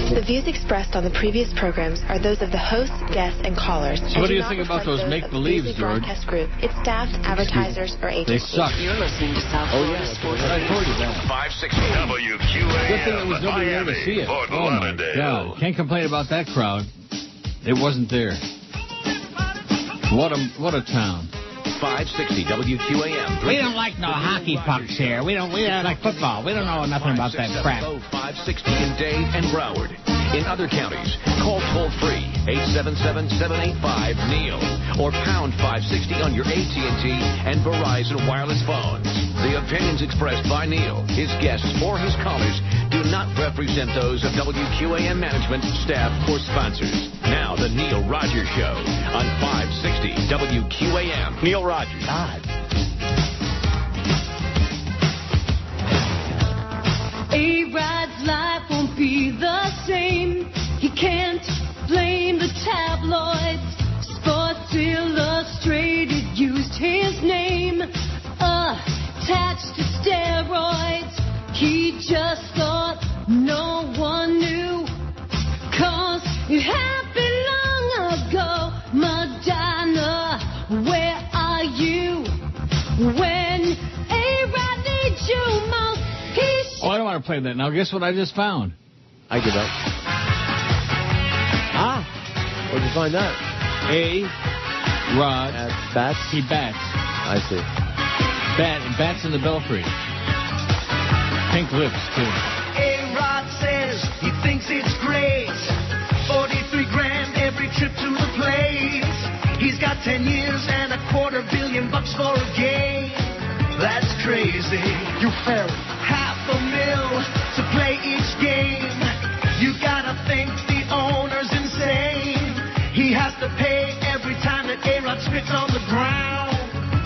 The views expressed on the previous programs are those of the hosts, guests, and callers. So what do you think about those make-believes, George? Group, its staff, advertisers, or agents. They suck. You're listening to South Florida Sports. But I told you that. 560 WQAM. Good thing there was nobody there to see it. Oh, my God. Can't complain about that crowd. It wasn't there. What a town. 560 WQAM. We don't like no hockey pucks here. We don't like football. We don't know nothing about that crap. 560 in Dade and Broward. In other counties, call toll-free 877-785-NEIL or pound 560 on your AT&T and Verizon wireless phones. The opinions expressed by Neil, his guests, or his callers do not represent those of WQAM management, staff, or sponsors. Now, the Neil Rogers Show on 560 WQAM. Neil Rogers. God. A-Rod's life won't be the same. He can't blame the tabloids. Sports Illustrated used his name, attached to steroids. He just thought no one knew, 'cause it happened long ago. Madonna, where are you when A-Rod needs you most? Oh, I don't want to play that now. Guess what I just found? I give up. Where'd you find that? A-Rod. Bats? He bats. I see. Bats in the belfry. Pink lips, too. A-Rod says he thinks it's great. 43 grand every trip to the plate. He's got 10 years and $250 million for a game. That's crazy. You fair. $500,000 to play each game. You gotta think the owner's insane. He has to pay every time that A-Rod spits on the ground.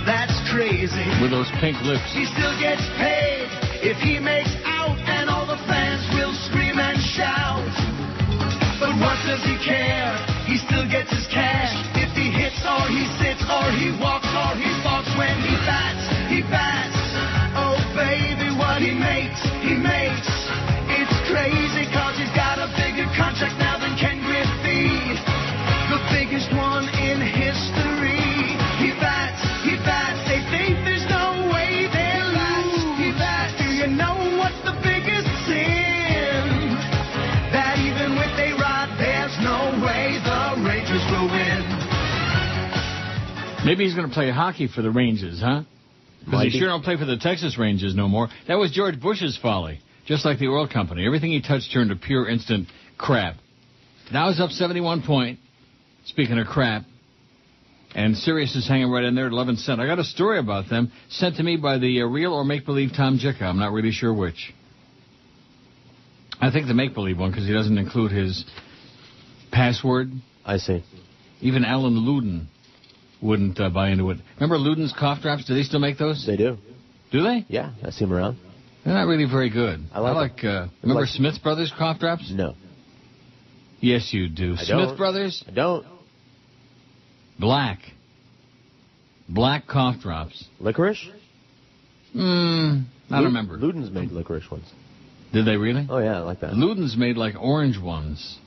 That's crazy. With those pink lips. He still gets paid if he makes out, and all the fans will scream and shout. But what does he care? He still gets his cash. If he hits or he sits or he walks or he walks when he bats, he bats. Oh baby, what he makes, he makes. It's crazy 'cause he's got a bigger contract now than Ken Griffey, the biggest one in history. He bats, they think there's no way they'll lose. He bats, do you know what's the biggest sin? That even with A-Rod, there's no way the Rangers will win. Maybe he's going to play hockey for the Rangers, huh? Because he sure don't play for the Texas Rangers no more. That was George Bush's folly. Just like the oil company. Everything he touched turned to pure instant crap. Now he's up 71 point. Speaking of crap. And Sirius is hanging right in there at 11 cents. I got a story about them sent to me by the real or make-believe Tom Jicka. I'm not really sure which. I think the make-believe one because he doesn't include his password. I see. Even Alan Luden wouldn't buy into it. Remember Luden's cough drops? Do they still make those? They do. Do they? Yeah, I see them around. They're not really very good. I like remember Smith Brothers cough drops? No. Yes, you do. Smith Brothers? I don't. Black cough drops. Licorice? I don't remember. Luden's made licorice ones. Did they really? Oh, yeah, I like that. Luden's made like orange ones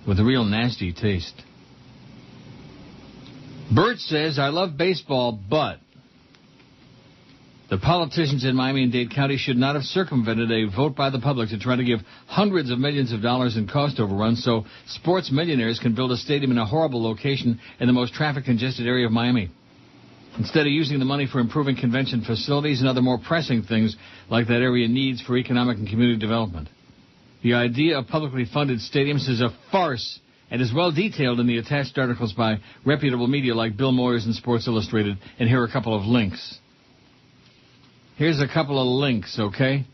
with a real nasty taste. Bert says, I love baseball, but the politicians in Miami and Dade County should not have circumvented a vote by the public to try to give hundreds of millions of dollars in cost overruns so sports millionaires can build a stadium in a horrible location in the most traffic-congested area of Miami. Instead of using the money for improving convention facilities and other more pressing things like that area needs for economic and community development. The idea of publicly funded stadiums is a farce and is well detailed in the attached articles by reputable media like Bill Moyers and Sports Illustrated, and here are a couple of links. Here's a couple of links, okay?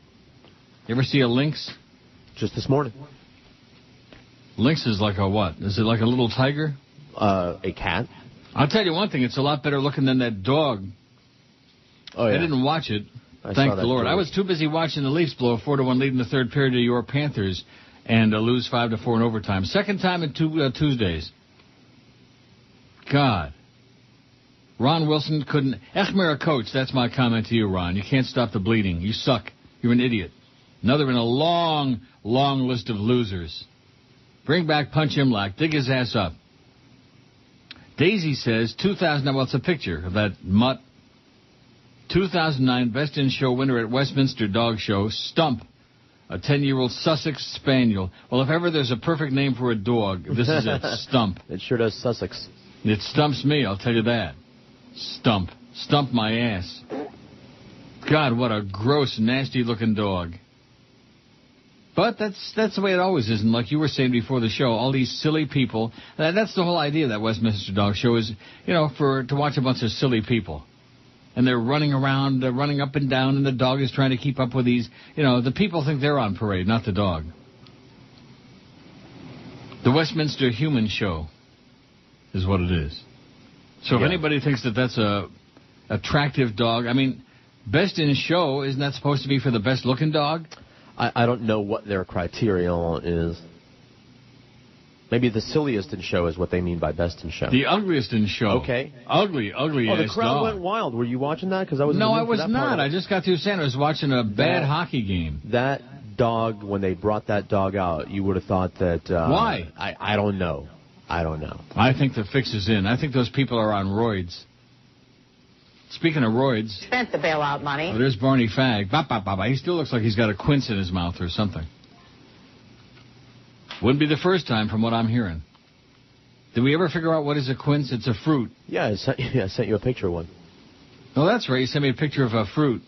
You ever see a lynx? Just this morning. Lynx is like a what? Is it like a little tiger? A cat. I'll tell you one thing. It's a lot better looking than that dog. Oh, yeah. I didn't watch it. Thank the Lord. I was too busy watching the Leafs blow a 4-1 lead in the third period to your Panthers and lose 5-4 in overtime. Second time in two Tuesdays. God. Ron Wilson couldn't... Echmer a coach. That's my comment to you, Ron. You can't stop the bleeding. You suck. You're an idiot. Another in a long, long list of losers. Bring back Punch Imlach. Dig his ass up. Daisy says 2000. Well, it's a picture of that mutt. 2009 Best in Show winner at Westminster Dog Show, Stump, a 10-year-old Sussex Spaniel. Well, if ever there's a perfect name for a dog, this is it, Stump. It sure does Sussex. It stumps me, I'll tell you that. Stump. Stump my ass. God, what a gross, nasty-looking dog. But that's the way it always is. And like you were saying before the show, all these silly people, that's the whole idea of that Westminster Dog Show is, to watch a bunch of silly people. And they're running around, running up and down, and the dog is trying to keep up with these. The people think they're on parade, not the dog. The Westminster Human Show is what it is. So if anybody thinks that that's a attractive dog, I mean, Best in Show, isn't that supposed to be for the best-looking dog? I don't know what their criterion is. Maybe the silliest in show is what they mean by best in show. The ugliest in show. Okay. Ugly the crowd dog. went wild. Were you watching that? Because I was. No, I was not. I just got through saying I was watching a bad hockey game. That dog, when they brought that dog out, you would have thought that. Why? I don't know. I think the fix is in. I think those people are on roids. Speaking of roids. Spent the bailout money. Oh, there's Barney Fag. He still looks like he's got a quince in his mouth or something. Wouldn't be the first time from what I'm hearing. Did we ever figure out what is a quince? It's a fruit. Yeah, I sent you a picture of one. Oh, that's right. You sent me a picture of a fruit.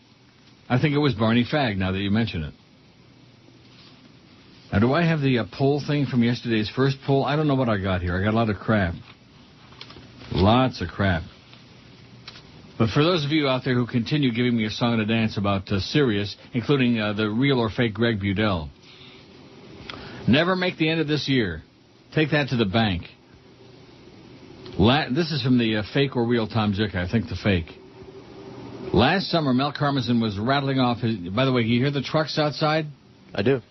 I think it was Barney Fag, now that you mention it. Now, do I have the poll thing from yesterday's first poll? I don't know what I got here. I got a lot of crap. Lots of crap. But for those of you out there who continue giving me a song and a dance about Sirius, including the real or fake Greg Budell, never make the end of this year. Take that to the bank. This is from the fake or real Tom Jick, I think the fake. Last summer, Mel Karmazin was rattling off his... By the way, you hear the trucks outside? I do.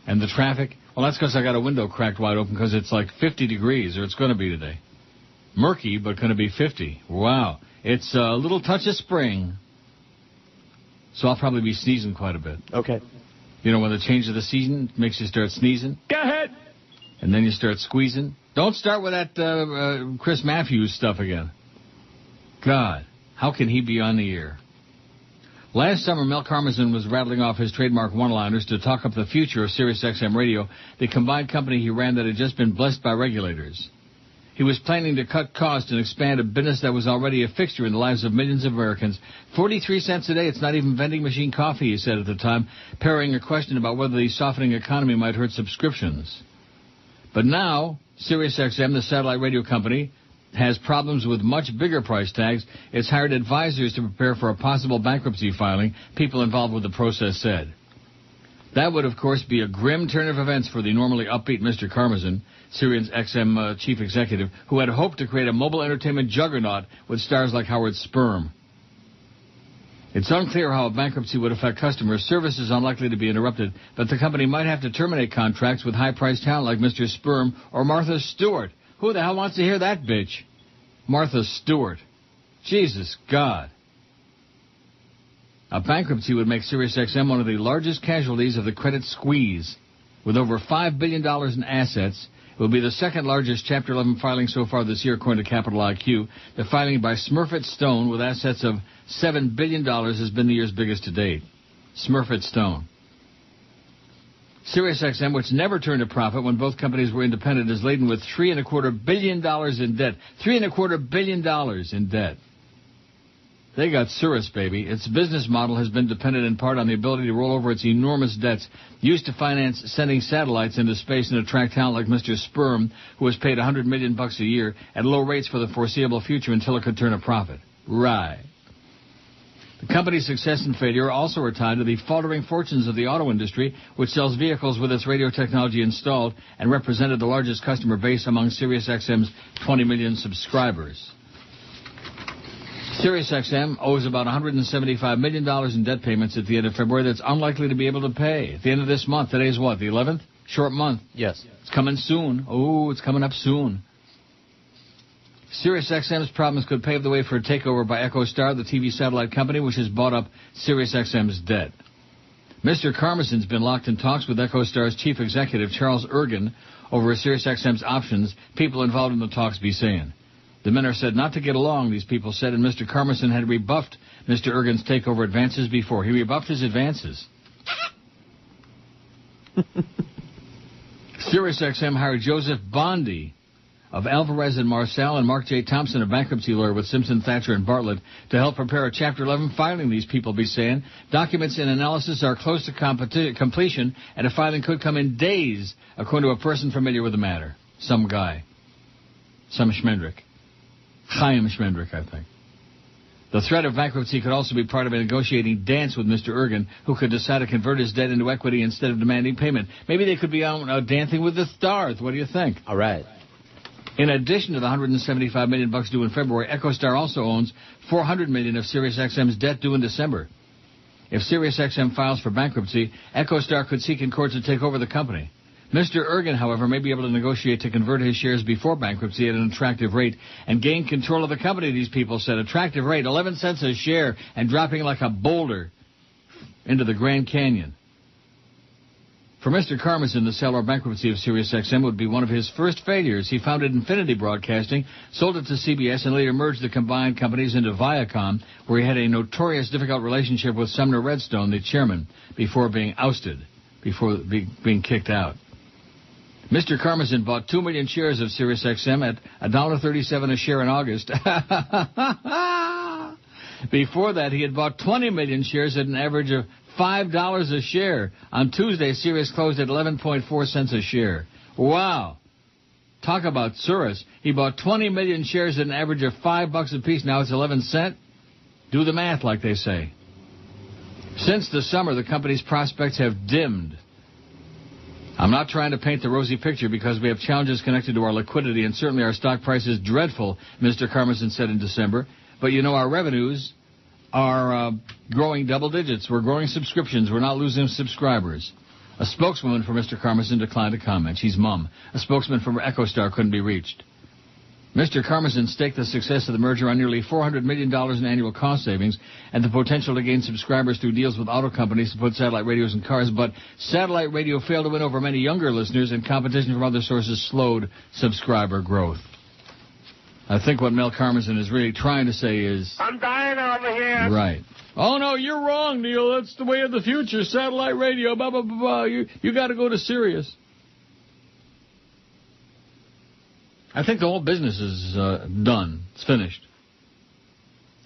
And the traffic? Well, that's because I got a window cracked wide open because it's like 50 degrees, or it's going to be today. Murky, but going to be 50. Wow. It's a little touch of spring. So I'll probably be sneezing quite a bit. Okay. When the change of the season makes you start sneezing. Go ahead. And then you start squeezing. Don't start with that Chris Matthews stuff again. God, how can he be on the air? Last summer, Mel Karmazin was rattling off his trademark one-liners to talk up the future of Sirius XM Radio, the combined company he ran that had just been blessed by regulators. He was planning to cut costs and expand a business that was already a fixture in the lives of millions of Americans. 43 cents a day, it's not even vending machine coffee, he said at the time, parrying a question about whether the softening economy might hurt subscriptions. But now, SiriusXM, the satellite radio company, has problems with much bigger price tags. It's hired advisors to prepare for a possible bankruptcy filing, people involved with the process said. That would, of course, be a grim turn of events for the normally upbeat Mr. Karmazin, SiriusXM chief executive, who had hoped to create a mobile entertainment juggernaut with stars like Howard Sperm. It's unclear how a bankruptcy would affect customers. Service is unlikely to be interrupted, but the company might have to terminate contracts with high-priced talent like Mr. Sperm or Martha Stewart. Who the hell wants to hear that bitch? Martha Stewart. Jesus God. A bankruptcy would make SiriusXM one of the largest casualties of the credit squeeze. With over $5 billion in assets, it will be the second largest Chapter 11 filing so far this year, according to Capital IQ. The filing by Smurfit Stone, with assets of $7 billion, has been the year's biggest to date. Smurfit Stone. SiriusXM, which never turned a profit when both companies were independent, is laden with $3.25 billion in debt. $3.25 billion in debt. They got Sirius, baby. Its business model has been dependent in part on the ability to roll over its enormous debts, used to finance sending satellites into space and attract talent like Mr. Sperm, who was paid $100 million a year at low rates for the foreseeable future until it could turn a profit. Right. The company's success and failure also are tied to the faltering fortunes of the auto industry, which sells vehicles with its radio technology installed and represented the largest customer base among SiriusXM's 20 million subscribers. SiriusXM owes about $175 million in debt payments at the end of February that's unlikely to be able to pay. At the end of this month, today's what, the 11th? Short month. Yes. It's coming soon. Oh, it's coming up soon. SiriusXM's problems could pave the way for a takeover by EchoStar, the TV satellite company, which has bought up SiriusXM's debt. Mr. Karmazin's been locked in talks with EchoStar's chief executive, Charles Ergen, over SiriusXM's options, people involved in the talks be saying. The men are said not to get along, these people said, and Mr. Karmazin had rebuffed Mr. Ergen's takeover advances before. He rebuffed his advances. SiriusXM hired Joseph Bondi of Alvarez and Marcel and Mark J. Thompson, a bankruptcy lawyer with Simpson, Thatcher, and Bartlett, to help prepare a Chapter 11 filing, these people be saying. Documents and analysis are close to completion, and a filing could come in days, according to a person familiar with the matter. Some guy. Some Schmendrick. Chaim Schmendrick, I think. The threat of bankruptcy could also be part of a negotiating dance with Mr. Ergen, who could decide to convert his debt into equity instead of demanding payment. Maybe they could be out dancing with the stars. What do you think? All right. In addition to the $175 million due in February, EchoStar also owns $400 million of SiriusXM's debt due in December. If SiriusXM files for bankruptcy, EchoStar could seek in court to take over the company. Mr. Ergen, however, may be able to negotiate to convert his shares before bankruptcy at an attractive rate and gain control of the company, these people said. Attractive rate, 11 cents a share, and dropping like a boulder into the Grand Canyon. For Mr. Karmazin, the sale or bankruptcy of SiriusXM would be one of his first failures. He founded Infinity Broadcasting, sold it to CBS, and later merged the combined companies into Viacom, where he had a notorious difficult relationship with Sumner Redstone, the chairman, before being ousted, before being kicked out. Mr. Karmazin bought 2 million shares of SiriusXM at $1.37 a share in August. Before that, he had bought 20 million shares at an average of $5 a share. On Tuesday, Sirius closed at 11.4 cents a share. Wow. Talk about Soros. He bought 20 million shares at an average of $5 apiece. Now it's 11 cents. Do the math, like they say. Since the summer, the company's prospects have dimmed. I'm not trying to paint the rosy picture because we have challenges connected to our liquidity, and certainly our stock price is dreadful, Mr. Karmazin said in December. But, you know, our revenues are growing double digits. We're growing subscriptions. We're not losing subscribers. A spokeswoman for Mr. Karmazin declined to comment. She's mum. A spokesman from EchoStar couldn't be reached. Mr. Karmazin staked the success of the merger on nearly $400 million in annual cost savings and the potential to gain subscribers through deals with auto companies to put satellite radios in cars, but satellite radio failed to win over many younger listeners, and competition from other sources slowed subscriber growth. I think what Mel Karmazin is really trying to say is... I'm dying over here. Right. Oh, no, you're wrong, Neil. That's the way of the future. Satellite radio, blah, blah, blah, blah. You got to go to Sirius. I think the whole business is done. It's finished.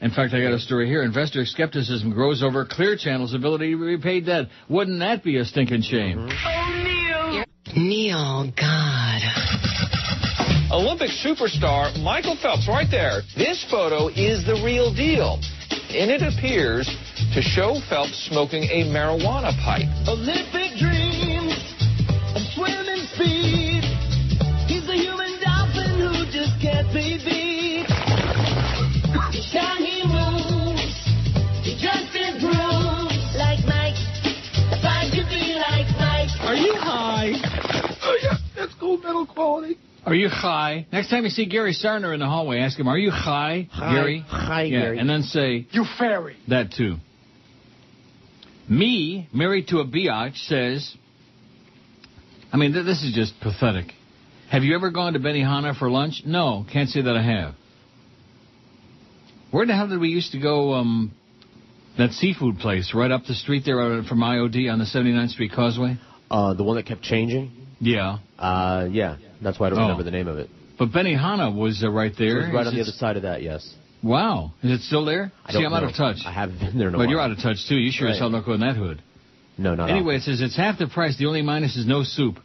In fact, I got a story here. Investor skepticism grows over Clear Channel's ability to repay debt. Wouldn't that be a stinking shame? Oh, Neil. Neil, God. Olympic superstar Michael Phelps, right there. This photo is the real deal. And it appears to show Phelps smoking a marijuana pipe. Olympic dreams of swimming speed. He's a human dolphin who just can't be beat. Each time he moves, he just improves. Like Mike, if I could be like Mike. Are you high? Oh, yeah, that's gold medal quality. Are you high? Next time you see Gary Sarner in the hallway, ask him, are you high, Gary? Hi, yeah, Gary. And then say... You fairy. That, too. Me, married to a biatch, says... I mean, this is just pathetic. Have you ever gone to Benihana for lunch? No, can't say that I have. Where the hell did we used to go, that seafood place right up the street there from IOD on the 79th Street Causeway? The one that kept changing? Yeah. Yeah. That's why I don't remember the name of it. But Benihana was right there. It was right on the other side of that, yes. Wow. Is it still there? I'm out of touch. I haven't been there in a But while. you're out of touch, too. You sure as hell don't go in that hood. No, not Anyway, it says it's half the price. The only minus is no soup.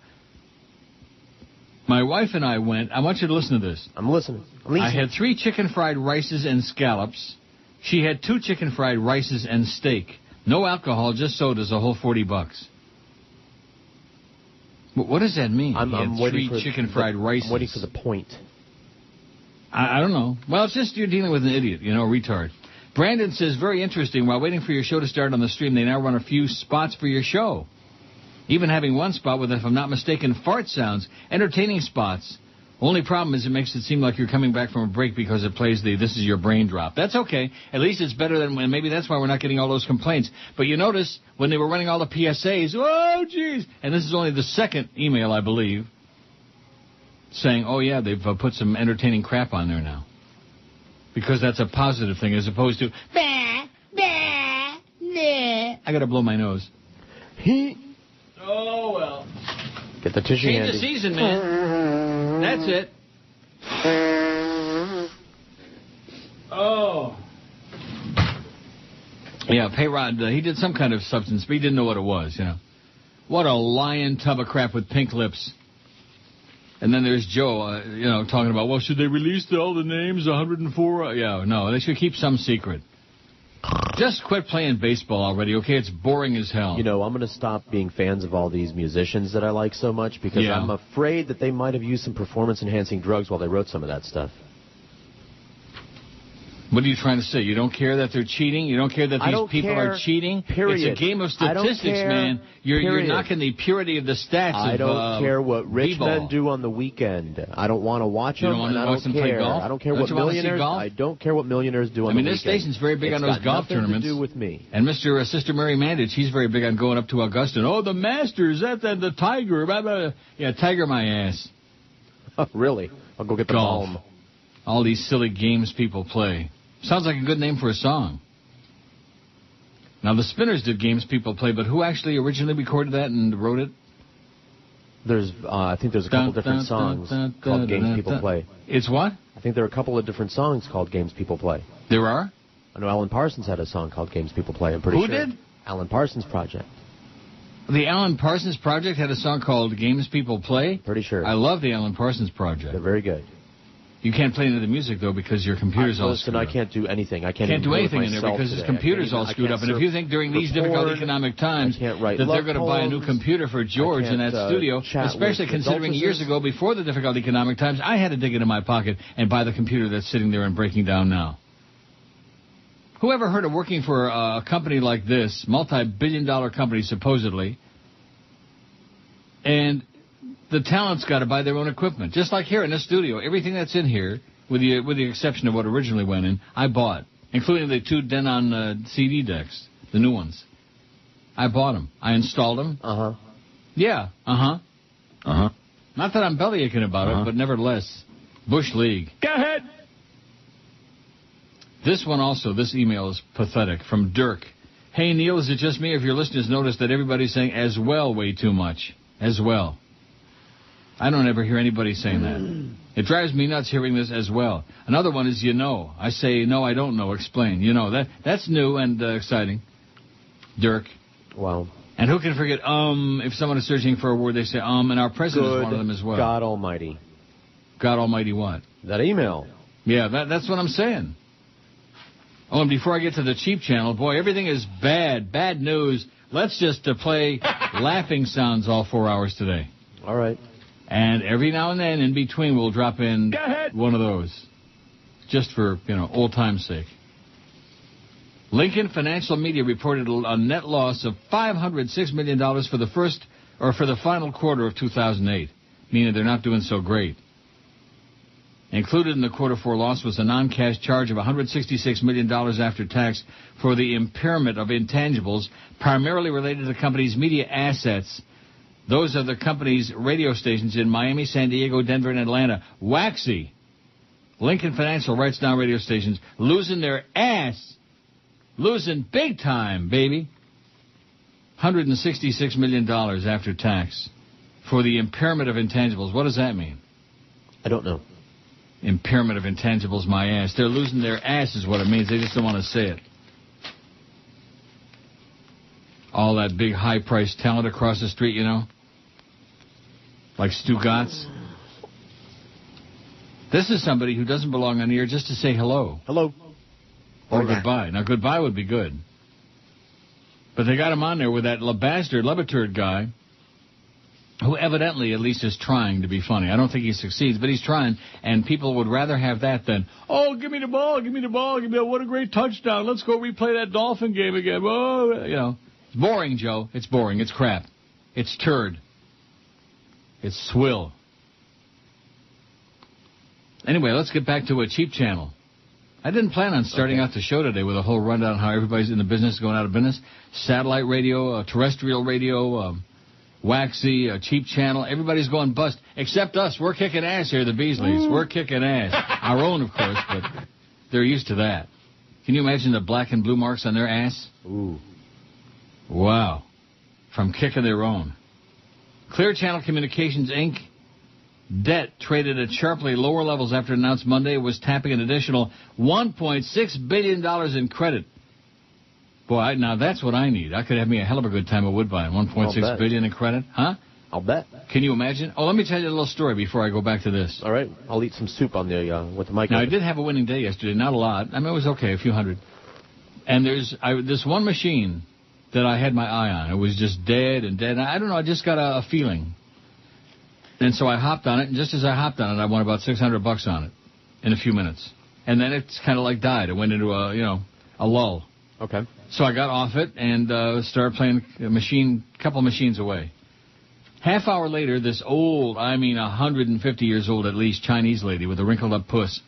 My wife and I went. I want you to listen to this. I'm listening. I had 3 chicken fried rices and scallops. She had 2 chicken fried rices and steak. No alcohol, just sodas, a whole $40. What does that mean? I'm waiting 3 chicken fried rices. I'm waiting for the point. I don't know. Well, it's just you're dealing with an idiot, a retard. Brandon says, very interesting. While waiting for your show to start on the stream, they now run a few spots for your show. Even having one spot with, if I'm not mistaken, fart sounds. Entertaining spots. Only problem is it makes it seem like you're coming back from a break because it plays the "this is your brain drop." That's okay. At least it's better than when maybe that's why we're not getting all those complaints. But you notice when they were running all the PSAs, oh, geez. And this is only the second email, I believe, saying, oh, yeah, they've put some entertaining crap on there now. Because that's a positive thing as opposed to, bah, bah, nah. I got to blow my nose. Oh, well. Get the tissue Change handy. the season, man. That's it. Oh. Yeah, Payrod, he did some kind of substance, but he didn't know what it was, you know. What a lying tub of crap with pink lips. And then there's Joe, talking about, well, should they release all the names, 104? Yeah, no, they should keep some secret. Just quit playing baseball already, okay? It's boring as hell. I'm going to stop being fans of all these musicians that I like so much because I'm afraid that they might have used some performance-enhancing drugs while they wrote some of that stuff. What are you trying to say? You don't care that they're cheating? You don't care that these people are cheating? Period. It's a game of statistics, man. You're knocking the purity of the stats. I don't care what rich men do on the weekend. I don't want to watch them. I don't care. I don't care what millionaires. I don't care what millionaires do on the weekend. This station's very big on those golf tournaments. To do with me. And Sister Mary Mandich, he's very big on going up to Augusta. Oh, the Masters, the Tiger. Blah, blah. Yeah, Tiger my ass. Oh, really? I'll go get the balm. All these silly games people play. Sounds like a good name for a song. Now, the Spinners did Games People Play, but who actually originally recorded that and wrote it? I think there's a couple different songs called Games People Play. It's what? I think there are a couple of different songs called Games People Play. There are? I know Alan Parsons had a song called Games People Play, I'm pretty sure. Who did? Alan Parsons Project. The Alan Parsons Project had a song called Games People Play? Pretty sure. I love the Alan Parsons Project. They're very good. You can't play any of the music, though, because your computer's all screwed up. I can't do anything. I can't do anything in there because his computer's all screwed up. And if you think during these difficult economic times that they're going to buy a new computer for George in that studio, especially considering years ago, before the difficult economic times, I had to dig into my pocket and buy the computer that's sitting there and breaking down now. Whoever heard of working for a company like this, multi-billion-dollar company supposedly, and the talent's got to buy their own equipment. Just like here in this studio, everything that's in here, with the exception of what originally went in, I bought, including the 2 Denon CD decks, the new ones. I bought them. I installed them. Uh-huh. Yeah, uh-huh. Uh-huh. Not that I'm bellyaching about it, but nevertheless, Bush League. Go ahead. This one also, this email is pathetic, from Dirk. Hey, Neil, is it just me if your listeners notice that everybody's saying as well way too much? As well. I don't ever hear anybody saying that. It drives me nuts hearing this as well. Another one is I say, no, I don't know. Explain. That's new and exciting. Dirk. Wow. And who can forget, if someone is searching for a word, they say, and our president is one of them as well. God Almighty. God Almighty what? That email. Yeah, that's what I'm saying. Oh, and before I get to the cheap channel, boy, everything is bad. Bad news. Let's just play laughing sounds all 4 hours today. All right. And every now and then, in between, we'll drop in one of those. Just for, old time's sake. Lincoln Financial Media reported a net loss of $506 million for the final quarter of 2008, meaning they're not doing so great. Included in the quarter 4 loss was a non-cash charge of $166 million after tax for the impairment of intangibles, primarily related to the company's media assets. Those are the company's radio stations in Miami, San Diego, Denver, and Atlanta. Waxy. Lincoln Financial writes down radio stations losing their ass. Losing big time, baby. $166 million after tax for the impairment of intangibles. What does that mean? I don't know. Impairment of intangibles, my ass. They're losing their ass is what it means. They just don't want to say it. All that big high-priced talent across the street, like Stu Gatz. This is somebody who doesn't belong on the air just to say hello. Hello. Or goodbye. Now, goodbye would be good. But they got him on there with that Lebaturd guy, who evidently at least is trying to be funny. I don't think he succeeds, but he's trying, and people would rather have that than, give me the ball, what a great touchdown. Let's go replay that Dolphin game again. It's boring, Joe. It's boring. It's crap. It's turd. It's swill. Anyway, let's get back to a cheap channel. I didn't plan on starting out the show today with a whole rundown on how everybody's in the business going out of business. Satellite radio, terrestrial radio, waxy, cheap channel. Everybody's going bust, except us. We're kicking ass here, the Beasleys. We're kicking ass. Our own, of course, but they're used to that. Can you imagine the black and blue marks on their ass? Ooh. Wow. From kicking their own. Clear Channel Communications, Inc. Debt traded at sharply lower levels after it announced Monday it was tapping an additional $1.6 billion in credit. Boy, now that's what I need. I could have me a hell of a good time at Woodbine. $1.6 billion in credit. Huh? I'll bet. Can you imagine? Oh, let me tell you a little story before I go back to this. All right. I'll eat some soup on the with the mic. Now, I did have a winning day yesterday. Not a lot. I mean, it was okay, a few hundred. And there's this one machine that I had my eye on. It was just dead and dead. I don't know. I just got a feeling. And so I hopped on it, and just as I hopped on it, I won about $600 on it in a few minutes. And then it's kind of like died. It went into a lull. Okay. So I got off it and started playing a couple machines away. Half hour later, this old, 150 years old at least, Chinese lady with a wrinkled up puss,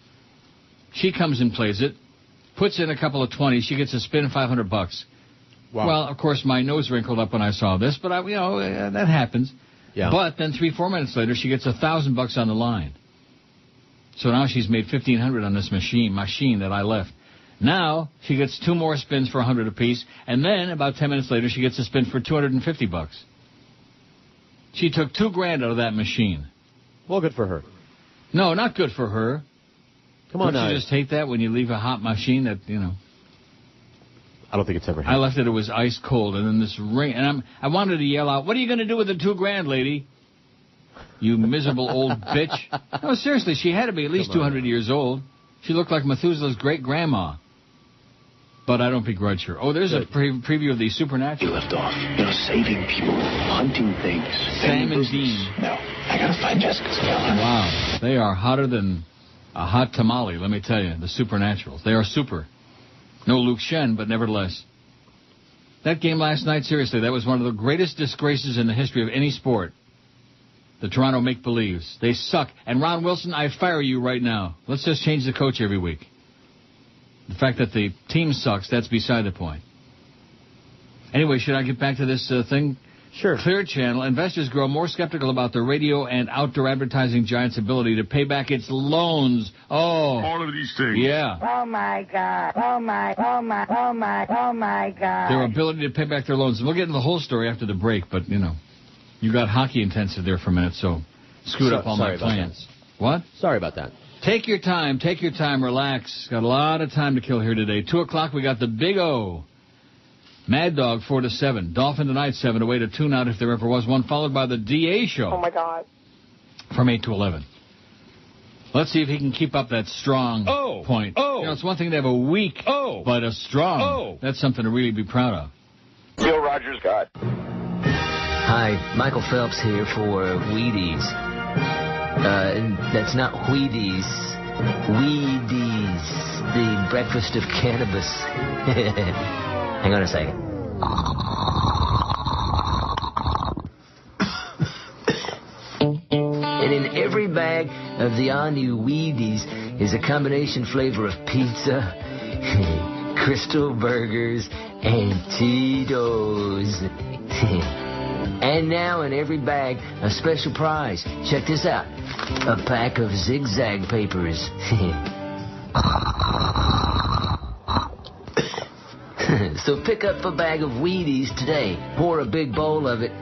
she comes and plays it, puts in a couple of 20s, she gets a spin $500. Wow. Well, of course, my nose wrinkled up when I saw this, but that happens. Yeah. But then 3-4 minutes later, she gets $1,000 on the line. So now she's made $1,500 on this machine that I left. Now she gets 2 more spins for $100 apiece, and then about 10 minutes later, she gets a spin for $250. She took $2,000 out of that machine. Well, good for her. No, not good for her. Come on, don't you just hate that when you leave a hot machine that I don't think it's ever happened. I left it was ice cold, and then this ring, and I wanted to yell out, "What are you going to do with the $2,000, lady? You miserable old bitch!" No, seriously, she had to be at least 200 years old. She looked like Methuselah's great grandma. But I don't begrudge her. Oh, there's a preview of the Supernatural. You left off, saving people, hunting things. Sam and Dean. No, I gotta find Jessica Skeleton. Wow, they are hotter than a hot tamale. Let me tell you, the Supernaturals. They are super. No Luke Shen, but nevertheless. That game last night, seriously, that was one of the greatest disgraces in the history of any sport. The Toronto Make-Believes. They suck. And Ron Wilson, I fire you right now. Let's just change the coach every week. The fact that the team sucks, that's beside the point. Anyway, should I get back to this thing? Sure. Clear Channel. Investors grow more skeptical about the radio and outdoor advertising giant's ability to pay back its loans. Oh. All of these things. Yeah. Oh, my God. Oh, my God. Their ability to pay back their loans. We'll get into the whole story after the break, but, you got hockey intensive there for a minute, so screwed up all my plans. What? Sorry about that. Take your time, relax. Got a lot of time to kill here today. 2 o'clock, we got the Big O. Mad Dog, 4 to 7. Dolphin tonight, 7 away to tune out if there ever was one, followed by the DA show. Oh, my God. From 8 to 11. Let's see if he can keep up that strong point. It's one thing to have a weak, but a strong. That's something to really be proud of. Bill Rogers got. Hi, Michael Phelps here for Wheaties. That's not Wheaties. Wheaties, the breakfast of cannabis. Hang on a second. And in every bag of the all-new Wheaties is a combination flavor of pizza, Crystal Burgers, and Tito's. And now in every bag, a special prize. Check this out. A pack of zigzag papers. So pick up a bag of Wheaties today. Pour a big bowl of it.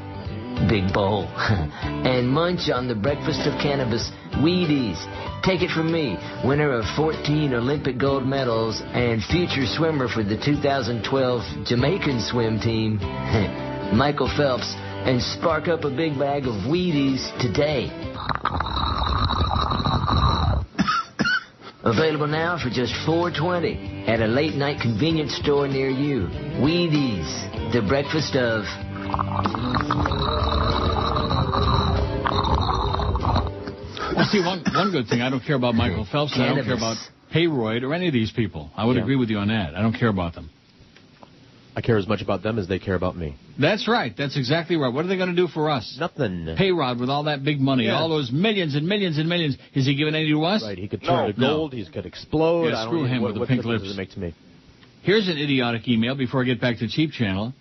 Big bowl. And munch on the breakfast of cannabis. Wheaties. Take it from me, winner of 14 Olympic gold medals and future swimmer for the 2012 Jamaican swim team, Michael Phelps, and spark up a big bag of Wheaties today. Available now for just $4.20 at a late-night convenience store near you. Wheaties, the breakfast of... Well, see, one good thing, I don't care about Michael Phelps, and I don't care about Hayroyd or any of these people. I would agree with you on that. I don't care about them. I care as much about them as they care about me. That's right. That's exactly right. What are they going to do for us? Nothing. Payrod with all that big money, all those millions and millions and millions. Is he giving any to us? Right. He could turn to gold. He could explode. Yeah, screw him with the pink lips. What does it make to me? Here's an idiotic email before I get back to Cheap Channel.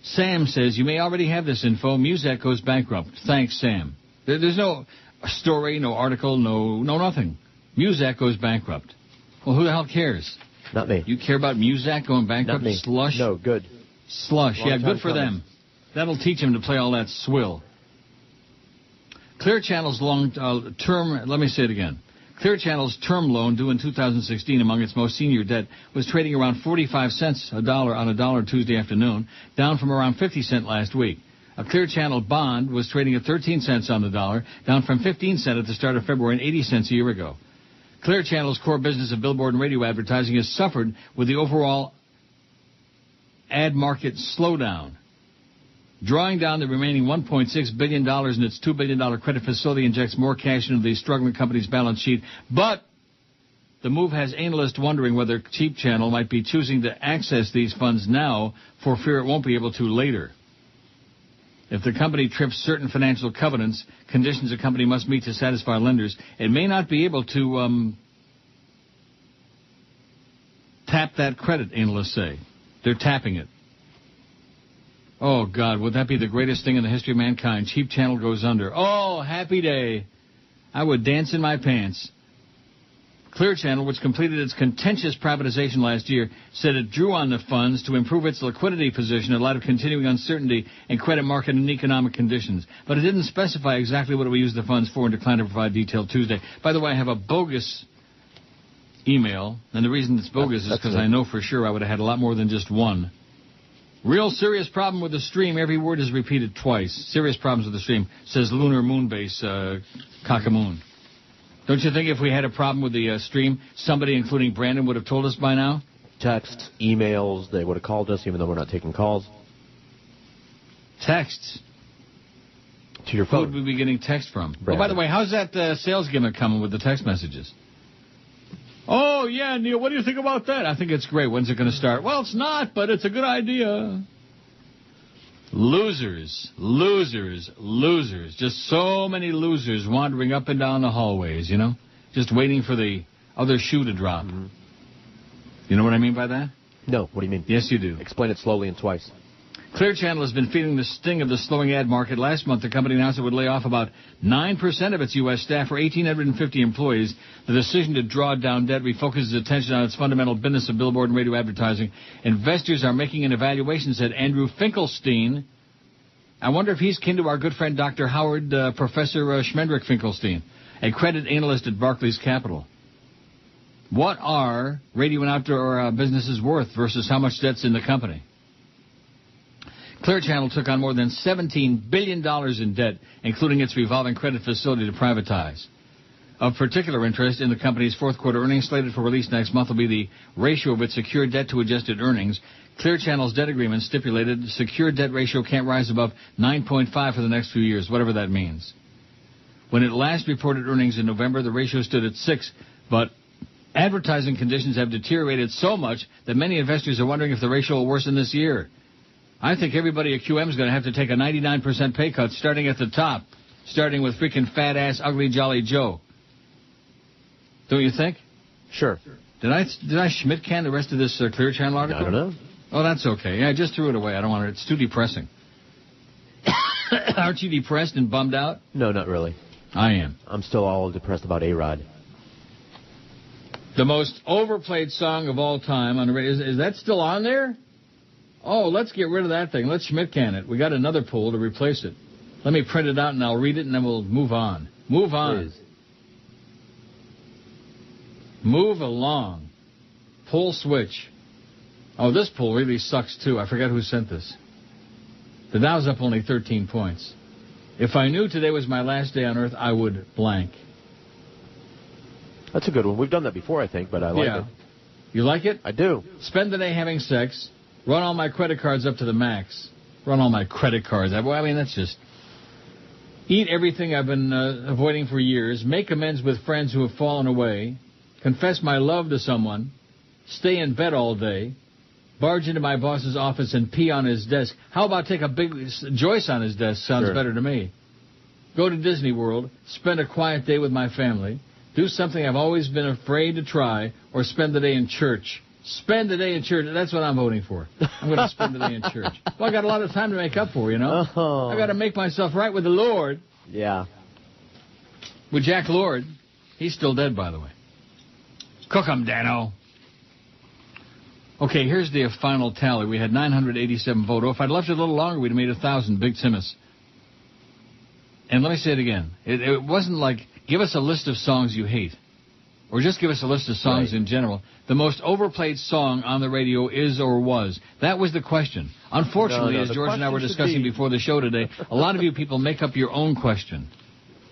Sam says, you may already have this info. Muzak goes bankrupt. Thanks, Sam. There's no story, no article, no nothing. Muzak goes bankrupt. Well, who the hell cares? Not me. You care about Muzak going bankrupt? Not me. Slush? No, good. Slush. Yeah, good for them. That'll teach him to play all that swill. Clear Channel's long-term, let me say it again. Clear Channel's term loan due in 2016 among its most senior debt was trading around 45 cents on a dollar Tuesday afternoon, down from around 50 cents last week. A Clear Channel bond was trading at 13 cents on the dollar, down from 15 cents at the start of February and 80 cents a year ago. Clear Channel's core business of billboard and radio advertising has suffered with the overall ad market slowdown. Drawing down the remaining $1.6 billion in its $2 billion credit facility injects more cash into the struggling company's balance sheet. But the move has analysts wondering whether Cheap Channel might be choosing to access these funds now for fear it won't be able to later. If the company trips certain financial covenants, conditions a company must meet to satisfy lenders, it may not be able to tap that credit, analysts say. They're tapping it. Oh, God, would that be the greatest thing in the history of mankind? Cheap Channel goes under. Oh, happy day. I would dance in my pants. Clear Channel, which completed its contentious privatization last year, said it drew on the funds to improve its liquidity position in light of continuing uncertainty in credit market and economic conditions. But it didn't specify exactly what it would use the funds for and declined to provide detail Tuesday. By the way, I have a bogus email, and the reason it's bogus is because I know for sure I would have had a lot more than just one. Real serious problem with the stream. Every word is repeated twice. Serious problems with the stream, says Lunar Moonbase Cockamoon. Don't you think if we had a problem with the stream, somebody, including Brandon, would have told us by now? Texts, emails, they would have called us even though we're not taking calls. Texts? To your phone. Who would we be getting text from? Brandon. Oh, by the way, how's that sales gimmick coming with the text messages? Oh, yeah, Neil, what do you think about that? I think it's great. When's it going to start? Well, it's not, but it's a good idea. Losers, losers, losers. Just so many losers wandering up and down the hallways, you know? Just waiting for the other shoe to drop. Mm-hmm. You know what I mean by that? No, what do you mean? Yes, you do. Explain it slowly and twice. Clear Channel has been feeling the sting of the slowing ad market. Last month, the company announced it would lay off about 9% of its U.S. staff for 1,850 employees. The decision to draw down debt refocuses attention on its fundamental business of billboard and radio advertising. Investors are making an evaluation, said Andrew Finkelstein. I wonder if he's kin to our good friend Dr. Howard, Professor Schmendrick Finkelstein, a credit analyst at Barclays Capital. What are radio and outdoor businesses worth versus how much debt's in the company? Clear Channel took on more than $17 billion in debt, including its revolving credit facility to privatize. Of particular interest in the company's fourth quarter earnings slated for release next month will be the ratio of its secured debt to adjusted earnings. Clear Channel's debt agreement stipulated the secured debt ratio can't rise above 9.5 for the next few years, whatever that means. When it last reported earnings in November, the ratio stood at 6, but advertising conditions have deteriorated so much that many investors are wondering if the ratio will worsen this year. I think everybody at QM is going to have to take a 99% pay cut starting at the top, starting with freaking fat-ass, ugly, jolly Joe. Don't you think? Sure. Did I Schmidt can the rest of this Clear Channel article? I don't know. Oh, that's okay. Yeah, I just threw it away. I don't want it. It's too depressing. Aren't you depressed and bummed out? No, not really. I am. I'm still all depressed about A-Rod. The most overplayed song of all time on the radio. Is that still on there? Oh, let's get rid of that thing. Let's Schmidt can it. We got another pool to replace it. Let me print it out and I'll read it and then we'll move on. Move on. Please. Move along. Pull switch. Oh, this poll really sucks, too. I forgot who sent this. The Dow's up only 13 points. If I knew today was my last day on Earth, I would blank. That's a good one. We've done that before, I think, but I like it. You like it? I do. Spend the day having sex. Run all my credit cards up to the max. Run all my credit cards. I mean, that's just... Eat everything I've been avoiding for years. Make amends with friends who have fallen away. Confess my love to someone. Stay in bed all day. Barge into my boss's office and pee on his desk. How about take a big Joyce on his desk? Sounds better to me. Go to Disney World, spend a quiet day with my family, do something I've always been afraid to try, or spend the day in church. Spend the day in church. That's what I'm voting for. I'm going to spend the day in church. Well, I got a lot of time to make up for, you know. Oh. I got to make myself right with the Lord. Yeah. With Jack Lord. He's still dead, by the way. Cook 'em, Dano. Okay, here's the final tally. We had 987 votes. If I'd left it a little longer, we'd have made 1,000. Big Timmis. And let me say it again. It wasn't like, give us a list of songs you hate. Or just give us a list of songs in general. The most overplayed song on the radio is or was. That was the question. Unfortunately, as George and I were discussing before the show today, a lot of you people make up your own question.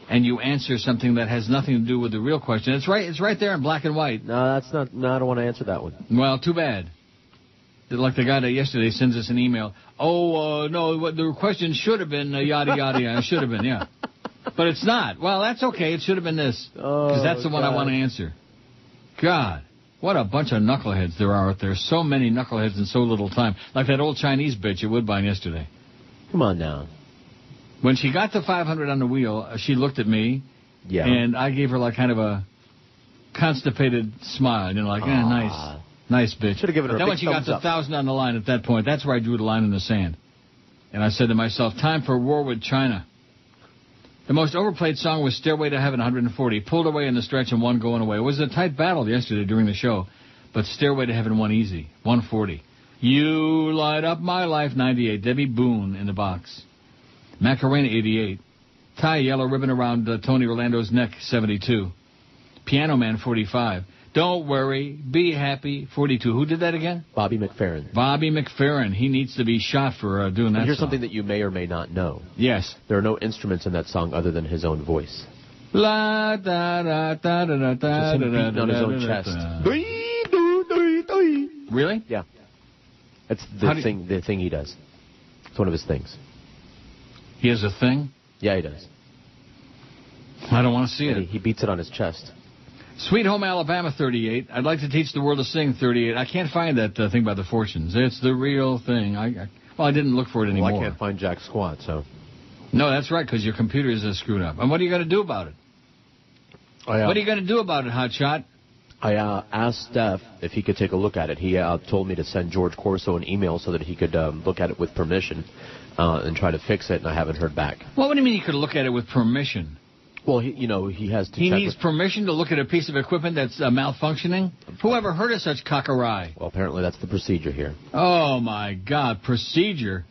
And you answer something that has nothing to do with the real question. It's right there in black and white. No, that's not. No, I don't want to answer that one. Well, too bad. Like the guy that yesterday sends us an email. Oh, no, what the question should have been yada, yada, yada. It should have been, yeah. But it's not. Well, that's okay. It should have been this. Because that's the one I want to answer. God, what a bunch of knuckleheads there are out there. So many knuckleheads in so little time. Like that old Chinese bitch at Woodbine yesterday. Come on now. When she got to 500 on the wheel, she looked at me. Yeah. And I gave her like kind of a constipated smile. You know, like, nice. Nice bitch. Should have given her a then big when she got to 1,000 on the line at that point, that's where I drew the line in the sand. And I said to myself, time for war with China. The most overplayed song was Stairway to Heaven, 140. Pulled away in the stretch and one going away. It was a tight battle yesterday during the show. But Stairway to Heaven won easy, 140. You Light Up My Life, 98. Debbie Boone in the box. Macarena, 88. Tie a Yellow Ribbon Around Tony Orlando's Neck, 72. Piano Man, 45. Don't Worry, Be Happy, 42. Who did that again? Bobby McFerrin. Bobby McFerrin. He needs to be shot for doing that And here's song. something that you may or may not know. Yes. There are no instruments in that song other than his own voice. La da da da da da da. Just him beating on his own chest. Really? Yeah. That's the thing he does. It's one of his things. He has a thing? Yeah, he does. I don't want to see it. He beats it on his chest. Sweet Home Alabama, 38. I'd like to teach the world to sing, 38. I can't find that thing by the Fortunes. It's the real thing. I didn't look for it anymore. Well, I can't find Jack Squat, so. No, that's right, because your computer is screwed up. And what are you going to do about it? What are you going to do about it, Hotshot? I asked Steph if he could take a look at it. He told me to send George Corso an email so that he could look at it with permission and try to fix it, and I haven't heard back. Well, what do you mean he could look at it with permission? Well, he has to. He needs permission to look at a piece of equipment that's malfunctioning? Who ever heard of such cockery? Well, apparently that's the procedure here. Oh, my God, procedure.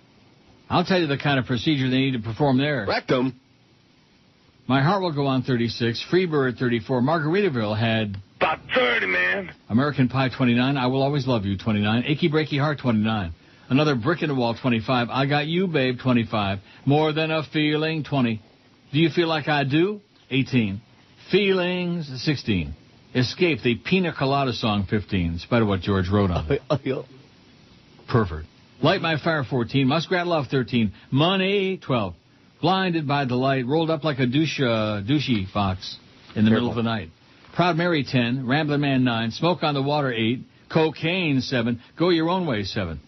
I'll tell you the kind of procedure they need to perform there. Rectum. My Heart Will Go On, 36. Freebird, 34. Margaritaville had... About 30, man. American Pie, 29. I Will Always Love You, 29. Achy Breaky Heart, 29. Another Brick in the Wall, 25. I Got You, Babe, 25. More Than a Feeling, 20. Do You Feel Like I Do? 18. Feelings, 16. Escape, the Pina Colada Song, 15, in spite of what George wrote on it. Pervert. Light My Fire, 14. Muskrat Love, 13. Money, 12. Blinded by the Light, rolled up like a douchey fox in the middle of the night. Proud Mary, 10. Ramblin' Man, 9. Smoke on the Water, 8. Cocaine, 7. Go Your Own Way, 7.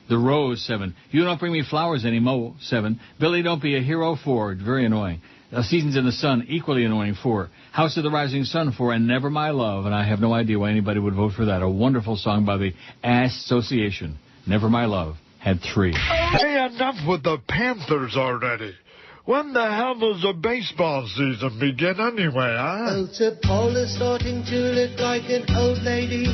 The Rose, 7. You Don't Bring Me Flowers Anymore, 7. Billy Don't Be a Hero, 4. Very annoying. Seasons in the Sun, equally annoying, 4. House of the Rising Sun, 4. And Never My Love, and I have no idea why anybody would vote for that. A wonderful song by the Association. Never My Love had 3. Hey, enough with the Panthers already. When the hell does the baseball season begin anyway, huh? Oh, Sir Paul is starting to look like an old lady.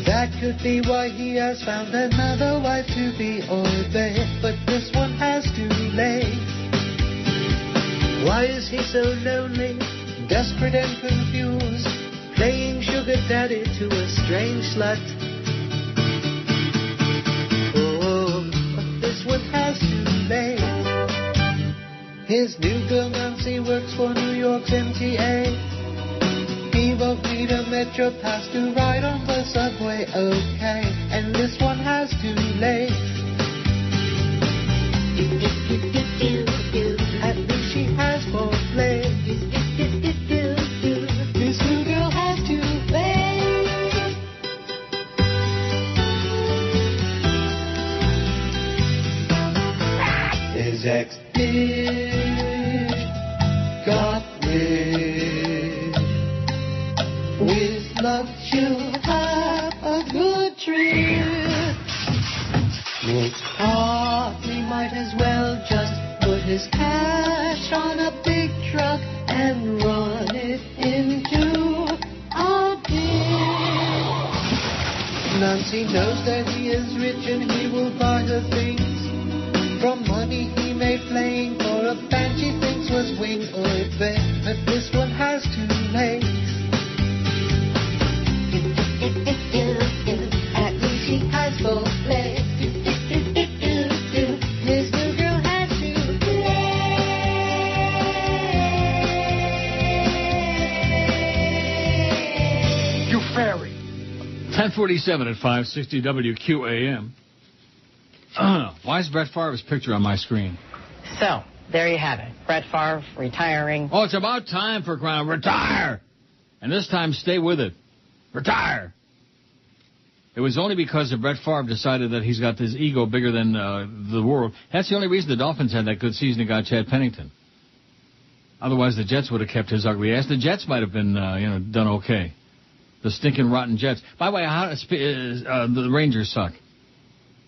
That could be why he has found another wife to be obeyed. But this one has to lay. Why is he so lonely, desperate and confused, playing sugar daddy to a strange slut? Oh, but this one has to lay. His new girl Nancy works for New York's MTA. He won't need a Metro pass to ride on the subway, okay? And this one has to lay. At least she has foreplay. This new girl has to lay. hope you'll have a good trip. Thought he might as well just put his cash on a big truck and run it into a pit. Nancy knows that he is rich and he will buy her things from money he made playing for a band she thinks was wing. Oy vey, but this one has two legs. At least she has both legs. This new girl has two legs. You fairy. 10:47 at 560 WQAM. Why is Brett Favre's picture on my screen? So, there you have it. Brett Favre retiring. Oh, it's about time for Crown. Retire! And this time, stay with it. Retire! It was only because of Brett Favre decided that he's got this ego bigger than the world. That's the only reason the Dolphins had that good season and got Chad Pennington. Otherwise, the Jets would have kept his ugly ass. The Jets might have been, done okay. The stinking rotten Jets. By the way, the Rangers suck.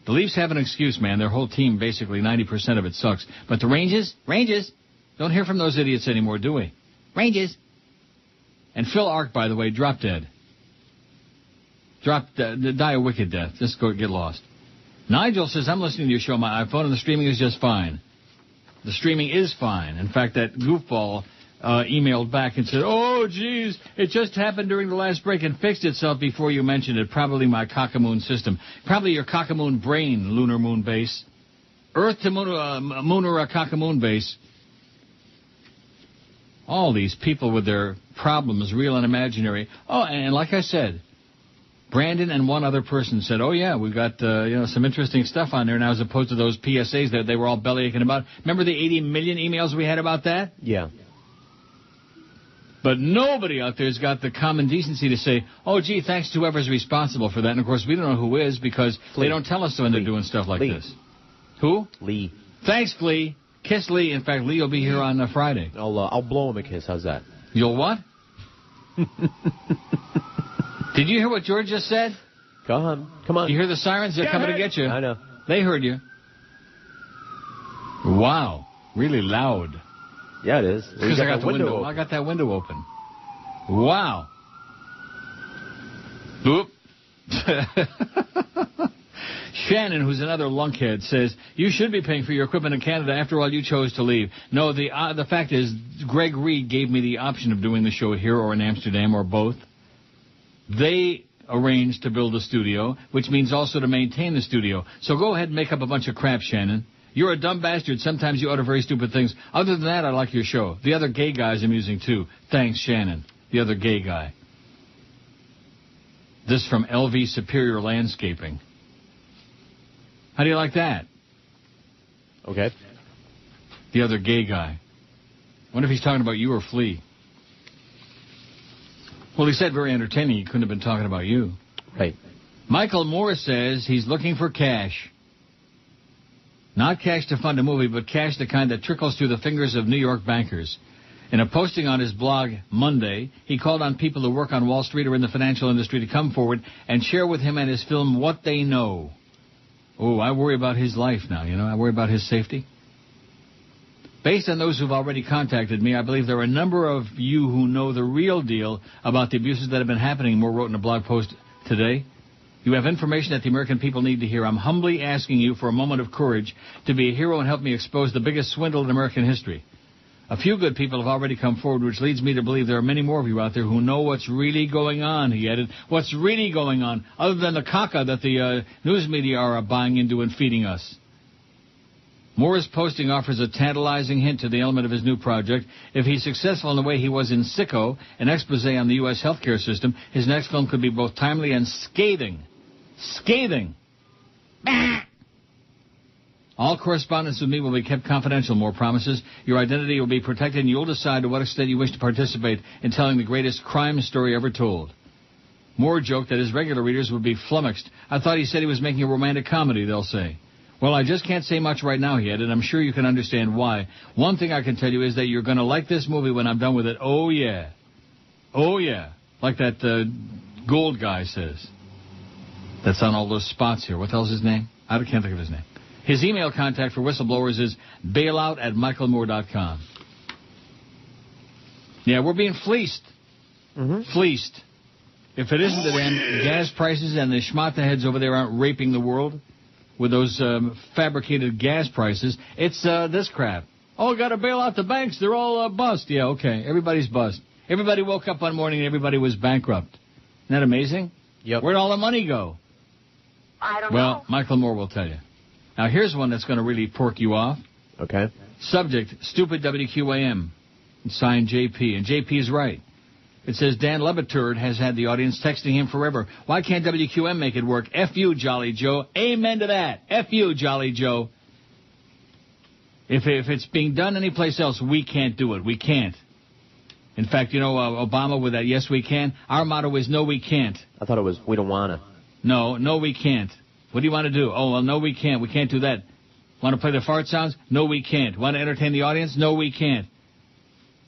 The Leafs have an excuse, man. Their whole team, basically 90% of it sucks. But the Rangers, don't hear from those idiots anymore, do we? Rangers. And Phil Ark, by the way, dropped dead. Die a wicked death. Just go get lost. Nigel says, I'm listening to your show on my iPhone, and the streaming is just fine. The streaming is fine. In fact, that goofball emailed back and said, oh, geez, it just happened during the last break and fixed itself before you mentioned it. Probably my cockamoon system. Probably your cockamoon brain, lunar moon base. Earth to moon or a cockamoon base. All these people with their problems, real and imaginary. Oh, and like I said, Brandon and one other person said, oh, yeah, we've got some interesting stuff on there now as opposed to those PSAs that they were all bellyaching about. Remember the 80 million emails we had about that? Yeah. But nobody out there has got the common decency to say, oh, gee, thanks to whoever's responsible for that. And, of course, we don't know who is because they don't tell us when they're doing stuff like this. Who? Lee. Thanks, Lee. Kiss Lee. In fact, Lee will be here on Friday. I'll blow him a kiss. How's that? You'll what? Did you hear what George just said? Go on. Come on. You hear the sirens? They're coming to get you. I know. They heard you. Wow. Really loud. Yeah, it is. Because I got the window open. I got that window open. Wow. Oop. Shannon, who's another lunkhead, says, you should be paying for your equipment in Canada. After all, you chose to leave. No, the fact is, Greg Reed gave me the option of doing the show here or in Amsterdam or both. They arranged to build a studio, which means also to maintain the studio. So go ahead and make up a bunch of crap, Shannon. You're a dumb bastard. Sometimes you utter very stupid things. Other than that, I like your show. The other gay guy's amusing, too. Thanks, Shannon. The other gay guy. This from LV Superior Landscaping. How do you like that? Okay. The other gay guy. Wonder if he's talking about you or Flea. Well, he said very entertaining. He couldn't have been talking about you. Right. Michael Moore says he's looking for cash. Not cash to fund a movie, but cash the kind that trickles through the fingers of New York bankers. In a posting on his blog Monday, he called on people who work on Wall Street or in the financial industry to come forward and share with him and his film what they know. Oh, I worry about his life now, I worry about his safety. Based on those who've already contacted me, I believe there are a number of you who know the real deal about the abuses that have been happening, Moore wrote in a blog post today. You have information that the American people need to hear. I'm humbly asking you for a moment of courage to be a hero and help me expose the biggest swindle in American history. A few good people have already come forward, which leads me to believe there are many more of you out there who know what's really going on, he added. What's really going on, other than the caca that the news media are buying into and feeding us. Moore's posting offers a tantalizing hint to the element of his new project. If he's successful in the way he was in Sicko, an expose on the U.S. healthcare system, his next film could be both timely and scathing. Scathing. All correspondence with me will be kept confidential, Moore promises. Your identity will be protected, and you'll decide to what extent you wish to participate in telling the greatest crime story ever told. Moore joked that his regular readers would be flummoxed. I thought he said he was making a romantic comedy, they'll say. Well, I just can't say much right now, he added, and I'm sure you can understand why. One thing I can tell you is that you're going to like this movie when I'm done with it. Oh, yeah. Oh, yeah. Like that Gold guy says. That's on all those spots here. What the hell's his name? I can't think of his name. His email contact for whistleblowers is bailout@michaelmoore.com. Yeah, we're being fleeced. Fleeced. If it isn't the damn gas prices and the schmata heads over there aren't raping the world with those fabricated gas prices, it's this crap. Oh, got to bail out the banks. They're all bust. Yeah, okay. Everybody's bust. Everybody woke up one morning and everybody was bankrupt. Isn't that amazing? Yep. Where'd all the money go? I don't know. Well, Michael Moore will tell you. Now, here's one that's going to really pork you off. Okay. Subject, stupid WQAM. Signed JP. And JP's right. It says Dan Lebeturd has had the audience texting him forever. Why can't WQM make it work? F you, Jolly Joe. Amen to that. F you, Jolly Joe. If it's being done anyplace else, we can't do it. We can't. In fact, you know, Obama with that yes, we can. Our motto is no, we can't. I thought it was we don't want to. No, we can't. What do you want to do? Oh, well, no, we can't. We can't do that. Want to play the fart sounds? No, we can't. Want to entertain the audience? No, we can't.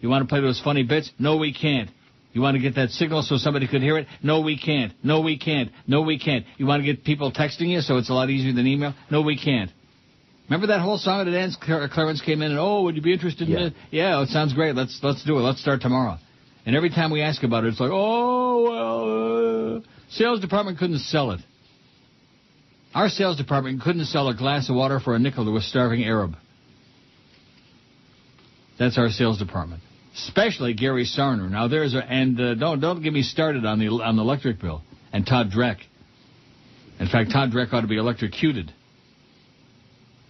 You want to play those funny bits? No, we can't. You want to get that signal so somebody could hear it? No, we can't. No, we can't. No, we can't. You want to get people texting you so it's a lot easier than email? No, we can't. Remember that whole song that ends? Clarence came in and, oh, would you be interested in it? Yeah, it sounds great. Let's do it. Let's start tomorrow. And every time we ask about it, it's like, oh, well, sales department couldn't sell it. Our sales department couldn't sell a glass of water for a nickel to a starving Arab. That's our sales department. Especially Gary Sarner. Now there's don't get me started on the electric bill. And Todd Dreck. In fact, Todd Dreck ought to be electrocuted.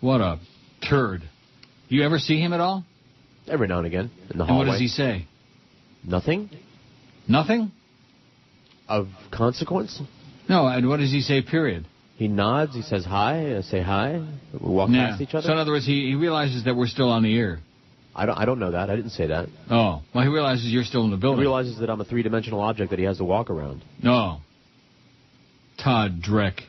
What a turd. You ever see him at all? Every now and again in the hallway. And what does he say? Nothing. Nothing? Of consequence? No, and what does he say, period? He nods, he says hi, I say hi, we walk past each other. So in other words, he realizes that we're still on the air. I don't know that. I didn't say that. Oh. Well, he realizes you're still in the building. He realizes that I'm a three-dimensional object that he has to walk around. No. Todd Dreck.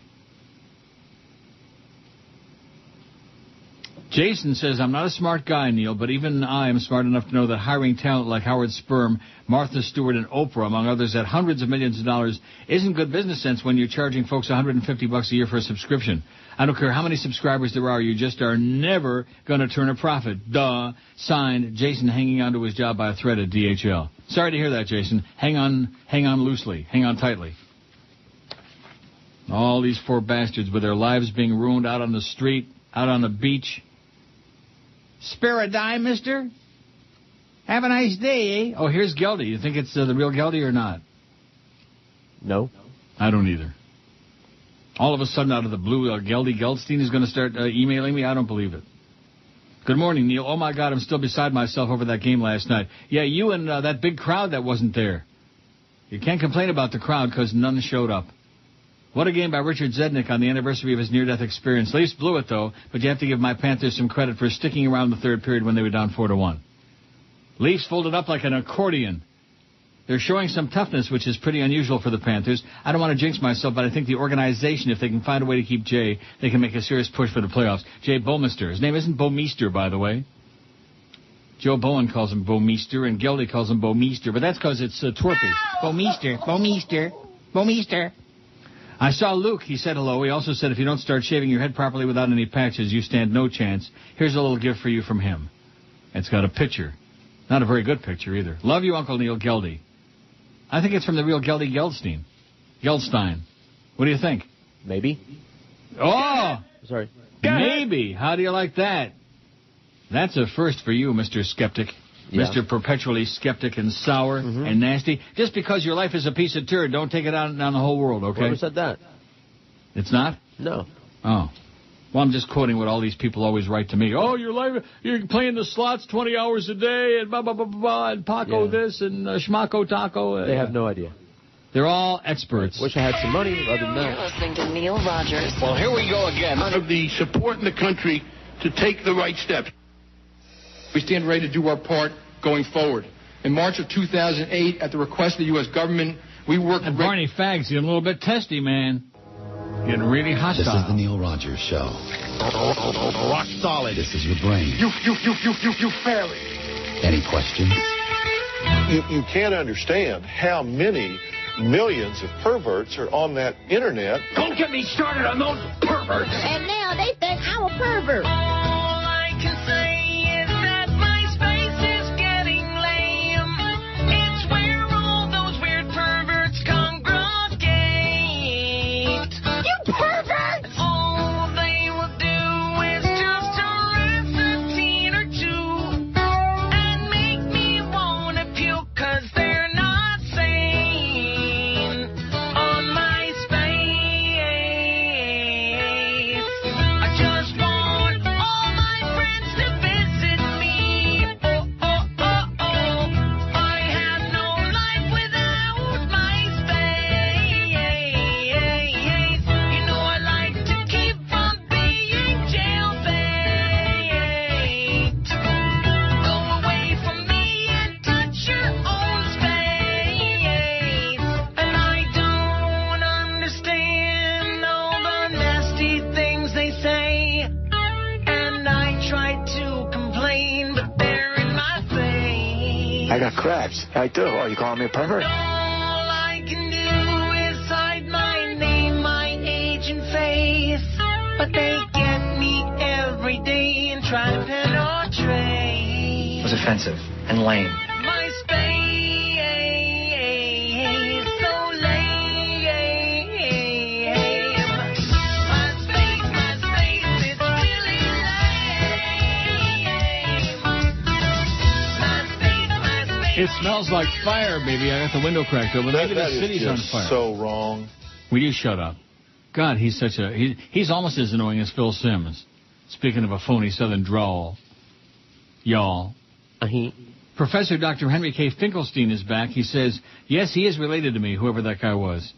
Jason says, I'm not a smart guy, Neil, but even I am smart enough to know that hiring talent like Howard Sperm, Martha Stewart, and Oprah, among others, at hundreds of millions of dollars, isn't good business sense when you're charging folks $150 a year for a subscription. I don't care how many subscribers there are, you just are never going to turn a profit. Duh. Signed, Jason hanging on to his job by a thread at DHL. Sorry to hear that, Jason. Hang on loosely. Hang on tightly. All these poor bastards with their lives being ruined out on the street, out on the beach. Spare a dime, mister? Have a nice day, eh? Oh, here's Geldy. You think it's the real Geldy or not? No. I don't either. All of a sudden, out of the blue, Geldy Geldstein is going to start emailing me? I don't believe it. Good morning, Neil. Oh, my God, I'm still beside myself over that game last night. Yeah, you and that big crowd that wasn't there. You can't complain about the crowd because none showed up. What a game by Richard Zednick on the anniversary of his near-death experience. Leafs blew it, though, but you have to give my Panthers some credit for sticking around the third period when they were down 4-1. Leafs folded up like an accordion. They're showing some toughness, which is pretty unusual for the Panthers. I don't want to jinx myself, but I think the organization, if they can find a way to keep Jay, they can make a serious push for the playoffs. Jay Bouwmeester. His name isn't Bouwmeester, by the way. Joe Bowen calls him Bouwmeester, and Geldy calls him Bouwmeester, but that's because it's twerpy. Bouwmeester. I saw Luke. He said hello. He also said if you don't start shaving your head properly without any patches, you stand no chance. Here's a little gift for you from him. It's got a picture. Not a very good picture either. Love you, Uncle Neil Geldy. I think it's from the real Geldy Geldstein. What do you think? Maybe. Oh! Sorry. Maybe. How do you like that? That's a first for you, Mr. Skeptic. Yeah. Mr. Perpetually skeptic and sour and nasty. Just because your life is a piece of turd, don't take it out on the whole world, okay? Whoever said that? It's not? No. Oh. Well, I'm just quoting what all these people always write to me. Oh, you're playing the slots 20 hours a day and blah, blah, blah, blah, blah, and Paco this and Schmaco Taco. They have no idea. They're all experts. Wish I had some money other than that. You're listening to Neil Rogers. Well, here we go again. Of the support in the country to take the right steps. We stand ready to do our part going forward. In March of 2008, at the request of the U.S. government, we worked... And Barney Fagg's getting a little bit testy, man. Getting really hostile. This is the Neil Rogers Show. Rock solid. This is your brain. You fairy. Any questions? You can't understand how many millions of perverts are on that internet. Don't get me started on those perverts. And now they think I'm a pervert. All I can say is that my space is getting lame. It's where all those weird perverts congregate. You perverts! All they will do is just harass a teen or two and make me wanna puke 'cause they're not sane on my space. I just want all my friends to visit me. Oh, oh, oh, oh. I have no life without my space. You know I like to keep from being jailbait. Go away from me and touch your own space. And I don't understand all the nasty things they say. And I try to complain, but they're in my face. I got crabs. I do. Oh, you calling me a pervert? All I can do is hide my name, my age, and face. But they get me every day and try to penetrate. It was offensive and lame. My space so lame. My space, it's really lame. My space. It smells like fire, baby. I got the window cracked open. Maybe the That is city's on just fire. so wrong. Will you shut up? God, he's such a... He's almost as annoying as Phil Simms. Speaking of a phony southern drawl. Y'all. Professor Dr. Henry K. Finkelstein is back. He says, yes, he is related to me, whoever that guy was.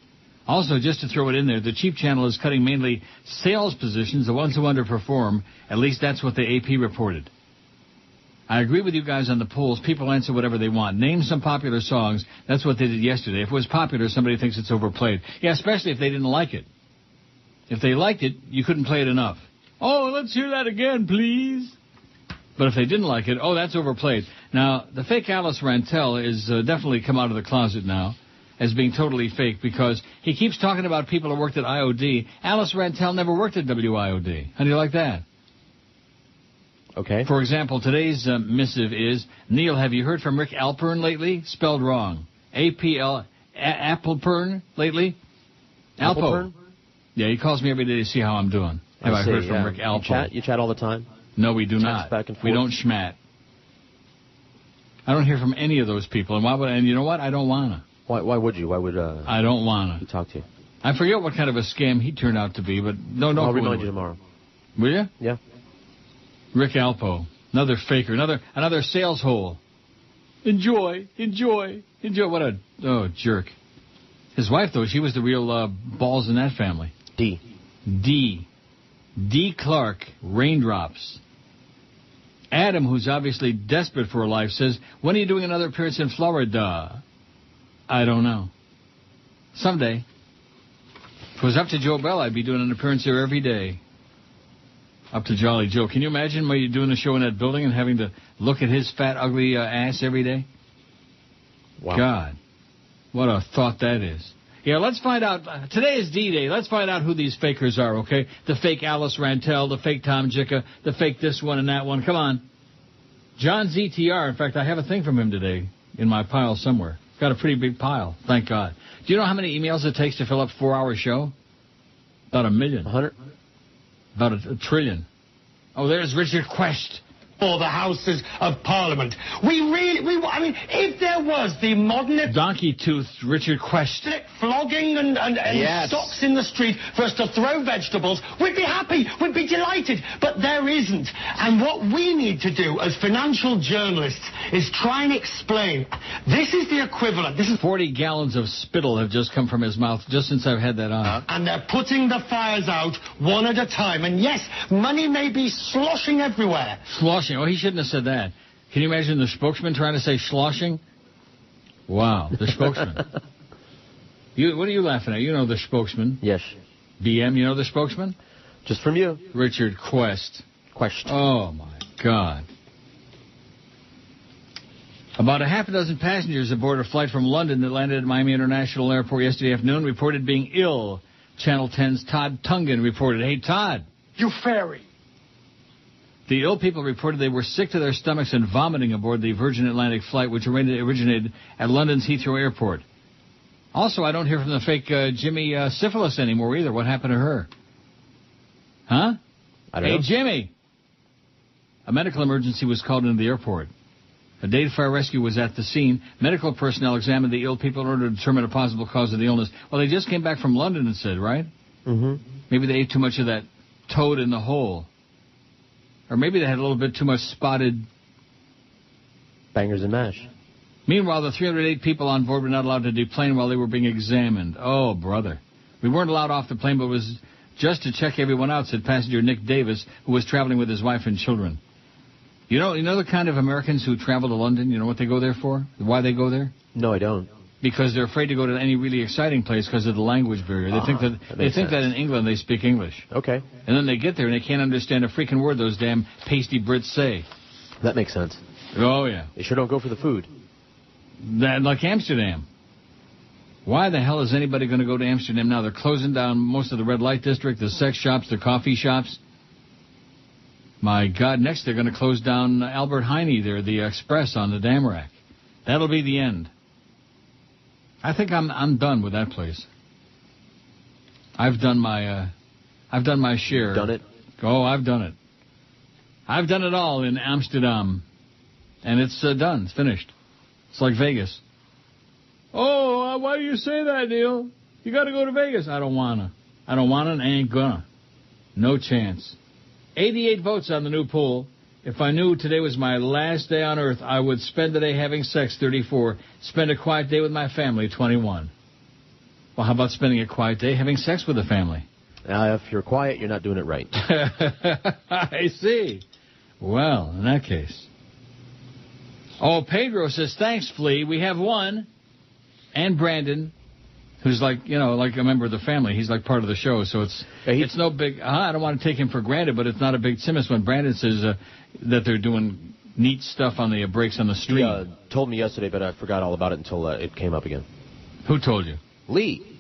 Also, just to throw it in there, the cheap channel is cutting mainly sales positions, the ones who underperform. At least that's what the AP reported. I agree with you guys on the polls. People answer whatever they want. Name some popular songs. That's what they did yesterday. If it was popular, somebody thinks it's overplayed. Yeah, especially if they didn't like it. If they liked it, you couldn't play it enough. Oh, let's hear that again, please. But if they didn't like it, oh, that's overplayed. Now, the fake Alice Rantel is definitely come out of the closet now as being totally fake because he keeps talking about people who worked at IOD. Alice Rantel never worked at WIOD. How do you like that? Okay. For example, today's missive is, Neil, have you heard from Rick Alpern lately? Spelled wrong. A-P-L, Applepern lately? Alpo. Yeah, he calls me every day to see how I'm doing. Have I heard from Rick Alpo? You chat all the time? No, we do Text not. back and forth? We don't schmat. I don't hear from any of those people. And why would? And you know what? I don't wanna. Why would you? Why would I don't wanna. He talk to you? I forget what kind of a scam he turned out to be, but no. I'll remind you tomorrow. Will you? Yeah. Rick Alpo, another faker, another sales hole. Enjoy. What a jerk. His wife, though, she was the real balls in that family. D. Clark, Raindrops. Adam, who's obviously desperate for a life, says, when are you doing another appearance in Florida? I don't know. Someday. If it was up to Joe Bell, I'd be doing an appearance there every day. Up to Jolly Joe. Can you imagine when you're doing a show in that building and having to look at his fat, ugly ass every day? Wow. God. What a thought that is. Yeah, let's find out. Today is D-Day. Let's find out who these fakers are, okay? The fake Alice Rantel, the fake Tom Jicka, the fake this one and that one. Come on. John ZTR. In fact, I have a thing from him today in my pile somewhere. Got a pretty big pile, thank God. Do you know how many emails it takes to fill up a 4-hour show? About 1 million. 100? About a trillion. Oh, there's Richard Quest. For the Houses of Parliament. If there was the modern... Donkey-toothed Richard Quest. Flogging and stocks in the street for us to throw vegetables, we'd be happy, we'd be delighted. But there isn't. And what we need to do as financial journalists is try and explain. This is the equivalent. This is 40 gallons of spittle have just come from his mouth just since I've had that on. And they're putting the fires out one at a time. And yes, money may be sloshing everywhere. Sloshing. Oh, he shouldn't have said that. Can you imagine the spokesman trying to say sloshing? Wow, the spokesman. What are you laughing at? You know the spokesman. Yes. BM, you know the spokesman? Just from you. Richard Quest. Oh, my God. About a half a dozen passengers aboard a flight from London that landed at Miami International Airport yesterday afternoon reported being ill. Channel 10's Todd Tungan reported, "Hey, Todd. You fairy." The ill people reported they were sick to their stomachs and vomiting aboard the Virgin Atlantic flight, which originated at London's Heathrow Airport. Also, I don't hear from the fake Jimmy Syphilis anymore either. What happened to her? Huh? I don't know. Hey, Jimmy. A medical emergency was called into the airport. A Dade Fire Rescue was at the scene. Medical personnel examined the ill people in order to determine a possible cause of the illness. Well, they just came back from London, it said, right? Mm-hmm. Maybe they ate too much of that toad in the hole. Or maybe they had a little bit too much spotted... Bangers and mash. Meanwhile, the 308 people on board were not allowed to deplane while they were being examined. Oh, brother. We weren't allowed off the plane, but it was just to check everyone out, said passenger Nick Davis, who was traveling with his wife and children. You know the kind of Americans who travel to London? You know what they go there for? Why they go there? No, I don't. Because they're afraid to go to any really exciting place because of the language barrier. They think that in England they speak English. Okay. And then they get there and they can't understand a freaking word those damn pasty Brits say. That makes sense. Oh, yeah. They sure don't go for the food. Like Amsterdam. Why the hell is anybody going to go to Amsterdam now? They're closing down most of the red light district, the sex shops, the coffee shops. My God, next they're going to close down Albert Heine there, the Express on the Damarack. That'll be the end. I think I'm done with that place. I've done my share. Done it? Oh, I've done it. I've done it all in Amsterdam. And it's done. It's finished. It's like Vegas. Oh, why do you say that, Neil? You got to go to Vegas. I don't want to. I don't want to and I ain't gonna. No chance. 88 votes on the new poll. If I knew today was my last day on Earth, I would spend the day having sex, 34. Spend a quiet day with my family, 21. Well, how about spending a quiet day having sex with the family? If you're quiet, you're not doing it right. I see. Well, in that case. Oh, Pedro says, thanks, Flea. We have one. And Brandon, who's like a member of the family. He's like part of the show, so it's no big... I don't want to take him for granted, but it's not a big Simmons when Brandon says that they're doing neat stuff on the breaks on the street. He told me yesterday, but I forgot all about it until it came up again. Who told you? Lee.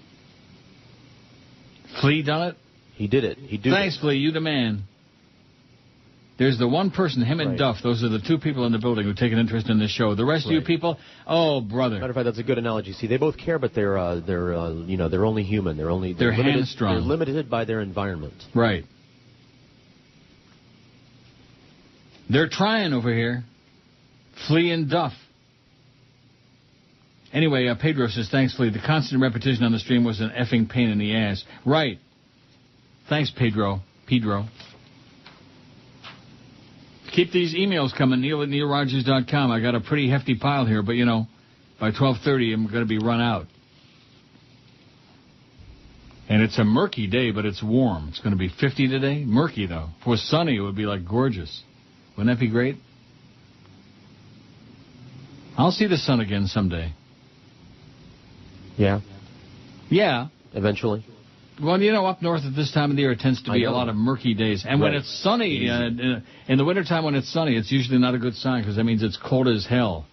Flea done it? He did it. Thanks, Flea. You the man. There's the one person, him and Duff. Those are the two people in the building who take an interest in this show. The rest of you people, oh, brother. Matter of fact, that's a good analogy. See, they both care, but they're only human. They're limited, hamstrung. They're limited by their environment. Right. They're trying over here. Flea and Duff. Anyway, Pedro says, thanks, Flea. The constant repetition on the stream was an effing pain in the ass. Right. Thanks, Pedro. Keep these emails coming, Neil at neilrogers.com. I got a pretty hefty pile here, but, by 12:30 I'm going to be run out. And it's a murky day, but it's warm. It's going to be 50 today. Murky, though. If it was sunny, it would be, gorgeous. Wouldn't that be great? I'll see the sun again someday. Yeah? Yeah. Eventually? Well, up north at this time of the year, it tends to be a lot of murky days. And when it's sunny, in the wintertime when it's sunny, it's usually not a good sign because that means it's cold as hell.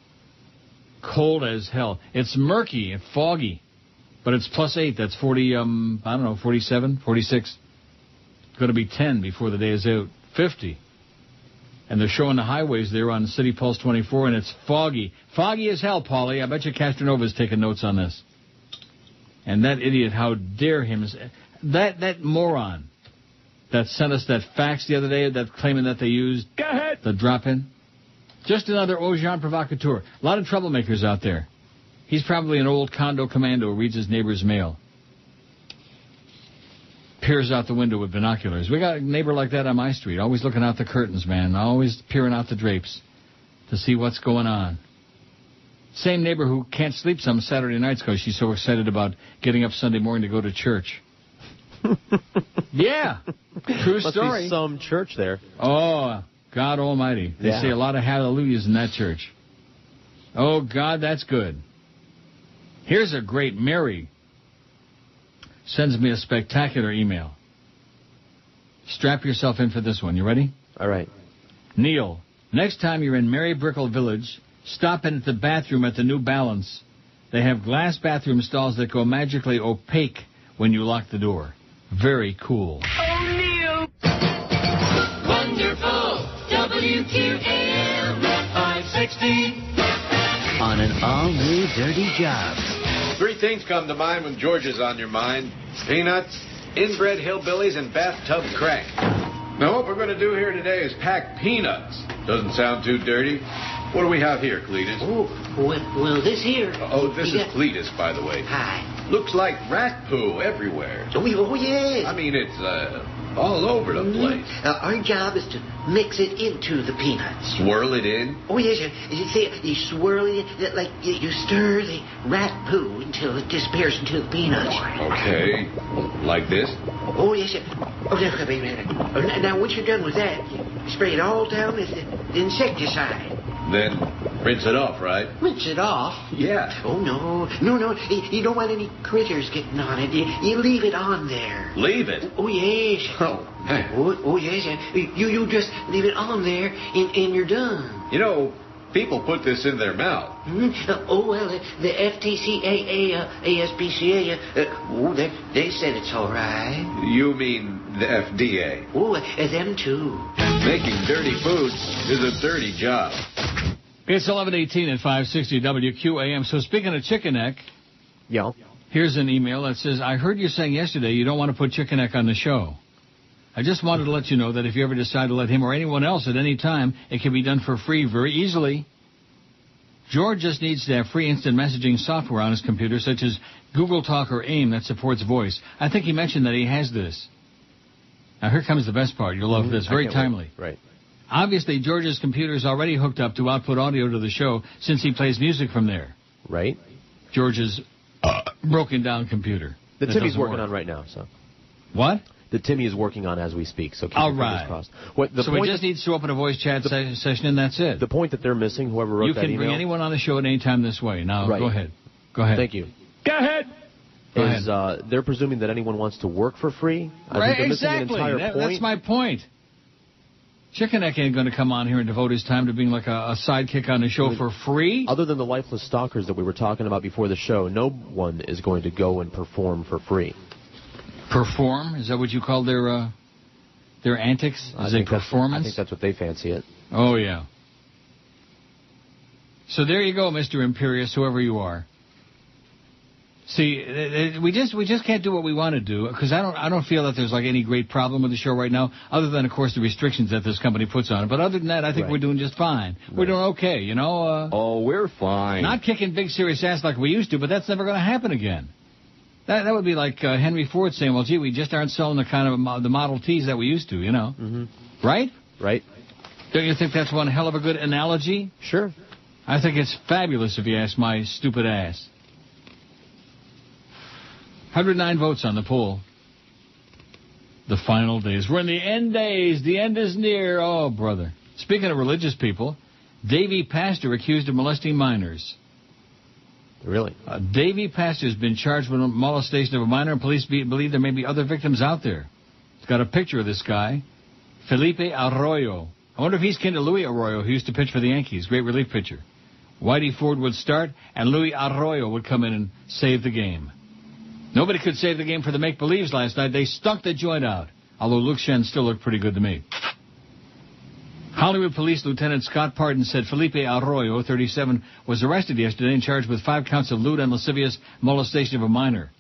Cold as hell. It's murky and foggy, but it's +8. That's 40, 47, 46. It's going to be 10 before the day is out. 50. And they're showing the highways there on City Pulse 24, and it's foggy. Foggy as hell, Paulie. I bet you Castronova's taking notes on this. And that idiot, how dare him... That moron that sent us that fax the other day, that claiming that they used the drop-in. Just another agent provocateur. A lot of troublemakers out there. He's probably an old condo commando who reads his neighbor's mail. Peers out the window with binoculars. We got a neighbor like that on my street, always looking out the curtains, man. Always peering out the drapes to see what's going on. Same neighbor who can't sleep some Saturday nights because she's so excited about getting up Sunday morning to go to church. Yeah. True Must story. Be some church there. Oh, God almighty. They say a lot of hallelujahs in that church. Oh, God, that's good. Here's a great Mary. Sends me a spectacular email. Strap yourself in for this one. You ready? All right. Neil, next time you're in Mary Brickell Village, Stop in at the bathroom at the New Balance. They have glass bathroom stalls that go magically opaque when you lock the door. Very cool. O'Neill. Wonderful. WQAM 560. On an all-new Dirty Jobs. 3 things come to mind when George is on your mind. Peanuts, inbred hillbillies, and bathtub crank. Now, what we're going to do here today is pack peanuts. Doesn't sound too dirty. What do we have here, Cletus? Oh, well, this here. Oh, this is Cletus, by the way. Hi. Looks like rat poo everywhere. Oh, yes. I mean, it's all over the place. Our job is to mix it into the peanuts. Swirl it in? Oh, yes, sir. You see, you swirl it, like you stir the rat poo until it disappears into the peanuts. Okay. Like this? Oh, yes, sir. Oh, now, once you're done with that, you spray it all down with the insecticide. Then rinse it off, right? Rinse it off? Yeah. Oh, no. You don't want any critters getting on it. You leave it on there. Leave it? Oh, yes. Oh, hey. Oh, yes. You just leave it on there and you're done. You know, people put this in their mouth. Oh, well, the FTCA, ASPCA, they said it's all right. You mean the FDA? Oh, them too. Making dirty food is a dirty job. It's 11:18 at 560 WQAM. So speaking of Chicken Neck, yeah. Here's an email that says, I heard you saying yesterday you don't want to put Chicken Neck on the show. I just wanted to let you know that if you ever decide to let him or anyone else at any time, it can be done for free very easily. George just needs to have free instant messaging software on his computer, such as Google Talk or AIM that supports voice. I think he mentioned that he has this. Now, here comes the best part. You'll love this. Very timely. Wait. Right. Obviously, George's computer is already hooked up to output audio to the show since he plays music from there. Right. George's broken down computer. The Timmy's working on right now, so. What? The Timmy is working on as we speak, so keep all your fingers right. crossed. So he just needs to open a voice chat session, and that's it. The point that they're missing, whoever wrote that email... You can bring anyone on the show at any time this way. Now, right. Go ahead. Thank you. Go ahead. They're presuming that anyone wants to work for free. Right, exactly. That's my point. Chicken Neck ain't going to come on here and devote his time to being like a sidekick on the show for free. Other than the lifeless stalkers that we were talking about before the show, no one is going to go and perform for free. Perform? Is that what you call their antics? Is it performance? I think that's what they fancy it. Oh, yeah. So there you go, Mr. Imperious, whoever you are. See, we just can't do what we want to do because I don't feel that there's like any great problem with the show right now, other than of course the restrictions that this company puts on it. But other than that, I think we're doing just fine. Right. We're doing okay, you know. We're fine. Not kicking big serious ass like we used to, but that's never going to happen again. That would be like Henry Ford saying, "Well, gee, we just aren't selling the kind of the Model Ts that we used to," you know. Mm-hmm. Right? Right. Don't you think that's one hell of a good analogy? Sure. I think it's fabulous if you ask my stupid ass. 109 votes on the poll. The final days. We're in the end days. The end is near. Oh, brother. Speaking of religious people, Davy Pastor accused of molesting minors. Really? Davy Pastor has been charged with molestation of a minor, and police believe there may be other victims out there. It's got a picture of this guy, Felipe Arroyo. I wonder if he's kin to Luis Arroyo, who used to pitch for the Yankees. Great relief pitcher. Whitey Ford would start, and Luis Arroyo would come in and save the game. Nobody could save the game for the make-believes last night. They stunk the joint out, although Luke Shen still looked pretty good to me. Hollywood Police Lieutenant Scott Pardon said Felipe Arroyo, 37, was arrested yesterday and charged with 5 counts of lewd and lascivious molestation of a minor.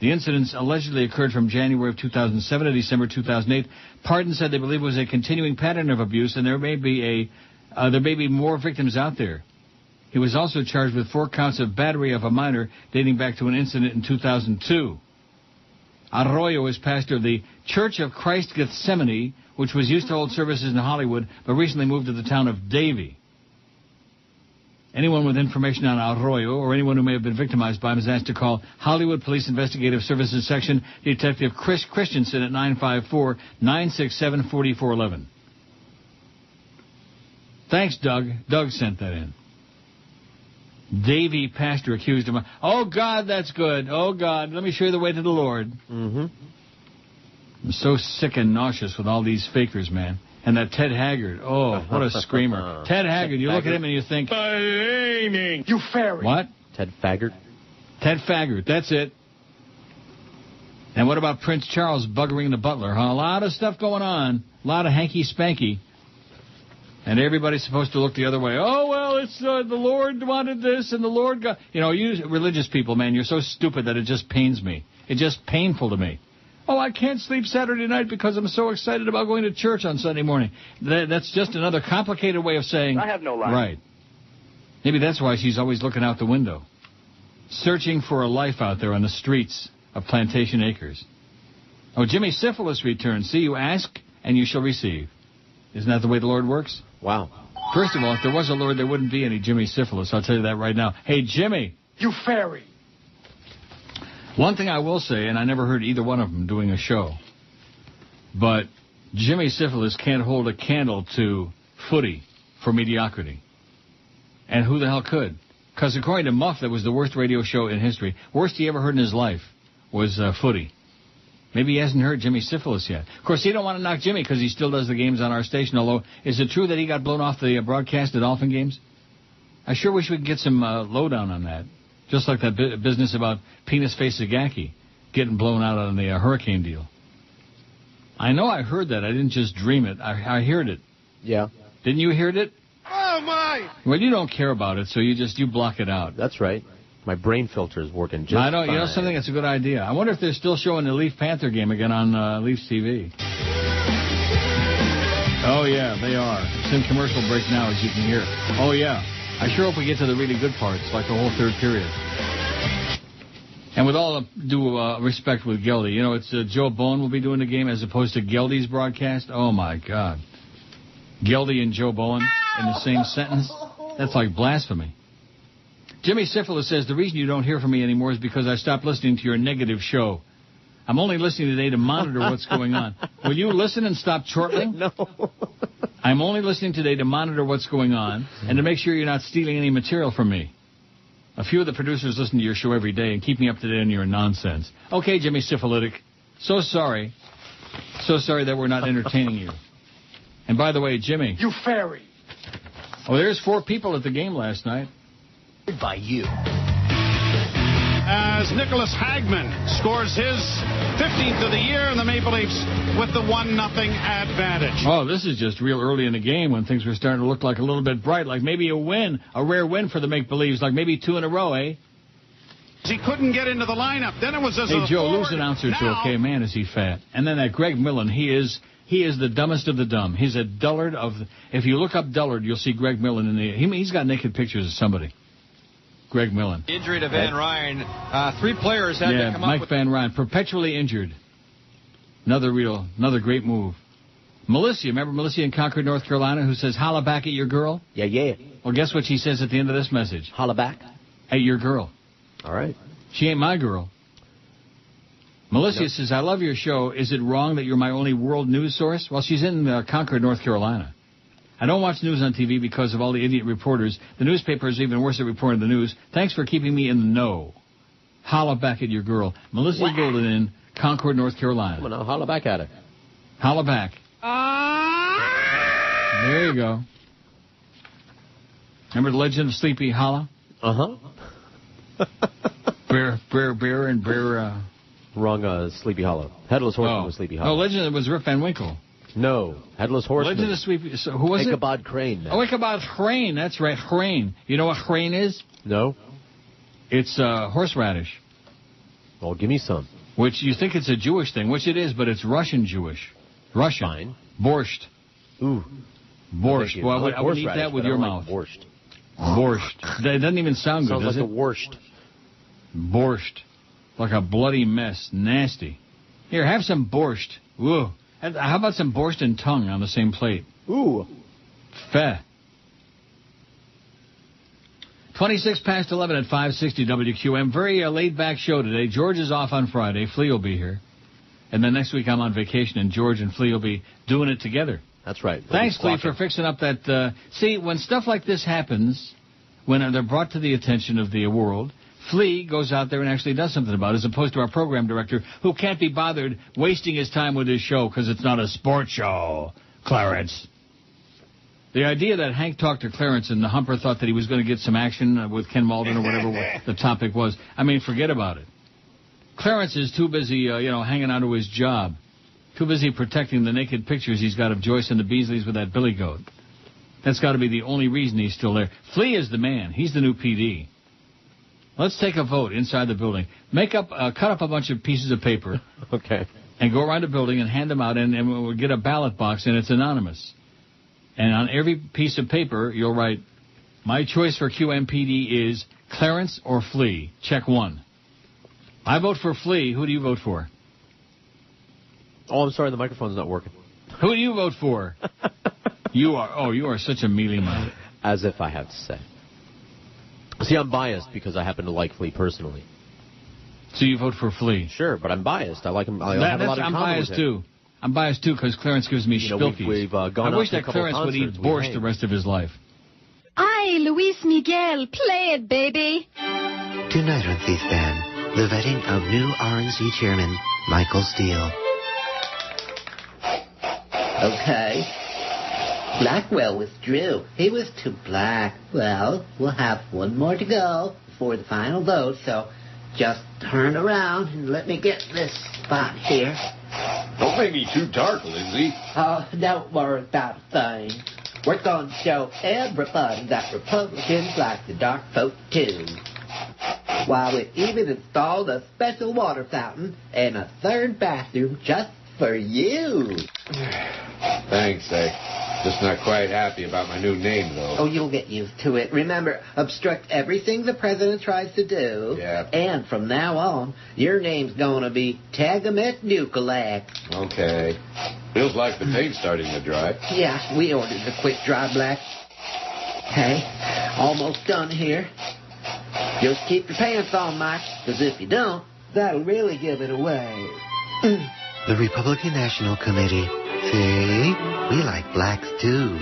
The incidents allegedly occurred from January of 2007 to December 2008. Pardon said they believe it was a continuing pattern of abuse, and there may be more victims out there. He was also charged with 4 counts of battery of a minor dating back to an incident in 2002. Arroyo is pastor of the Church of Christ Gethsemane, which was used to hold services in Hollywood, but recently moved to the town of Davie. Anyone with information on Arroyo or anyone who may have been victimized by him is asked to call Hollywood Police Investigative Services Section Detective Chris Christensen at 954-967-4411. Thanks, Doug. Doug sent that in. Davy Pastor accused him. Oh, God, that's good. Oh, God, let me show you the way to the Lord. Mm-hmm. I'm so sick and nauseous with all these fakers, man. And that Ted Haggard. Oh, what a screamer. Ted Haggard, you look at him and you think... You fairy. What? Ted Faggart? Ted Faggart, that's it. And what about Prince Charles buggering the butler? Huh? A lot of stuff going on. A lot of hanky-spanky. And everybody's supposed to look the other way. Oh, well, it's the Lord wanted this and the Lord got... You know, you religious people, man, you're so stupid that it just pains me. It's just painful to me. Oh, I can't sleep Saturday night because I'm so excited about going to church on Sunday morning. That's just another complicated way of saying... I have no life. Right. Maybe that's why she's always looking out the window. Searching for a life out there on the streets of Plantation Acres. Oh, Jimmy Syphilis returns. See, you ask and you shall receive. Isn't that the way the Lord works? Wow. First of all, if there was a Lord, there wouldn't be any Jimmy Syphilis. I'll tell you that right now. Hey, Jimmy. You fairy. One thing I will say, and I never heard either one of them doing a show, but Jimmy Syphilis can't hold a candle to footy for mediocrity. And who the hell could? Because according to Muff, that was the worst radio show in history. Worst he ever heard in his life was footy. Maybe he hasn't heard Jimmy Syphilis yet. Of course, he don't want to knock Jimmy because he still does the games on our station, although is it true that he got blown off the broadcast at Dolphin games? I sure wish we could get some lowdown on that. Just like that business about Penis Face Zagacki getting blown out on the hurricane deal. I know I heard that. I didn't just dream it. I heard it. Yeah. Didn't you hear it? Oh, my! Well, you don't care about it, so you block it out. That's right. My brain filter is working just fine. You know something? That's a good idea. I wonder if they're still showing the Leaf Panther game again on Leafs TV. Oh, yeah, they are. It's in commercial break now, as you can hear. Oh, yeah. I sure hope we get to the really good parts, like the whole third period. And with all due respect with Geldy, you know, it's Joe Bowen will be doing the game as opposed to Geldy's broadcast. Oh, my God. Geldy and Joe Bowen in the same sentence? That's like blasphemy. Jimmy Syphilis says, the reason you don't hear from me anymore is because I stopped listening to your negative show. I'm only listening today to monitor what's going on. Will you listen and stop chortling? No. I'm only listening today to monitor what's going on and to make sure you're not stealing any material from me. A few of the producers listen to your show every day and keep me up to date on your nonsense. Okay, Jimmy Syphilitic. So sorry. So sorry that we're not entertaining you. And by the way, Jimmy. You fairy. Oh, there's 4 people at the game last night. By you. As Nicholas Hagman scores his 15th of the year, and the Maple Leafs with the 1-0 advantage. Oh, this is just real early in the game when things were starting to look like a little bit bright, like maybe a win, a rare win for the Make-Believes, like maybe 2 in a row, eh? He couldn't get into the lineup. Then it was as Hey, a Joe, forward. lose announcer to Now, okay, man, is he fat. And then that Greg Millen, he is the dumbest of the dumb. He's a dullard of... If you look up dullard, you'll see Greg Millen in the... He's got naked pictures of somebody. Greg Millen. Injury to Van Ryn. 3 players had to come Mike up with... Van Ryn, perpetually injured. Another great move. Melissa, remember Melissa in Concord, North Carolina, who says, holla back at your girl? Yeah. Well, guess what she says at the end of this message? Holla back? At your girl. All right. She ain't my girl. Melissa says, I love your show. Is it wrong that you're my only world news source? Well, she's in Concord, North Carolina. I don't watch news on TV because of all the idiot reporters. The newspaper is even worse at reporting the news. Thanks for keeping me in the know. Holla back at your girl. Melissa Golden in Concord, North Carolina. Come on now, holla back at her. Holla back. There you go. Remember the legend of Sleepy Hollow? Uh-huh. Bear, and Bear... Wrong, Sleepy Hollow. Headless Horseman was Sleepy Hollow. No, legend was Rip Van Winkle. No, Headless Horseman. Legend of Sleepy... So who was Ichabod it? Crane. Oh, Ichabod Crane. That's right, Crane. You know what Crane is? No. It's horseradish. Well, give me some. Which you think it's a Jewish thing, which it is, but it's Russian Jewish. Russian. Fine. Borscht. Ooh. Borscht. Well, I would eat that with your mouth. Borscht. Borscht. That doesn't even sound good, Sounds does like the worst. Borscht. Like a bloody mess. Nasty. Here, have some borscht. Ooh. How about some borscht and tongue on the same plate? Ooh. Feh. 26 past 11 at 560 WQAM. Very laid-back show today. George is off on Friday. Flea will be here. And then next week I'm on vacation, and George and Flea will be doing it together. That's right. Thanks, Flea, for fixing up that... See, when stuff like this happens, when they're brought to the attention of the world... Flea goes out there and actually does something about it, as opposed to our program director, who can't be bothered wasting his time with his show because it's not a sports show. Clarence. The idea that Hank talked to Clarence and the Humper thought that he was going to get some action with Ken Malden or whatever the topic was. I mean, forget about it. Clarence is too busy, hanging on to his job. Too busy protecting the naked pictures he's got of Joyce and the Beasleys with that billy goat. That's got to be the only reason he's still there. Flea is the man. He's the new PD. Let's take a vote inside the building. Cut up a bunch of pieces of paper. Okay. And go around the building and hand them out, and we'll get a ballot box, and it's anonymous. And on every piece of paper, you'll write, my choice for QMPD is Clarence or Flea. Check 1. I vote for Flea. Who do you vote for? Oh, I'm sorry, the microphone's not working. Who do you vote for? You are such a mealy man. As if I have to say. See, I'm biased because I happen to like Flea personally. So you vote for Flea? Sure, but I'm biased. I like him. I have a lot in I'm common biased with him. too. I'm biased too because Clarence gives me spilkies. We've gone I wish out to a that couple Clarence would eat concerts. borscht the rest of his life. Ay, Luis Miguel, play it, baby. Tonight on C-SPAN, the vetting of new RNC chairman, Michael Steele. Okay. Blackwell withdrew. He was too black. Well, we'll have one more to go before the final vote, so just turn around and let me get this spot here. Don't make me too dark, Lindsay. Oh, don't worry about a thing. We're going to show everybody that Republicans like the dark folk, too. Why, we even installed a special water fountain and a third bathroom just for you. Thanks, just not quite happy about my new name, though. Oh, you'll get used to it. Remember, obstruct everything the president tries to do. Yeah. And from now on, your name's going to be Tagamet Nukalak. Okay. Feels like the paint's starting to dry. Yeah, we ordered the quick dry black. Hey, almost done here. Just keep your pants on, Mike, because if you don't, that'll really give it away. The Republican National Committee. See? We like blacks, too.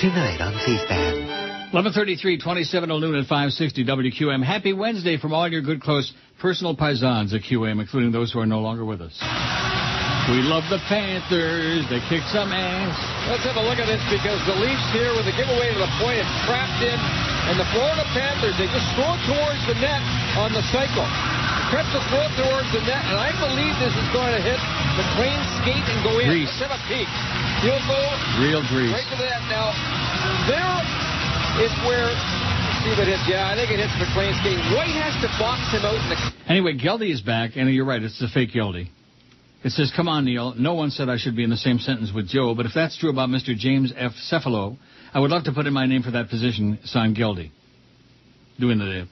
Tonight on C-SPAN. 11:33, 27 till noon at 560 WQAM. Happy Wednesday from all your good, close, personal paisans at QAM, including those who are no longer with us. We love the Panthers. They kicked some ass. Let's have a look at this because the Leafs here with a giveaway to the point is trapped in. And the Florida Panthers, they just throw towards the net on the cycle. Trips to throw towards the net, and I believe this is going to hit McLean's skate and go in. Grease. Let's have a peek. Field goal. Real grease. Right to the net. Now, there is where, see if it hits. Yeah, I think it hits McLean's skate. White has to box him out in the... Anyway, Geldy is back, and you're right, it's the fake Geldy. It says, come on, Neil, no one said I should be in the same sentence with Joe, but if that's true about Mr. James F. Cephalo, I would love to put in my name for that position, signed Geldy, doing the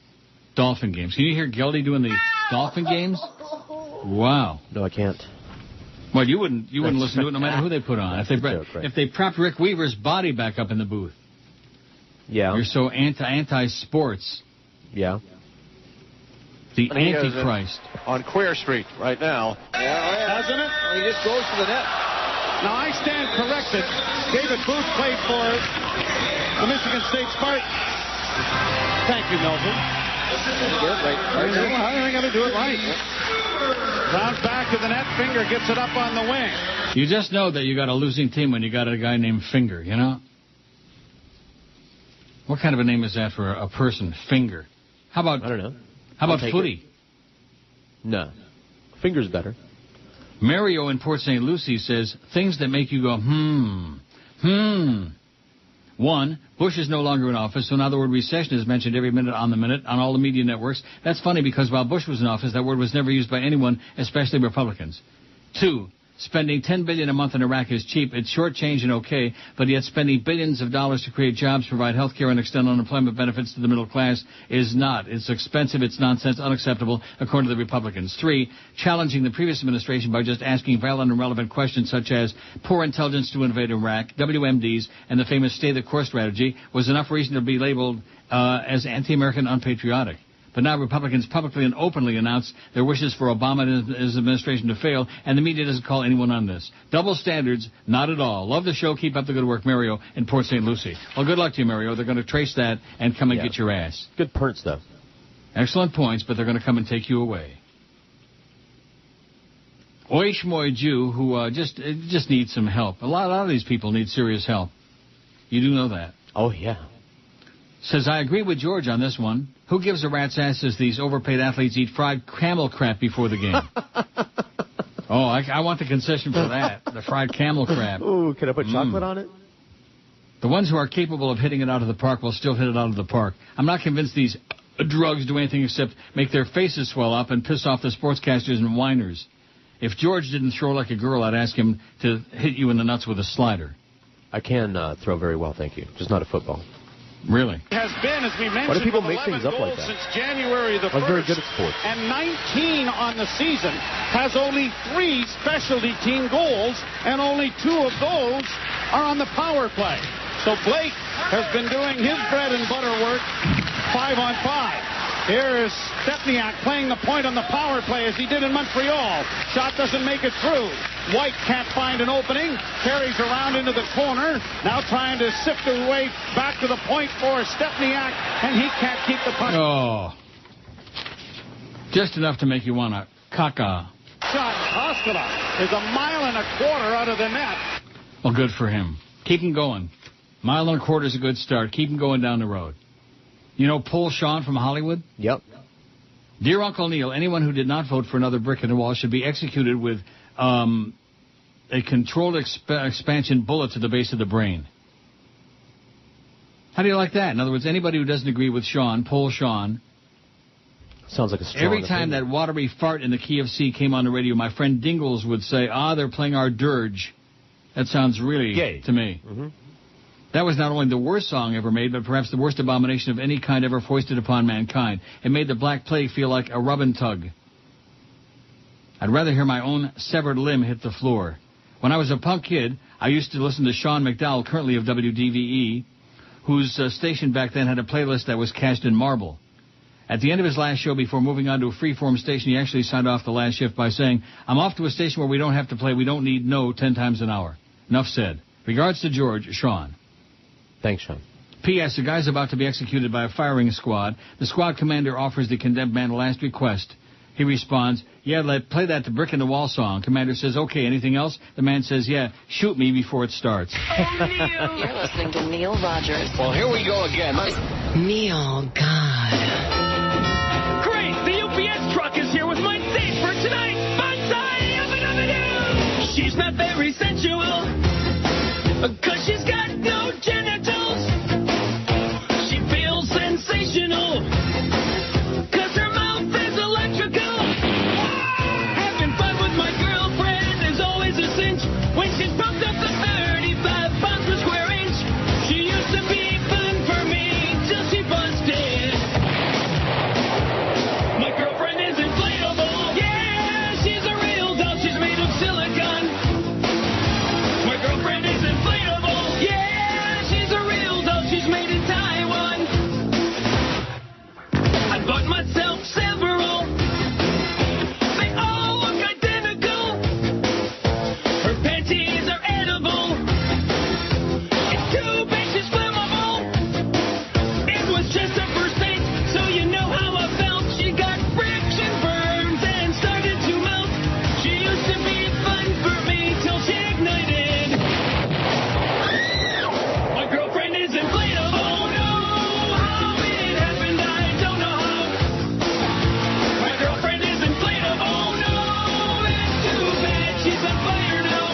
Dolphin games. Can you hear Geldy doing the Dolphin games? Wow. No, I can't. Well, you wouldn't listen to it no matter who they put on. If they propped Rick Weaver's body back up in the booth. Yeah. You're so anti-sports. Yeah. The Antichrist. On Queer Street right now. Yeah, doesn't it? Well, he just goes to the net. Now, I stand corrected. David Booth played for the Michigan State Spartans. Thank you, Milton. I think I'm going to do it right. Rounds back to the net. Finger gets it up on the wing. You just know that you got a losing team when you got a guy named Finger, you know? What kind of a name is that for a person? Finger. How about... I don't know. How about Footy? No. Finger's better. Mario in Port St. Lucie says, things that make you go, 1, Bush is no longer in office, so now the word recession is mentioned every minute on all the media networks. That's funny because while Bush was in office, that word was never used by anyone, especially Republicans. 2, spending $10 billion a month in Iraq is cheap. It's short change and okay, but yet spending billions of dollars to create jobs, provide health care, and extend unemployment benefits to the middle class is not. It's expensive, it's nonsense, unacceptable, according to the Republicans. 3, challenging the previous administration by just asking valid and relevant questions such as poor intelligence to invade Iraq, WMDs, and the famous stay the course strategy was enough reason to be labeled as anti-American, unpatriotic. But now Republicans publicly and openly announce their wishes for Obama and his administration to fail, and the media doesn't call anyone on this. Double standards, not at all. Love the show. Keep up the good work, Mario in Port St. Lucie. Well, good luck to you, Mario. They're going to trace that and come and get your ass. Good points, though. Excellent points, but they're going to come and take you away. Oishmoy Jew, who just needs some help. A lot of these people need serious help. You do know that. Oh, yeah. Says, I agree with George on this one. Who gives a rat's ass as these overpaid athletes eat fried camel crap before the game? Oh, I want the concession for that. The fried camel crap. Ooh, can I put chocolate on it? The ones who are capable of hitting it out of the park will still hit it out of the park. I'm not convinced these drugs do anything except make their faces swell up and piss off the sportscasters and whiners. If George didn't throw like a girl, I'd ask him to hit you in the nuts with a slider. I can throw very well, thank you. Just not a football. Really? Has been, as we mentioned, why do people make 11 things up goals like that? since January the 1st. I'm very good at sports. And 19 on the season, has only 3 specialty team goals, and only 2 of those are on the power play. So Blake has been doing his bread and butter work 5-on-5. Here is Stepniak playing the point on the power play as he did in Montreal. Shot doesn't make it through. White can't find an opening. Carries around into the corner. Now trying to sift his way back to the point for Stepniak, and he can't keep the puck. Oh. Just enough to make you want to caca. Shot. Hoskala is 1.25 miles out of the net. Well, good for him. Keep him going. 1.25 miles is a good start. Keep him going down the road. You know Paul Sean from Hollywood? Yep. Dear Uncle Neil, anyone who did not vote for another brick in the wall should be executed with a controlled expansion bullet to the base of the brain. How do you like that? In other words, anybody who doesn't agree with Sean, Paul Sean. Sounds like a strong Every time that watery fart in the key of C came on the radio, my friend Dingles would say, they're playing our dirge. That sounds really gay to me. Mm-hmm. That was not only the worst song ever made, but perhaps the worst abomination of any kind ever foisted upon mankind. It made the Black Plague feel like a rub and tug. I'd rather hear my own severed limb hit the floor. When I was a punk kid, I used to listen to Sean McDowell, currently of WDVE, whose station back then had a playlist that was cast in marble. At the end of his last show, before moving on to a freeform station, he actually signed off the last shift by saying, I'm off to a station where we don't have to play, we don't need 10 times an hour. Enough said. Regards to George, Sean. Thanks, Sean. P.S. The guy's about to be executed by a firing squad. The squad commander offers the condemned man a last request. He responds, play that brick in the wall song. Commander says, okay, anything else? The man says, shoot me before it starts. You're listening to Neil Rogers. Well, here we go again. Neil, God. Great! The UPS truck is here with my date for tonight. Bonsai! She's not very sensual, 'cause she's got no genitals. She feels sensational, 'cause her mouth is electrical. Having fun with my girlfriend is always a cinch. When she's pumped up to 35 pounds per square inch. She used to be fun for me till she busted. My girlfriend is inflatable. Yeah, she's a real doll. She's made of silicone. My girlfriend is inflatable. Yeah, she's a real doll. She's made in Taiwan. I bought myself several. They all look identical. Her panties are edible. It's too big, she's flammable. It was just a first date, so you know how I felt. She got friction burns and started to melt. She used to be fun for me till she ignited. My girlfriend is inflatable. Oh no, how it happened, I don't know how. My girlfriend is inflatable. Oh no, it's too bad she's on fire now.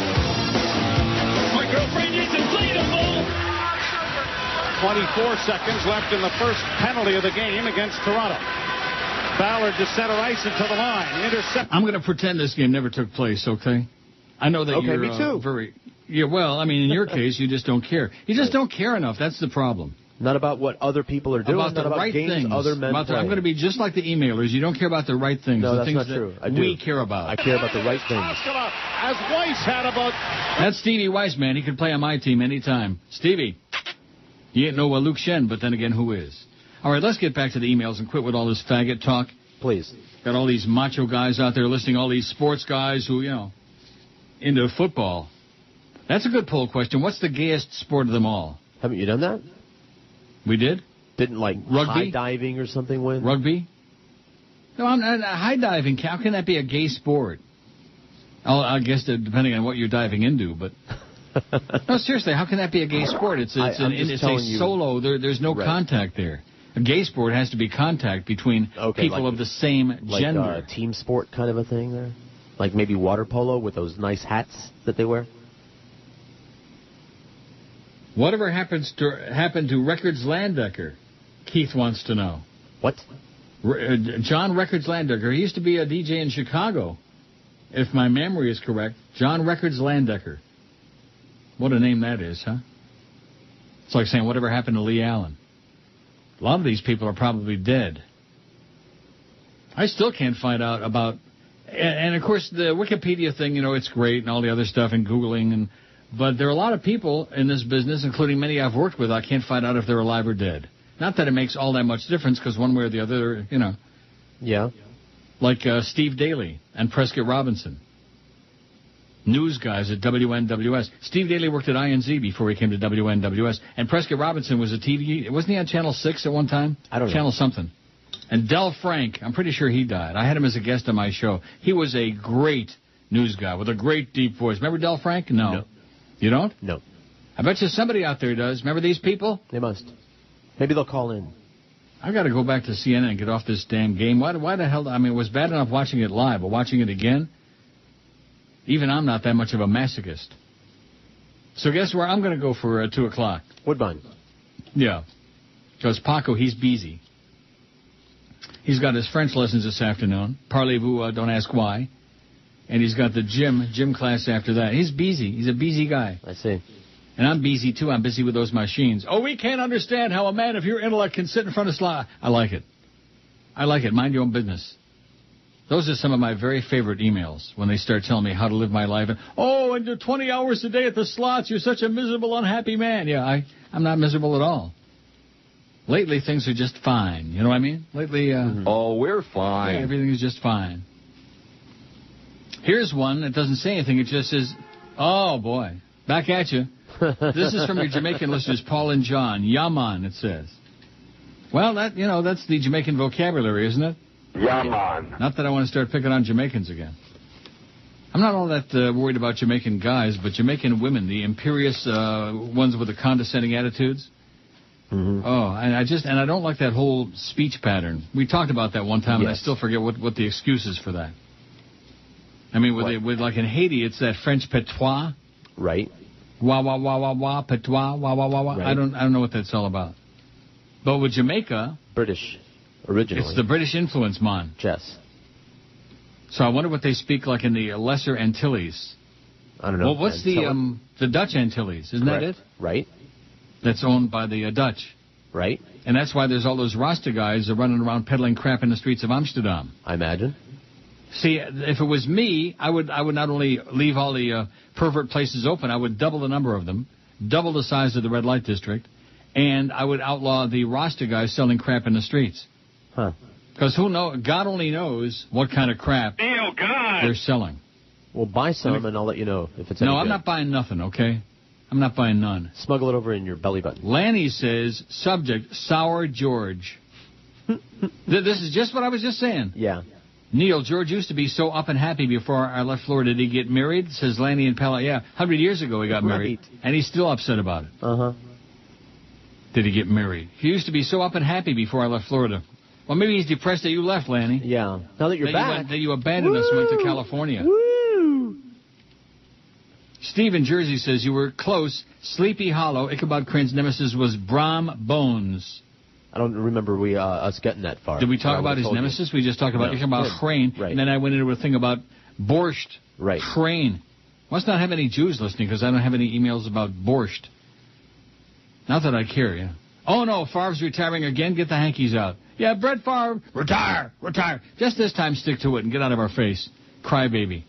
My girlfriend is inflatable. 24 seconds left in the first penalty of the game against Toronto. Ballard to center ice and to the line. Intercept. I'm going to pretend this game never took place, okay? I know that Okay, you're me too. very... Yeah, well, I mean, in your case, you just don't care. You just don't care enough. That's the problem. Not about what other people are doing, About the not about right games things. other men I'm play. going to be just like the emailers. You don't care about the right things. No, the that's things not that true. I do. we care about. I care about the right things. Hoskala, as Weiss had about... That's Stevie Weiss, man. He can play on my team anytime. Stevie, you ain't no Luke Shen, but then again, who is? All right, let's get back to the emails and quit with all this faggot talk. Please. Got all these macho guys out there listening, all these sports guys who, into football. That's a good poll question. What's the gayest sport of them all? Haven't you done that? We did? Didn't Rugby? high diving or something win? Rugby? No, high diving. How can that be a gay sport? I guess depending on what you're diving into, but... No, seriously, how can that be a gay sport? It's a solo. There's no contact there. A gay sport has to be contact between people of the same gender. Like a team sport kind of a thing there? Like maybe water polo with those nice hats that they wear? Whatever happened to Records Landecker? Keith wants to know. What? John Records Landecker. He used to be a DJ in Chicago, if my memory is correct. John Records Landecker. What a name that is, huh? It's like saying whatever happened to Lee Allen. A lot of these people are probably dead. I still can't find out about... And of course, the Wikipedia thing, it's great and all the other stuff and Googling. But there are a lot of people in this business, including many I've worked with, I can't find out if they're alive or dead. Not that it makes all that much difference, because one way or the other, Yeah. Like Steve Daly and Prescott Robinson. News guys at WNWS. Steve Daly worked at INZ before he came to WNWS. And Prescott Robinson was a TV... Wasn't he on Channel 6 at one time? I don't know. Channel something. And Del Frank, I'm pretty sure he died. I had him as a guest on my show. He was a great news guy with a great deep voice. Remember Del Frank? No. You don't? No. I bet you somebody out there does. Remember these people? They must. Maybe they'll call in. I've got to go back to CNN and get off this damn game. Why the hell... I mean, it was bad enough watching it live, but watching it again... Even I'm not that much of a masochist. So guess where I'm going to go for 2 o'clock? Woodbine. Yeah. Because Paco, he's busy. He's got his French lessons this afternoon. Parlez-vous, don't ask why. And he's got the gym class after that. He's busy. He's a busy guy. I see. And I'm busy, too. I'm busy with those machines. Oh, we can't understand how a man of your intellect can sit in front of slot. I like it. I like it. Mind your own business. Those are some of my very favorite emails when they start telling me how to live my life. And you're 20 hours a day at the slots. You're such a miserable, unhappy man. Yeah, I'm not miserable at all. Lately, things are just fine. You know what I mean? Lately, Oh, we're fine. Yeah, everything is just fine. Here's one that doesn't say anything. It just says, oh, boy, back at you. This is from your Jamaican listeners, Paul and John. Yaman, it says. Well, that's the Jamaican vocabulary, isn't it? Yeah, man. Not that I want to start picking on Jamaicans again. I'm not all that worried about Jamaican guys, but Jamaican women, the imperious ones with the condescending attitudes. Mm-hmm. Oh, and I don't like that whole speech pattern. We talked about that one time, and I still forget what the excuse is for that. I mean, with like in Haiti, it's that French patois. Right. Wah wah wah wah wah patois wah wah wah wah. Right. I don't know what that's all about. But with Jamaica, British. Originally. It's the British influence, man. Yes. So I wonder what they speak like in the Lesser Antilles. I don't know. Well, what's the Dutch Antilles? Isn't that it? Right. That's owned by the Dutch. Right. And that's why there's all those Rasta guys running around peddling crap in the streets of Amsterdam. I imagine. See, if it was me, I would not only leave all the pervert places open, I would double the number of them, double the size of the red light district, and I would outlaw the Rasta guys selling crap in the streets. Huh. Because God only knows what kind of crap they're selling. Well, buy some and I'll let you know if it's any No, I'm good. not buying nothing, okay? I'm not buying none. Smuggle it over in your belly button. Lanny says, subject, Sour George. This is just what I was just saying. Yeah. Neil, George used to be so up and happy before I left Florida. Did he get married? Says Lanny and Pella. Yeah, 100 years ago he got married. And he's still upset about it. Uh-huh. Did he get married? He used to be so up and happy before I left Florida. Well, maybe he's depressed that you left, Lanny. Yeah. Now that you're back. That you abandoned us and went to California. Woo! Steve in Jersey says you were close. Sleepy Hollow, Ichabod Crane's nemesis was Brom Bones. I don't remember us getting that far. Did we talk about his nemesis? We just talked about Ichabod Crane. Right. And then I went into a thing about Borscht Crane. Must not have any Jews listening because I don't have any emails about Borscht. Not that I care, yeah. Oh, no, Favre's retiring again. Get the hankies out. Yeah, Brett Favre, retire. Just this time, stick to it and get out of our face. Crybaby.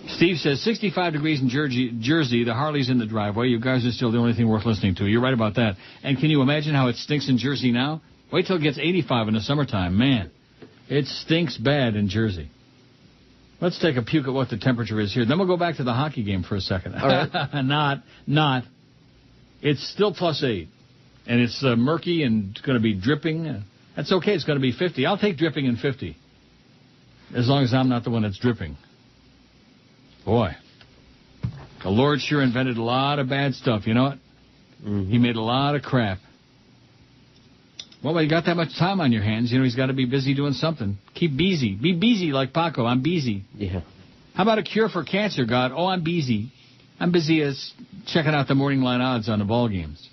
Steve says, 65 degrees in Jersey. The Harley's in the driveway. You guys are still the only thing worth listening to. You're right about that. And can you imagine how it stinks in Jersey now? Wait till it gets 85 in the summertime. Man, it stinks bad in Jersey. Let's take a puke at what the temperature is here. Then we'll go back to the hockey game for a second. All right. Not. It's still +8. And it's murky and it's going to be dripping. That's okay. It's going to be 50. I'll take dripping and 50. As long as I'm not the one that's dripping. Boy, the Lord sure invented a lot of bad stuff, you know it? Mm-hmm. He made a lot of crap. Well, you got that much time on your hands, you know, he's got to be busy doing something. Keep busy. Be busy like Paco. I'm busy. Yeah. How about a cure for cancer, God? Oh, I'm busy. I'm busy as checking out the morning line odds on the ball games.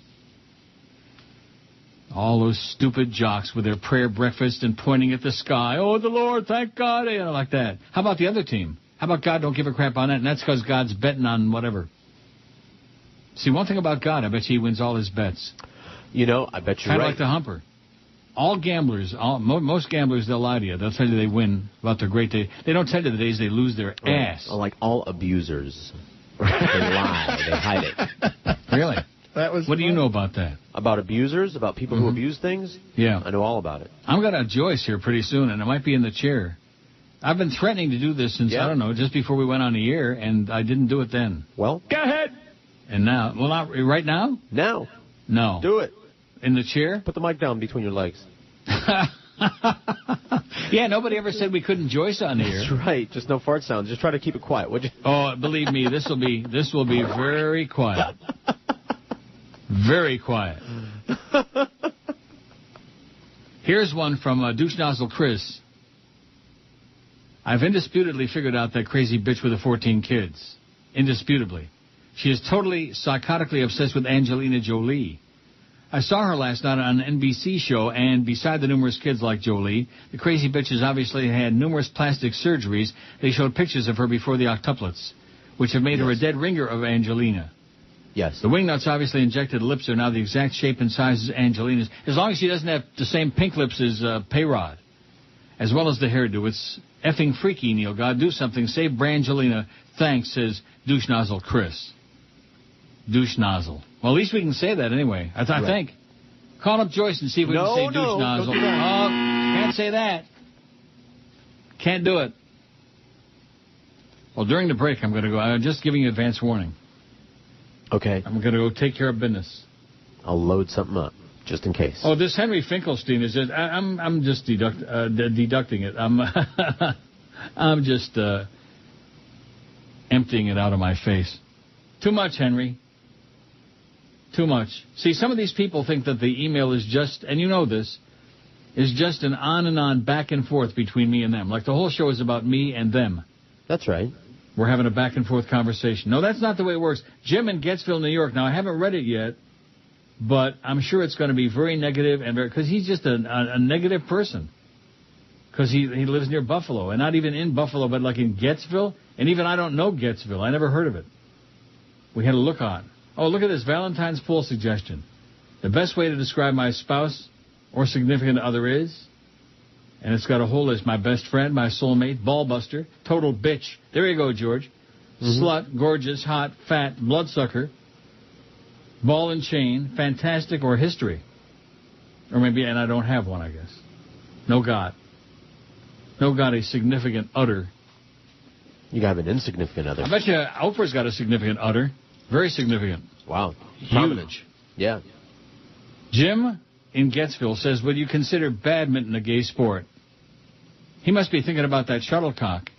All those stupid jocks with their prayer breakfast and pointing at the sky. Oh, the Lord, thank God. You know, like that. How about the other team? How about God don't give a crap on that? And that's because God's betting on whatever. See, one thing about God, I bet you he wins all his bets. You know, I bet you're kind of right. like the humper. All gamblers, most gamblers, they'll lie to you. They'll tell you they win about their great day. They don't tell you the days they lose their ass. Like all abusers. They lie. They hide it. Really? That was what do you know about that? About abusers? About people who abuse things? Yeah. I know all about it. I'm going to Joyce here pretty soon, and it might be in the chair. I've been threatening to do this since, I don't know, just before we went on the air, and I didn't do it then. Well? Go ahead. And now, well, not right now? Now. No. Do it. In the chair? Put the mic down between your legs. Yeah, nobody ever said we couldn't Joyce on the air. That's right. Just no fart sounds. Just try to keep it quiet, would you? Oh, believe me, this will be very quiet. Very quiet. Here's one from Douche Nozzle Chris. I've indisputably figured out that crazy bitch with the 14 kids. Indisputably. She is totally psychotically obsessed with Angelina Jolie. I saw her last night on an NBC show, and beside the numerous kids like Jolie, the crazy bitch has obviously had numerous plastic surgeries. They showed pictures of her before the octuplets, which have made her a dead ringer of Angelina. Yes. The wingnuts obviously injected lips are now the exact shape and size as Angelina's, as long as she doesn't have the same pink lips as Payrod, as well as the hairdo. It's effing freaky, Neil. God, do something. Save Brangelina. Thanks, says Douche Nozzle Chris. Douche Nozzle. Well, at least we can say that anyway, I think. Call up Joyce and see if we can say Douche Nozzle. Oh, can't say that. Can't do it. Well, during the break, I'm going to go. I'm just giving you advance warning. Okay. I'm going to go take care of business. I'll load something up, just in case. Oh, this Henry Finkelstein is just... I'm just deducting it. I'm just emptying it out of my face. Too much, Henry. Too much. See, some of these people think that the email is just, and you know this, is just an on and on back and forth between me and them. Like the whole show is about me and them. That's right. We're having a back and forth conversation. No, that's not the way it works. Jim in Gettsville, New York. Now, I haven't read it yet, but I'm sure it's going to be very negative, and because he's just a negative person. Because he lives near Buffalo, and not even in Buffalo, but like in Gettsville. And even I don't know Gettsville. I never heard of it. We had a look on. Oh, look at this Valentine's pool suggestion. The best way to describe my spouse or significant other is, and it's got a whole list, my best friend, my soulmate, ballbuster, total bitch. There you go, George. Slut, gorgeous, hot, fat, bloodsucker, ball and chain, fantastic, or history. Or maybe, and I don't have one, I guess. No God. No God, a significant utter. You got an insignificant other. I bet you Oprah's got a significant utter. Very significant. Wow. Huge. Yeah. Jim in Gettsville says, would you consider badminton a gay sport? He must be thinking about that shuttlecock.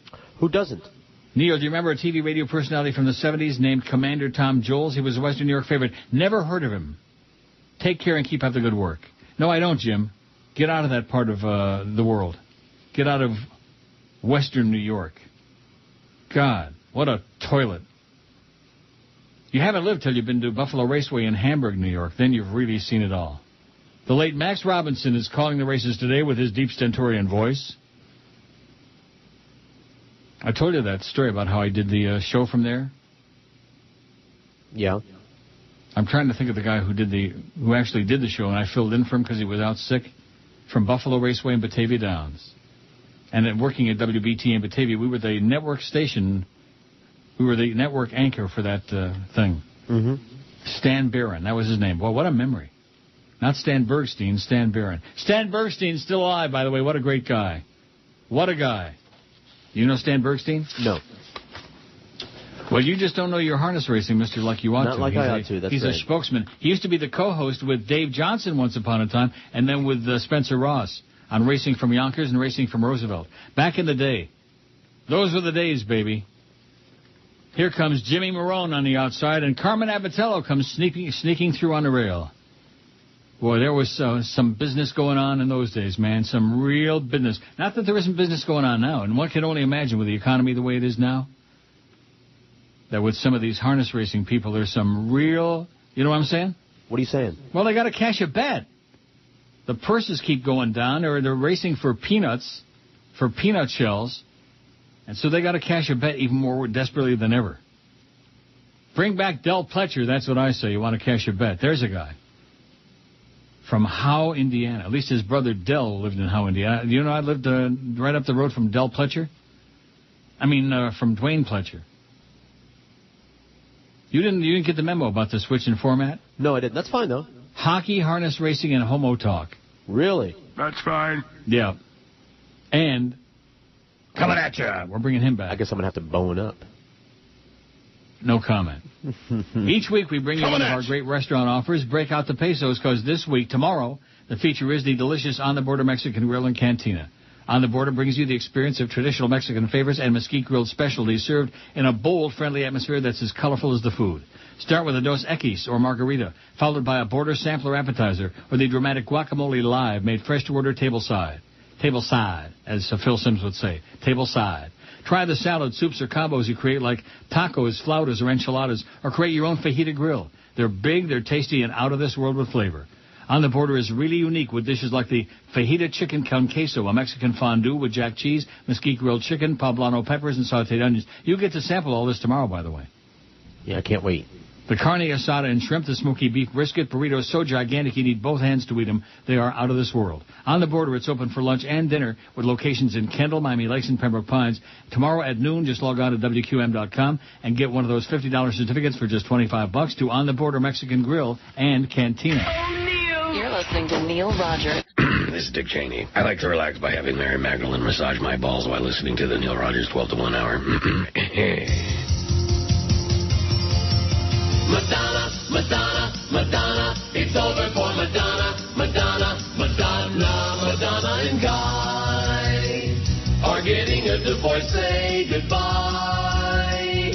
Who doesn't? Neil, do you remember a TV radio personality from the 70s named Commander Tom Joles? He was a Western New York favorite. Never heard of him. Take care and keep up the good work. No, I don't, Jim. Get out of that part of the world. Get out of Western New York. God, what a toilet. You haven't lived till you've been to Buffalo Raceway in Hamburg, New York. Then you've really seen it all. The late Max Robinson is calling the races today with his deep stentorian voice. I told you that story about how I did the show from there. Yeah. I'm trying to think of the guy who actually did the show, and I filled in for him because he was out sick, from Buffalo Raceway in Batavia Downs. And then working at WBT in Batavia, we were the network station. We were the network anchor for that thing. Mm-hmm. Stan Barron, that was his name. Well, what a memory. Not Stan Bergstein, Stan Barron. Stan Bergstein's still alive, by the way. What a great guy. What a guy. You know Stan Bergstein? No. Well, you just don't know your harness racing, Mr. Like you ought to. Not like I ought to, that's He's right. a spokesman. He used to be the co-host with Dave Johnson once upon a time, and then with Spencer Ross on Racing from Yonkers and Racing from Roosevelt. Back in the day. Those were the days, baby. Here comes Jimmy Marone on the outside, and Carmen Abatello comes sneaking through on the rail. Boy, there was some business going on in those days, man. Some real business. Not that there isn't business going on now, and one can only imagine with the economy the way it is now, that with some of these harness racing people, there's some real... You know what I'm saying? What are you saying? Well, they got to cash a bet. The purses keep going down, or they're racing for peanuts, for peanut shells, and so they got to cash a bet even more desperately than ever. Bring back Del Pletcher, that's what I say. You want to cash a bet. There's a guy. From Howe, Indiana. At least his brother Del lived in Howe, Indiana. You know, I lived right up the road from Del Pletcher. I mean, from Dwayne Pletcher. You didn't get the memo about the switch in format? No, I didn't. That's fine, though. Hockey, harness racing, and homo talk. Really? That's fine. Yeah. And coming at you. We're bringing him back. I guess I'm going to have to bone up. No comment. Each week we bring you one of our great restaurant offers. Break out the pesos, because this week, tomorrow, the feature is the delicious On the Border Mexican Grill and Cantina. On the Border brings you the experience of traditional Mexican favorites and mesquite grilled specialties served in a bold, friendly atmosphere that's as colorful as the food. Start with a Dos Equis or margarita, followed by a Border sampler appetizer or the dramatic guacamole live made fresh to order tableside. Tableside, as Phil Sims would say. Tableside. Try the salad, soups, or combos you create like tacos, flautas, or enchiladas, or create your own fajita grill. They're big, they're tasty, and out of this world with flavor. On the Border is really unique with dishes like the fajita chicken con queso, a Mexican fondue with jack cheese, mesquite grilled chicken, poblano peppers, and sauteed onions. You get to sample all this tomorrow, by the way. Yeah, I can't wait. The carne asada and shrimp, the smoky beef brisket, burritos so gigantic you need both hands to eat them. They are out of this world. On the Border, it's open for lunch and dinner with locations in Kendall, Miami Lakes, and Pembroke Pines. Tomorrow at noon, just log on to WQAM.com and get one of those $50 certificates for just $25 to On the Border Mexican Grill and Cantina. You're listening to Neil Rogers. This is Dick Cheney. I like to relax by having Mary Magdalene massage my balls while listening to the Neil Rogers 12 to 1 hour. Madonna, Madonna, Madonna, it's over for Madonna, Madonna, Madonna, Madonna and Guy are getting a divorce, say goodbye.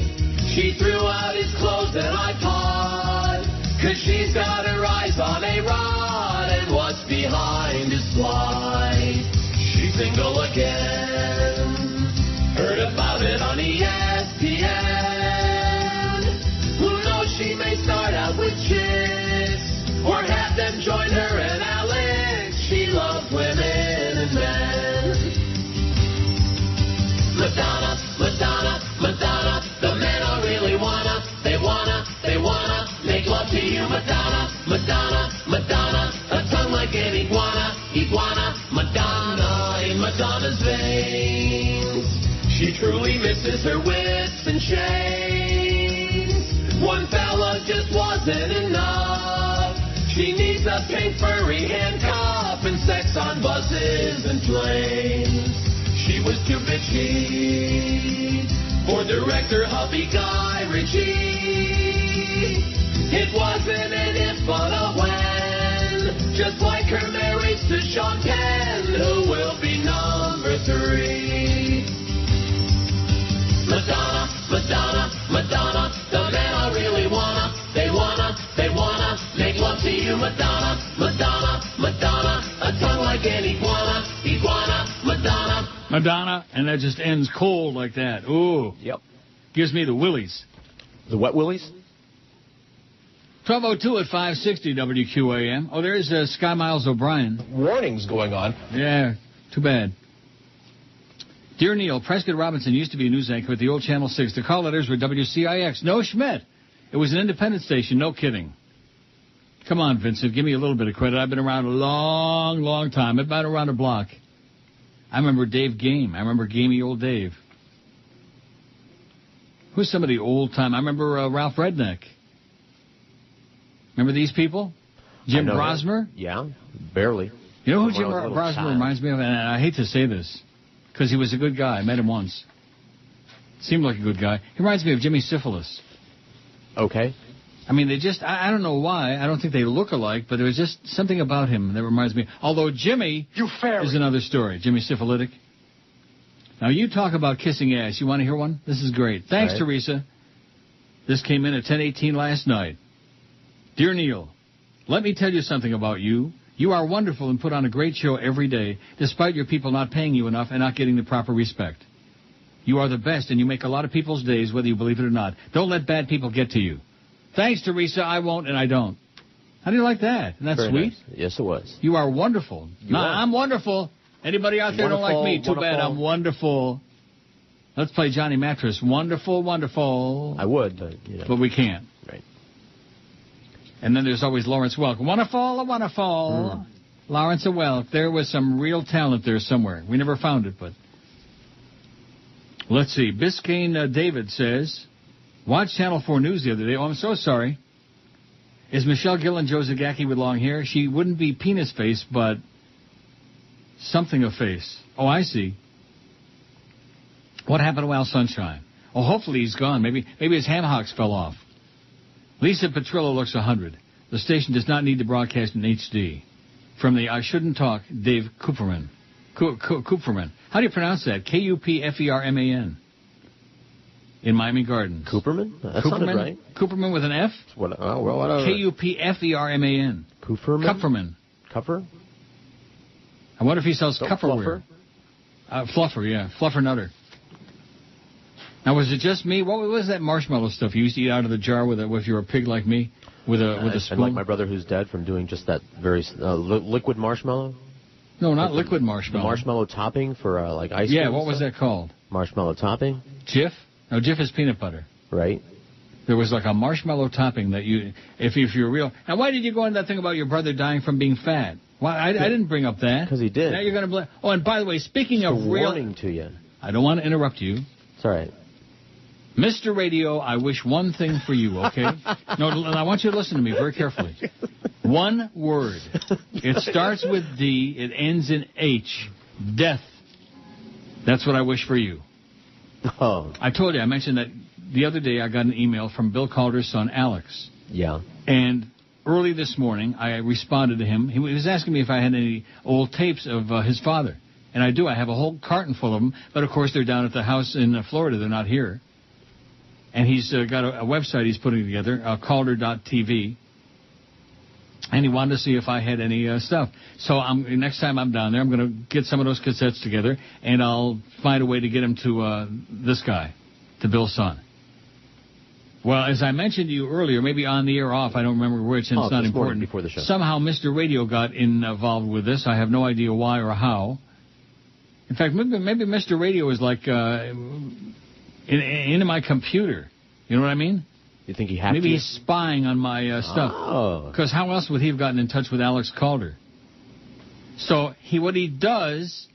She threw out his clothes and iPod, 'cause she's got her eyes on a rod, and what's behind his slide? She's single again, heard about it on ESPN. She may start out with chicks, or have them join her and Alex. She loves women and men. Madonna, Madonna, Madonna, the men are really they wanna make love to you. Madonna, Madonna, Madonna, a tongue like an iguana, iguana, Madonna, in Madonna's veins. She truly misses her whips and chains. One fella just wasn't enough. She needs a pink furry handcuff and sex on buses and planes. She was too bitchy for director hubby Guy Ritchie. It wasn't an if but a when. Just like her marriage to Sean Penn, who will be number 3. Madonna, Madonna, Madonna, the men are really they wanna make love to you. Madonna, Madonna, Madonna, a tongue like an iguana, iguana, Madonna. Madonna, and that just ends cold like that. Ooh. Yep. Gives me the willies. The wet willies? 12:02 at 560 WQAM. Oh, there's Sky Miles O'Brien. Warnings going on. Yeah, too bad. Dear Neil, Prescott Robinson used to be a news anchor at the old Channel 6. The call letters were WCIX. No Schmidt. It was an independent station. No kidding. Come on, Vincent. Give me a little bit of credit. I've been around a long, long time. I've been around a block. I remember Dave Game. I remember Gamey Old Dave. Who's somebody old time? I remember Ralph Redneck. Remember these people? Jim Brosmer? Yeah, barely. You know who Jim Brosmer reminds me of? And I hate to say this, because he was a good guy. I met him once. Seemed like a good guy. He reminds me of Jimmy Syphilis. Okay. I mean, they just, I don't know why. I don't think they look alike, but there was just something about him that reminds me. Although Jimmy is another story. Jimmy Syphilitic. Now, you talk about kissing ass. You want to hear one? This is great. Thanks, Teresa. This came in at 10:18 last night. Dear Neil, let me tell you something about you. You are wonderful and put on a great show every day, despite your people not paying you enough and not getting the proper respect. You are the best, and you make a lot of people's days, whether you believe it or not. Don't let bad people get to you. Thanks, Teresa. I won't, and I don't. How do you like that? Isn't that Very sweet? Nice. Yes, it was. You are wonderful. I'm wonderful. Anybody out there don't like me? Too bad. I'm wonderful. Let's play Johnny Mattress. Wonderful, wonderful. I would, but we can't. Right. And then there's always Lawrence Welk. Wonderful, wonderful. Lawrence Welk. There was some real talent there somewhere. We never found it, but... Let's see. Biscayne David says, watch Channel 4 News the other day. Oh, I'm so sorry. Is Michelle Gill and Joe Zagacki with long hair? She wouldn't be penis face, but something of face. Oh, I see. What happened to Al Sunshine? Oh, hopefully he's gone. Maybe his ham hocks fell off. Lisa Petrillo looks 100. The station does not need to broadcast in HD. From the I Shouldn't Talk, Dave Kupferman. Kupferman. How do you pronounce that? Kupferman. In Miami Gardens. Cooperman? That sounded right. Cooperman with an F? Kupferman. Kupferman? Cuffer? I wonder if he sells Cufferware. Fluffer, yeah. Fluffer Nutter. Now, was it just me? What was that marshmallow stuff you used to eat out of the jar if you were a pig like me? With a spoon? And like my brother who's dead from doing just that very liquid marshmallow? No, not liquid marshmallow. The marshmallow topping for like ice cream. Yeah, what was that called? Marshmallow topping? Jif? No, Jif is peanut butter. Right. There was like a marshmallow topping that if you're real. Now, why did you go into that thing about your brother dying from being fat? Why I didn't bring up that. Because he did. Now you're going to blame. Oh, and by the way, speaking of real. Warning to you. I don't want to interrupt you. It's all right. Mr. Radio, I wish one thing for you, okay? No, I want you to listen to me very carefully. One word. It starts with D. It ends in H. Death. That's what I wish for you. Oh. I told you, I mentioned that the other day I got an email from Bill Calder's son, Alex. Yeah. And early this morning, I responded to him. He was asking me if I had any old tapes of his father. And I do. I have a whole carton full of them. But, of course, they're down at the house in Florida. They're not here. And he's got a website he's putting together, Calder.tv. And he wanted to see if I had any stuff. So next time I'm down there, I'm going to get some of those cassettes together, and I'll find a way to get them to this guy, to Bill's son. Well, as I mentioned to you earlier, maybe on the air or off, I don't remember which, and it's not important. Before the show. Somehow Mr. Radio got involved with this. I have no idea why or how. In fact, maybe Mr. Radio is like into my computer. You know what I mean? You think he hacked Maybe he's spying on my stuff. Oh. Because how else would he have gotten in touch with Alex Calder? So what he does,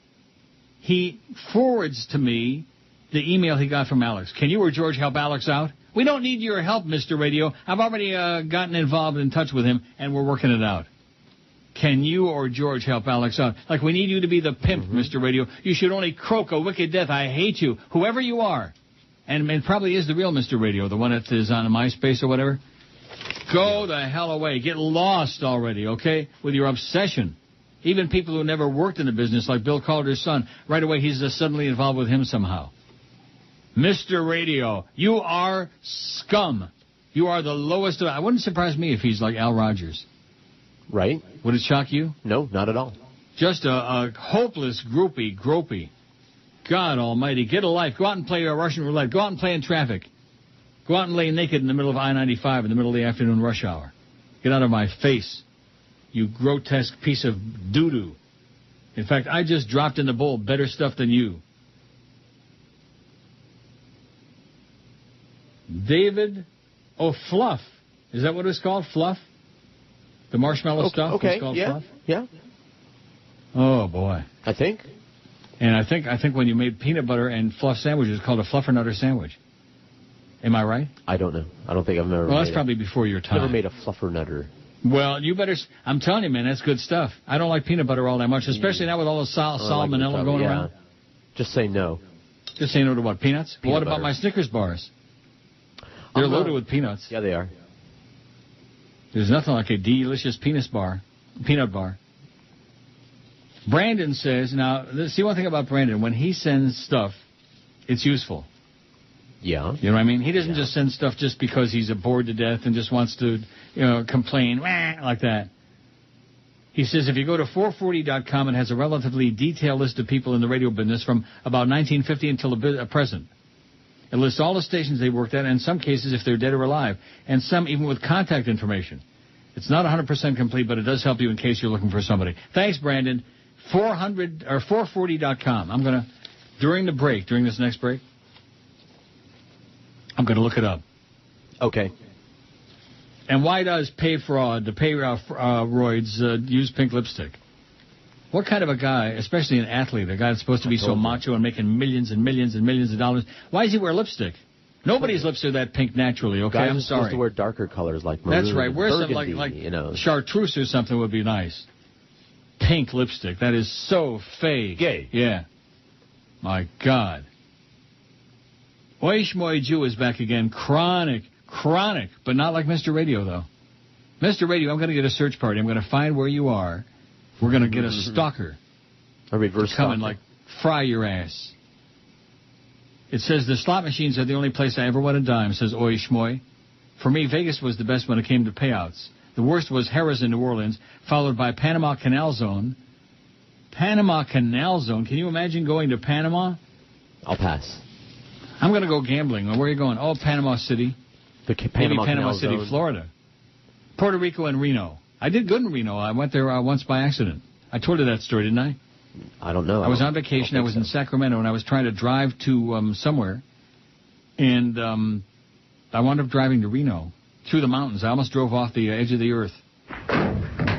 he forwards to me the email he got from Alex. Can you or George help Alex out? We don't need your help, Mr. Radio. I've already gotten involved in touch with him, and we're working it out. Can you or George help Alex out? Like, we need you to be the pimp, Mr. Radio. You should only croak a wicked death. I hate you, whoever you are. And it probably is the real Mr. Radio, the one that is on MySpace or whatever. Go the hell away. Get lost already, okay, with your obsession. Even people who never worked in the business, like Bill Calder's son, right away he's suddenly involved with him somehow. Mr. Radio, you are scum. You are the lowest of... It wouldn't surprise me if he's like Al Rogers. Right. Would it shock you? No, not at all. Just a hopeless gropey. God almighty, get a life. Go out and play Russian roulette. Go out and play in traffic. Go out and lay naked in the middle of I-95 in the middle of the afternoon rush hour. Get out of my face, you grotesque piece of doo-doo. In fact, I just dropped in the bowl better stuff than you. David Fluff. Is that what it's called? Fluff? The marshmallow stuff? Okay, is called Fluff? Yeah. Oh, boy. I think. And I think when you made peanut butter and fluff sandwiches, it's called a fluffer nutter sandwich. Am I right? I don't know. I don't think I've ever Well, that's probably before your time. Never made a fluffer nutter. Well, you better... I'm telling you, man, that's good stuff. I don't like peanut butter all that much, especially now with all the salmonella going around. Just say no. Just say no to what, peanuts? Well, what about my Snickers bars? They're loaded with peanuts. Yeah, they are. There's nothing like a delicious peanut bar. Brandon says, now, see one thing about Brandon. When he sends stuff, it's useful. Yeah. You know what I mean? He doesn't just send stuff just because he's bored to death and just wants to, complain like that. He says if you go to 440.com, it has a relatively detailed list of people in the radio business from about 1950 until the present. It lists all the stations they worked at, and in some cases if they're dead or alive, and some even with contact information. It's not 100% complete, but it does help you in case you're looking for somebody. Thanks, Brandon. 440.com. I'm going to, during this next break, I'm going to look it up. Okay. And why does roids use pink lipstick? What kind of a guy, especially an athlete, a guy that's supposed to be so macho and making millions and millions and millions of dollars, why does he wear lipstick? Nobody's lips are that pink naturally, okay? I'm sorry. Supposed to wear darker colors like maroon. That's right. Wear something like chartreuse or something would be nice. Pink lipstick. That is so fake. Gay. Yeah. My God. Oish Moy Jew is back again. Chronic, but not like Mr. Radio, though. Mr. Radio, I'm going to get a search party. I'm going to find where you are. We're going to get a stalker. A reverse stalker. Come and, fry your ass. It says the slot machines are the only place I ever won a dime, says Oy Shmoy. For me, Vegas was the best when it came to payouts. The worst was Harrah's in New Orleans, followed by Panama Canal Zone. Panama Canal Zone? Can you imagine going to Panama? I'll pass. I'm going to go gambling. Where are you going? Oh, Panama City. Maybe Panama City, Florida. Puerto Rico and Reno. I did good in Reno. I went there once by accident. I told you that story, didn't I? I don't know. I was on vacation. I was in Sacramento, and I was trying to drive to somewhere. And I wound up driving to Reno through the mountains. I almost drove off the edge of the earth.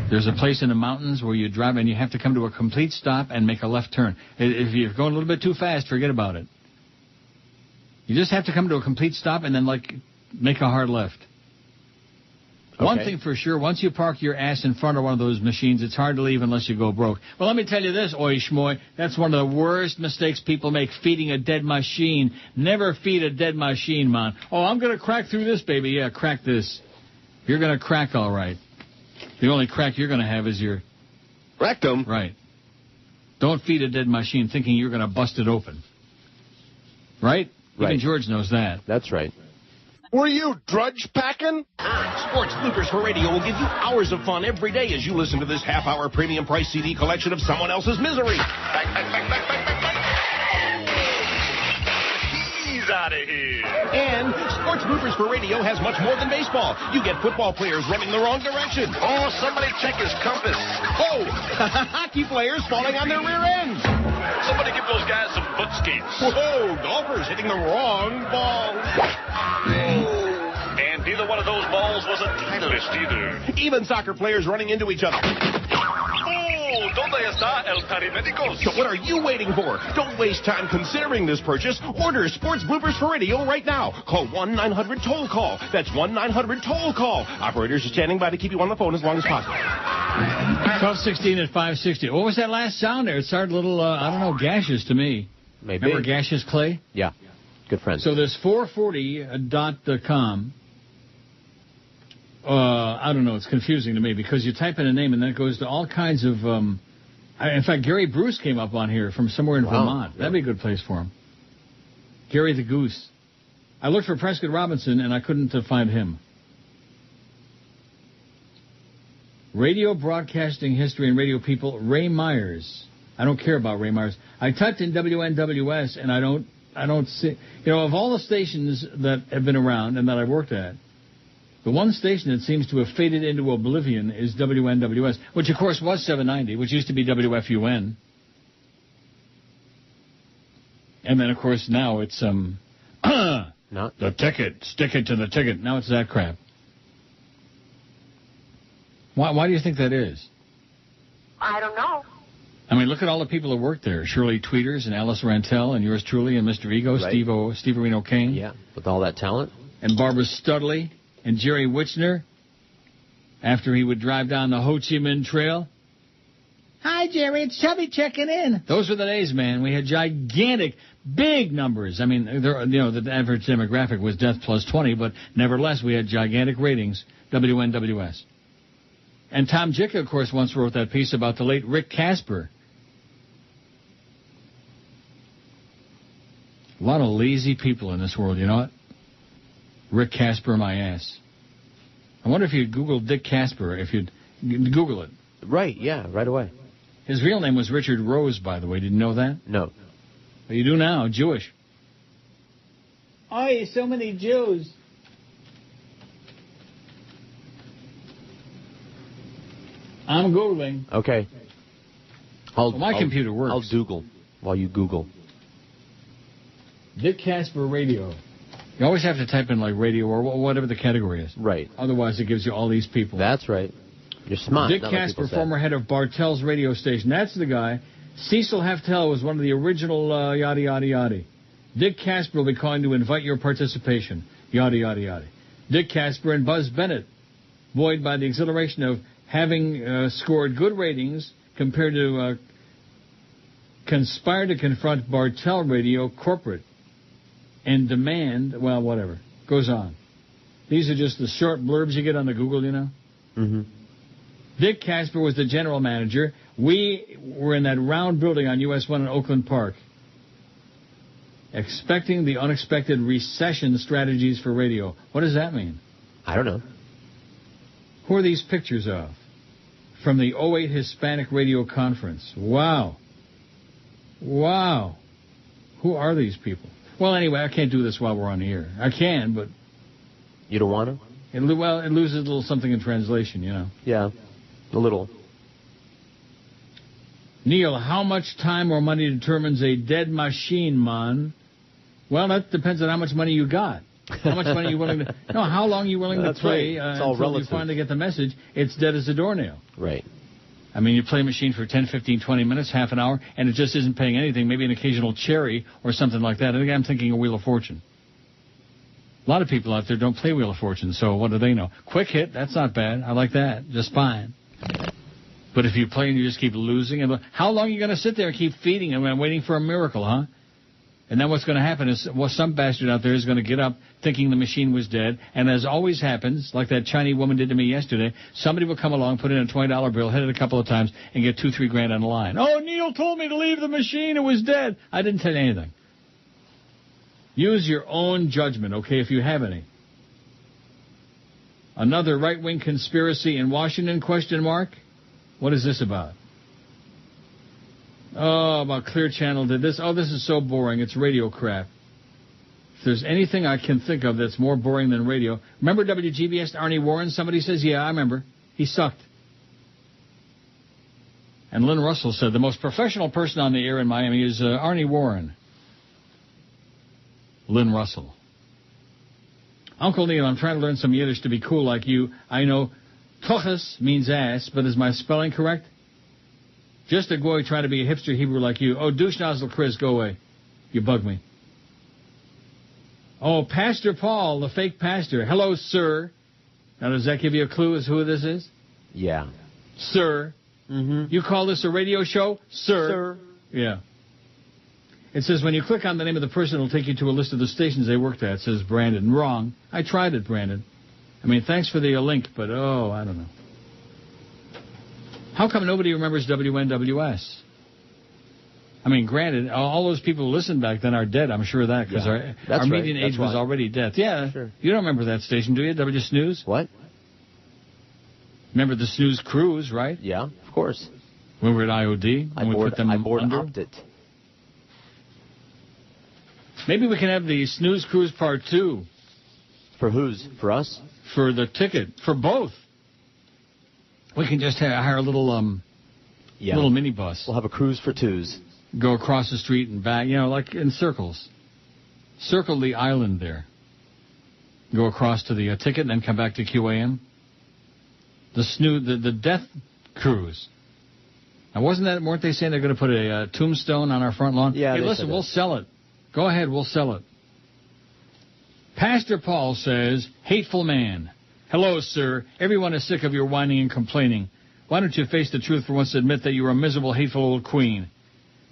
There's a place in the mountains where you drive, and you have to come to a complete stop and make a left turn. If you're going a little bit too fast, forget about it. You just have to come to a complete stop and then, make a hard left. Okay. One thing for sure, once you park your ass in front of one of those machines, it's hard to leave unless you go broke. Well, let me tell you this, Oy Shmoy, that's one of the worst mistakes people make, feeding a dead machine. Never feed a dead machine, man. Oh, I'm going to crack through this, baby. Yeah, crack this. You're going to crack all right. The only crack you're going to have is your rectum. Right. Don't feed a dead machine thinking you're going to bust it open. Right? Even George knows that. That's right. Were you drudge packing? Sports Bloopers for Radio will give you hours of fun every day as you listen to this half-hour premium price CD collection of someone else's misery. He's out of here. And Sports Bloopers for Radio has much more than baseball. You get football players running the wrong direction. Oh, somebody check his compass. Oh, hockey players falling on their rear ends. Somebody give those guys some foot skates. Whoa, golfers hitting the wrong ball. And neither one of those balls was a Titleist either. Even soccer players running into each other. Oh, ¿dónde está el paramedico? So what are you waiting for? Don't waste time considering this purchase. Order Sports Bloopers for Radio right now. Call 1-900-TOLL-CALL. That's 1-900-TOLL-CALL. Operators are standing by to keep you on the phone as long as possible. 12:16 at 560. What was that last sound there? It started a little, gaseous to me. Maybe. Remember Gaseous Clay? Yeah. Good friend. So there's 440.com. I don't know. It's confusing to me because you type in a name and then it goes to all kinds of... in fact, Gary Bruce came up on here from somewhere in Vermont. That'd be a good place for him. Gary the Goose. I looked for Prescott Robinson and I couldn't find him. Radio broadcasting history and radio people, Ray Myers. I don't care about Ray Myers. I typed in WNWS and I don't see... of all the stations that have been around and that I worked at, the one station that seems to have faded into oblivion is WNWS, which, of course, was 790, which used to be WFUN. And then, of course, now it's, Not the ticket. Stick it to the ticket. Now it's that crap. Why do you think that is? I don't know. I mean, look at all the people that work there. Shirley Tweeters and Alice Rantel and yours truly and Mr. Ego, right. Steve Reno Kane. Yeah, with all that talent. And Barbara Studley. And Jerry Wichner, after he would drive down the Ho Chi Minh Trail. Hi, Jerry, it's Chubby checking in. Those were the days, man. We had gigantic, big numbers. I mean, the average demographic was death plus 20, but nevertheless, we had gigantic ratings, WNWS. And Tom Jicka, of course, once wrote that piece about the late Rick Casper. A lot of lazy people in this world, you know what? Rick Casper, my ass. I wonder if you'd Google Dick Casper, if you'd Google it. Right, yeah, right away. His real name was Richard Rose, by the way. Did you know that? No. But you do now, Jewish. Oh, so many Jews. I'm Googling. Okay. My computer works. I'll Google while you Google. Dick Casper Radio. You always have to type in like radio or whatever the category is. Right. Otherwise it gives you all these people. That's right. You're smart. Dick Casper, former head of Bartell's radio station. That's the guy. Cecil Heftel was one of the original yada, yada, yada. Dick Casper will be calling to invite your participation. Yada, yada, yada. Dick Casper and Buzz Bennett, buoyed by the exhilaration of having scored good ratings compared to conspire to confront Bartell Radio corporate and demand, well, whatever. Goes on. These are just the short blurbs you get on the Google, you know? Mm-hmm. Dick Casper was the general manager. We were in that round building on US 1 in Oakland Park, expecting the unexpected recession strategies for radio. What does that mean? I don't know. Who are these pictures of? From the 08 Hispanic Radio Conference. Wow. Wow. Who are these people? Well, anyway, I can't do this while we're on the air. I can, but... You don't want to? It loses a little something in translation, you know. Yeah, a little. Neil, how much time or money determines a dead machine, man? Well, that depends on how much money you got. How much money are you willing to... No, how long are you willing to play until you finally get the message? It's dead as a doornail. Right. I mean, you play a machine for 10, 15, 20 minutes, half an hour, and it just isn't paying anything, maybe an occasional cherry or something like that. I think I'm thinking of Wheel of Fortune. A lot of people out there don't play Wheel of Fortune, so what do they know? Quick hit, that's not bad. I like that, just fine. But if you play and you just keep losing, and how long are you going to sit there and keep feeding them and waiting for a miracle, huh? And then what's going to happen is, well, some bastard out there is going to get up thinking the machine was dead, and as always happens, like that Chinese woman did to me yesterday, somebody will come along, put in a $20 bill, hit it a couple of times, and get $2-3 grand on the line. Oh, Neil told me to leave the machine. It was dead. I didn't tell you anything. Use your own judgment, okay, if you have any. Another right-wing conspiracy in Washington, question mark? What is this about? Oh, about Clear Channel did this. Oh, this is so boring. It's radio crap. If there's anything I can think of that's more boring than radio. Remember WGBS, Arnie Warren? Somebody says, yeah, I remember. He sucked. And Lynn Russell said, the most professional person on the air in Miami is Arnie Warren. Lynn Russell. Uncle Neil, I'm trying to learn some Yiddish to be cool like you. I know toches means ass, but is my spelling correct? Just a goy trying to be a hipster Hebrew like you. Oh, douche nozzle Chris, go away. You bug me. Oh, Pastor Paul, the fake pastor. Hello, sir. Now, does that give you a clue as to who this is? Yeah. Sir. Mm-hmm. You call this a radio show? Sir. Yeah. It says when you click on the name of the person, it'll take you to a list of the stations they worked at. It says Brandon. Wrong. I tried it, Brandon. I mean, thanks for the link, but, I don't know. How come nobody remembers WNWS? I mean, granted, all those people who listened back then are dead. I'm sure of that, because our median age was already death. Yeah, sure. You don't remember that station, do you? W Snooze? What? Remember the Snooze Cruise, right? Yeah, of course. When we were at IOD? I board-hopped. Maybe we can have the Snooze Cruise Part 2. For whose? For us? For the ticket. For both. We can just hire a little minibus. We'll have a cruise for twos. Go across the street and back, like in circles. Circle the island there. Go across to the ticket and then come back to QAM. The death cruise. Now, weren't they saying they're going to put a tombstone on our front lawn? Yeah. Hey, listen, we'll sell it. Go ahead, we'll sell it. Pastor Paul says, hateful man. Hello, sir. Everyone is sick of your whining and complaining. Why don't you face the truth for once and admit that you're a miserable, hateful old queen?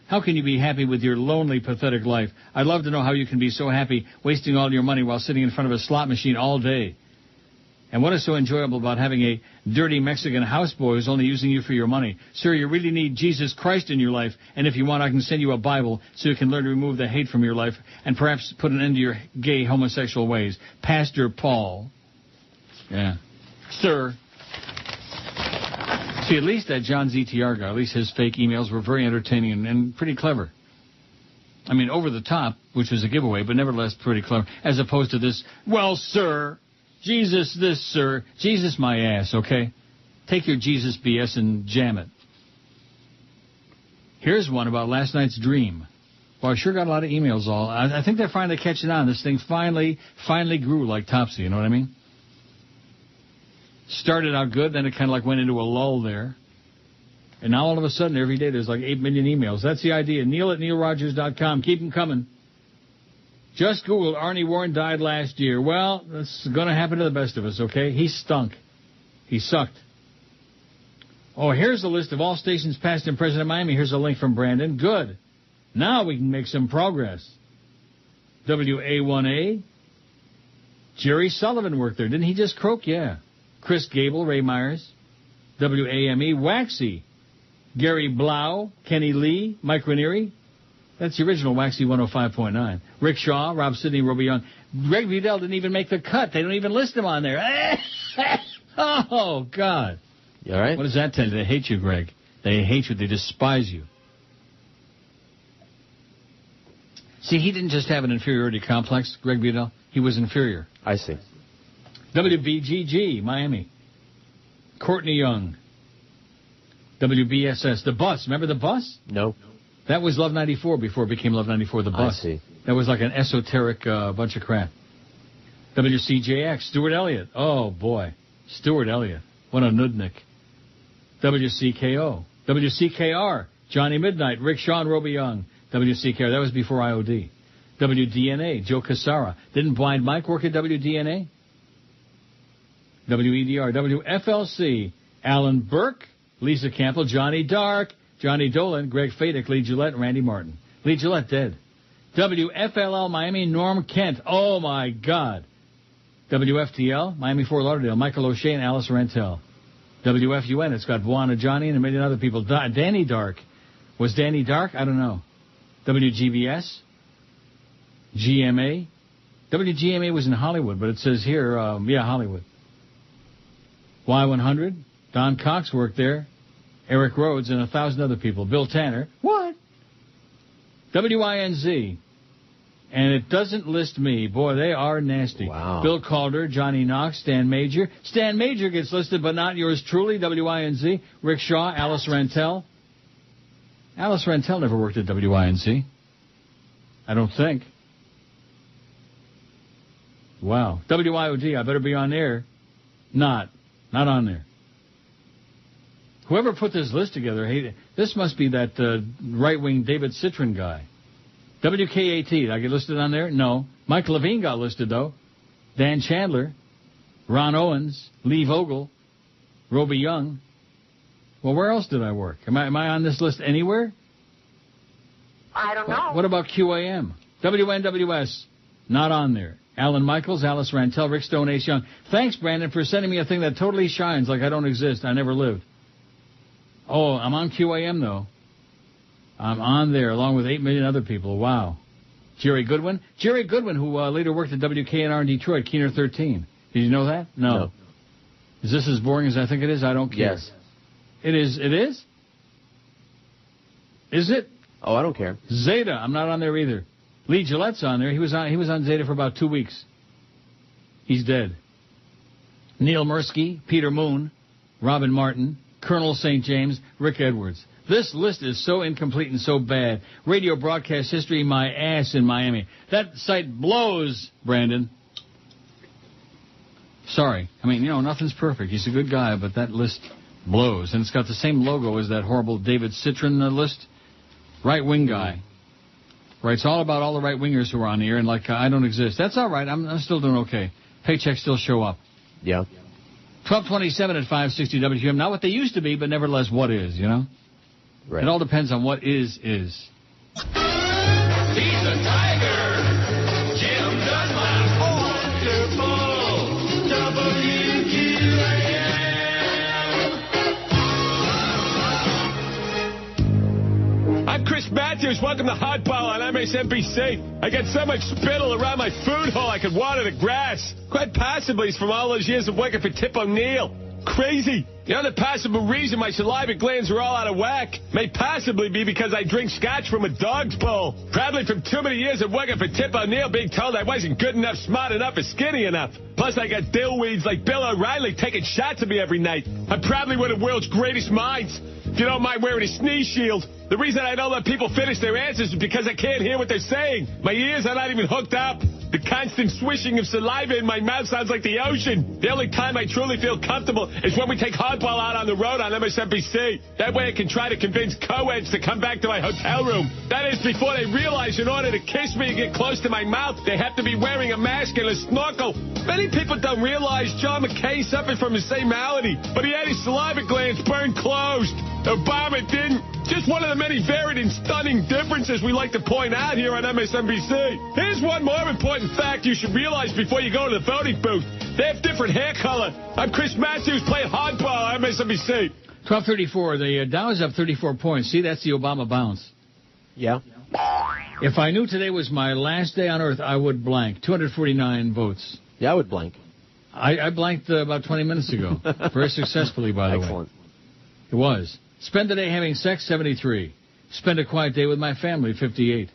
How can you be happy with your lonely, pathetic life? I'd love to know how you can be so happy wasting all your money while sitting in front of a slot machine all day. And what is so enjoyable about having a dirty Mexican houseboy who's only using you for your money? Sir, you really need Jesus Christ in your life, and if you want, I can send you a Bible so you can learn to remove the hate from your life and perhaps put an end to your gay homosexual ways. Pastor Paul. Yeah. Sir. See, at least that John ZTR guy, at least his fake emails were very entertaining and pretty clever. I mean, over the top, which was a giveaway, but nevertheless pretty clever, as opposed to this, well, sir, Jesus this, sir, Jesus my ass, okay? Take your Jesus BS and jam it. Here's one about last night's dream. Well, I sure got a lot of emails all. I think they're finally catching on. This thing finally grew like Topsy, you know what I mean? Started out good, then it kind of like went into a lull there. And now all of a sudden, every day, there's like 8 million emails. That's the idea. Neil at neilrogers.com. Keep them coming. Just Googled, Arnie Warren died last year. Well, that's going to happen to the best of us, okay? He stunk. He sucked. Oh, here's the list of all stations past and present in Miami. Here's a link from Brandon. Good. Now we can make some progress. WA1A. Jerry Sullivan worked there. Didn't he just croak? Yeah. Chris Gable, Ray Myers. WAME. Waxy. Gary Blau, Kenny Lee, Mike Ranieri. That's the original Waxy 105.9. Rick Shaw, Rob Sidney, Roby Young. Greg Vidal didn't even make the cut. They don't even list him on there. Oh, God. You all right? What does that tell you? They hate you, Greg. They hate you. They despise you. See, he didn't just have an inferiority complex, Greg Vidal. He was inferior. I see. WBGG, Miami. Courtney Young. WBSS, The Bus. Remember The Bus? No. That was Love 94 before it became Love 94, The Bus. I see. That was like an esoteric bunch of crap. WCJX, Stuart Elliott. Oh, boy. Stuart Elliott. What a nudnik. WCKO. WCKR, Johnny Midnight, Rick Shaw, and Roby Young. WCKR, that was before IOD. WDNA, Joe Casara. Didn't Blind Mike work at WDNA? WEDR, WFLC, Alan Burke, Lisa Campbell, Johnny Dark, Johnny Dolan, Greg Fadick, Lee Gillette, and Randy Martin. Lee Gillette dead. WFLL Miami, Norm Kent. Oh, my God. WFTL, Miami Fort Lauderdale, Michael O'Shea and Alice Rantel. WFUN, it's got Buana Johnny and a million other people. Danny Dark. Was Danny Dark? I don't know. WGBS, GMA. WGMA was in Hollywood, but it says here, Hollywood. Y100, Don Cox worked there. Eric Rhodes and 1,000 other people. Bill Tanner. What? WINZ. And it doesn't list me. Boy, they are nasty. Wow. Bill Calder, Johnny Knox, Stan Major. Stan Major gets listed, but not yours truly, WINZ. Rick Shaw, Alice Rantel. Alice Rantel never worked at WINZ. I don't think. Wow. WIOD, I better be on there. Not on there. Whoever put this list together, this must be that right-wing David Citron guy. WKAT, did I get listed on there? No. Mike Levine got listed, though. Dan Chandler, Ron Owens, Lee Vogel, Roby Young. Well, where else did I work? Am I on this list anywhere? I don't know. What about QAM? WNWS, not on there. Alan Michaels, Alice Rantel, Rick Stone, Ace Young. Thanks, Brandon, for sending me a thing that totally shines like I don't exist. I never lived. Oh, I'm on QAM, though. I'm on there along with 8 million other people. Wow. Jerry Goodwin. Jerry Goodwin, who later worked at WKNR in Detroit, Keener 13. Did you know that? No. Is this as boring as I think it is? I don't care. Yes. It is? It is? Is it? Oh, I don't care. Zeta. I'm not on there either. Lee Gillette's on there. He was on Zeta for about 2 weeks. He's dead. Neil Mursky, Peter Moon, Robin Martin, Colonel St. James, Rick Edwards. This list is so incomplete and so bad. Radio broadcast history, my ass in Miami. That site blows, Brandon. Sorry. I mean, nothing's perfect. He's a good guy, but that list blows. And it's got the same logo as that horrible David Citron list. Right-wing guy. Writes all about all the right-wingers who are on here, and I don't exist. That's all right. I'm still doing okay. Paychecks still show up. Yeah. 1227 at 560 WQAM. Not what they used to be, but nevertheless what is, Right. It all depends on what is. He's a tiger. Jim Dunlap. Wonderful. Rogers. Welcome to Hardball on MSNBC. I got so much spittle around my food hole I could water the grass. Quite possibly it's from all those years of working for Tip O'Neill. Crazy. The other possible reason my saliva glands are all out of whack may possibly be because I drink scotch from a dog's bowl. Probably from too many years of working for Tip O'Neill being told I wasn't good enough, smart enough, or skinny enough. Plus, I got dillweeds like Bill O'Reilly taking shots at me every night. I'm probably one of the world's greatest minds. If you don't mind wearing a sneeze shield. The reason I don't let people finish their answers is because I can't hear what they're saying. My ears are not even hooked up. The constant swishing of saliva in my mouth sounds like the ocean. The only time I truly feel comfortable is when we take Hardball out on the road on MSNBC. That way I can try to convince co-eds to come back to my hotel room. That is before they realize in order to kiss me and get close to my mouth, they have to be wearing a mask and a snorkel. Many people don't realize John McCain suffered from the same malady, but he had his saliva glands burned closed. Obama didn't. Just one of the many varied and stunning differences we like to point out here on MSNBC. Here's one more important fact you should realize before you go to the voting booth. They have different hair color. I'm Chris Matthews playing Hardball on MSNBC. 12:34. The Dow is up 34 points. See, that's the Obama bounce. Yeah. If I knew today was my last day on Earth, I would blank. 249 votes. Yeah, I would blank. I blanked about 20 minutes ago. Very successfully, by the way. Excellent. It was. Spend the day having sex, 73. Spend a quiet day with my family, 58.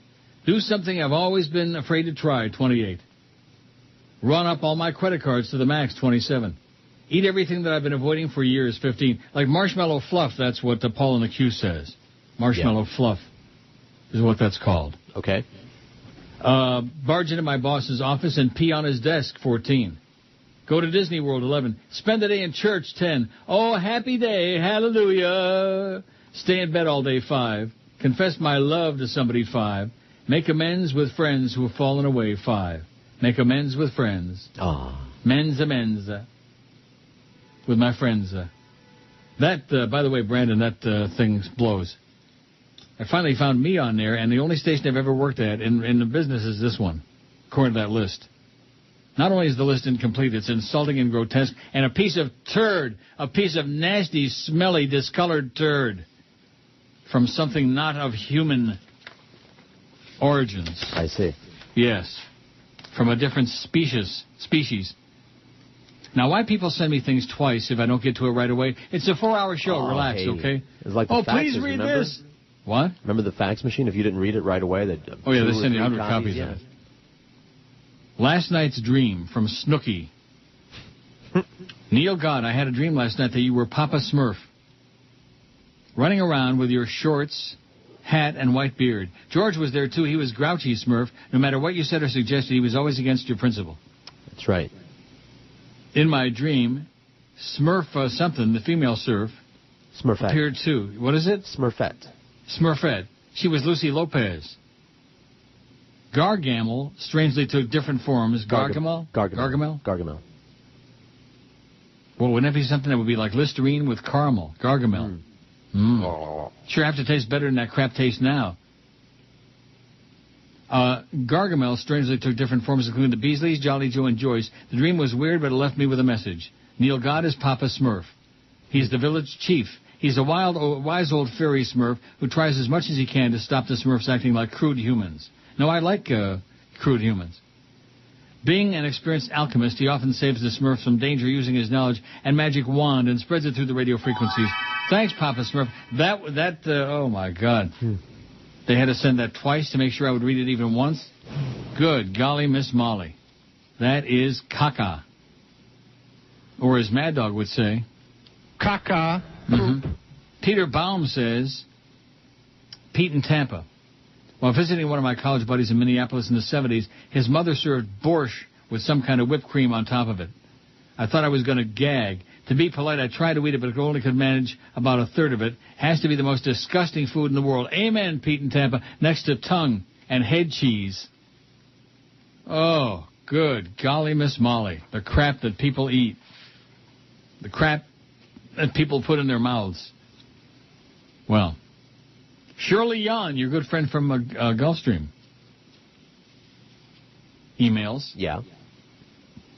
Do something I've always been afraid to try, 28. Run up all my credit cards to the max, 27. Eat everything that I've been avoiding for years, 15. Like marshmallow fluff, that's what Paul in the Q says. Marshmallow fluff is what that's called. Okay. Barge into my boss's office and pee on his desk, 14. Go to Disney World, 11. Spend the day in church, 10. Oh, happy day, hallelujah. Stay in bed all day, 5. Confess my love to somebody, 5. Make amends with friends who have fallen away, 5. Make amends with friends. Men's amends with my friends. That, by the way, Brandon, that thing blows. I finally found me on there, and the only station I've ever worked at in the business is this one, according to that list. Not only is the list incomplete, it's insulting and grotesque, and a piece of turd, a piece of nasty, smelly, discolored turd from something not of human origins. I see. Yes, from a different species. Now, why people send me things twice if I don't get to it right away? It's a 4-hour show. Relax, hey. okay? It's like the faxes, please read remember? this. What? Remember the fax machine? If you didn't read it right away, they'd they send you 100 copies of it. Last night's dream from Snooky. Neil God, I had a dream last night that you were Papa Smurf. Running around with your shorts, hat, and white beard. George was there, too. He was grouchy Smurf. No matter what you said or suggested, he was always against your principle. That's right. In my dream, Smurf something, the female Smurf, appeared, too. What is it? Smurfette. She was Lucy Lopez. Gargamel strangely took different forms. Gargamel? Gargamel. Well, wouldn't that be something that would be like Listerine with caramel? Gargamel. Sure have to taste better than that crap tastes now. Gargamel strangely took different forms, including the Beasleys, Jolly Joe, and Joyce. The dream was weird, but it left me with a message. Neil God is Papa Smurf. He's the village chief. He's a wise old fairy Smurf who tries as much as he can to stop the Smurfs acting like crude humans. No, I like crude humans. Being an experienced alchemist, he often saves the Smurfs from danger using his knowledge and magic wand and spreads it through the radio frequencies. Thanks, Papa Smurf. Oh, my God. They had to send that twice to make sure I would read it even once? Good golly, Miss Molly. That is caca. Or as Mad Dog would say, caca. Mm-hmm. Peter Baum says, Pete in Tampa. While visiting one of my college buddies in Minneapolis in the 70s, his mother served borscht with some kind of whipped cream on top of it. I thought I was going to gag. To be polite, I tried to eat it, but only could manage about a third of it. Has to be the most disgusting food in the world. Amen, Pete in Tampa, next to tongue and head cheese. Oh, good golly, Miss Molly. The crap that people eat. The crap that people put in their mouths. Well, Shirley Yon, your good friend from Gulfstream, emails. Yeah.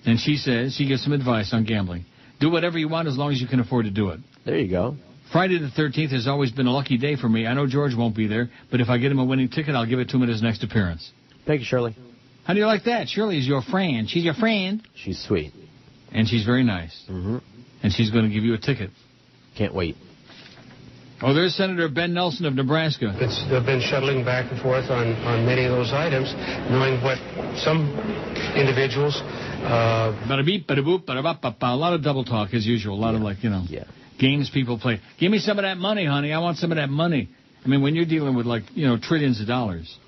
And she says, she gives some advice on gambling. Do whatever you want as long as you can afford to do it. There you go. Friday the 13th has always been a lucky day for me. I know George won't be there, but if I get him a winning ticket, I'll give it to him at his next appearance. Thank you, Shirley. How do you like that? Shirley's your friend. She's your friend. She's sweet. And she's very nice. Mm-hmm. And she's going to give you a ticket. Can't wait. Oh, there's Senator Ben Nelson of Nebraska. It's been shuttling back and forth on many of those items, knowing what some individuals... Bada beep, bada boop, bada bop, bop, a lot of double talk as usual. A lot of, like, games people play. Give me some of that money, honey. I want some of that money. I mean, when you're dealing with, like, trillions of dollars,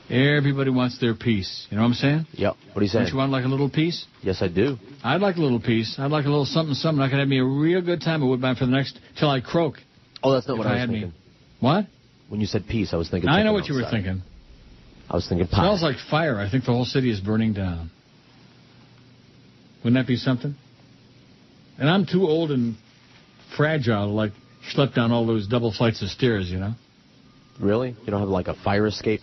everybody wants their piece. You know what I'm saying? Yep. What are you saying? Don't you want, like, a little piece? Yes, I do. I'd like a little piece. I'd like a little something, something. I could have me a real good time at Woodbine for the next, till I croak. Oh, that's not what I was thinking. What? When you said peace, I was thinking I know what outside. you were thinking. I was thinking It pie. smells like fire. I think the whole city is burning down. Wouldn't that be something? And I'm too old and fragile to, like, schlep down all those double flights of stairs, Really? You don't have, like, a fire escape?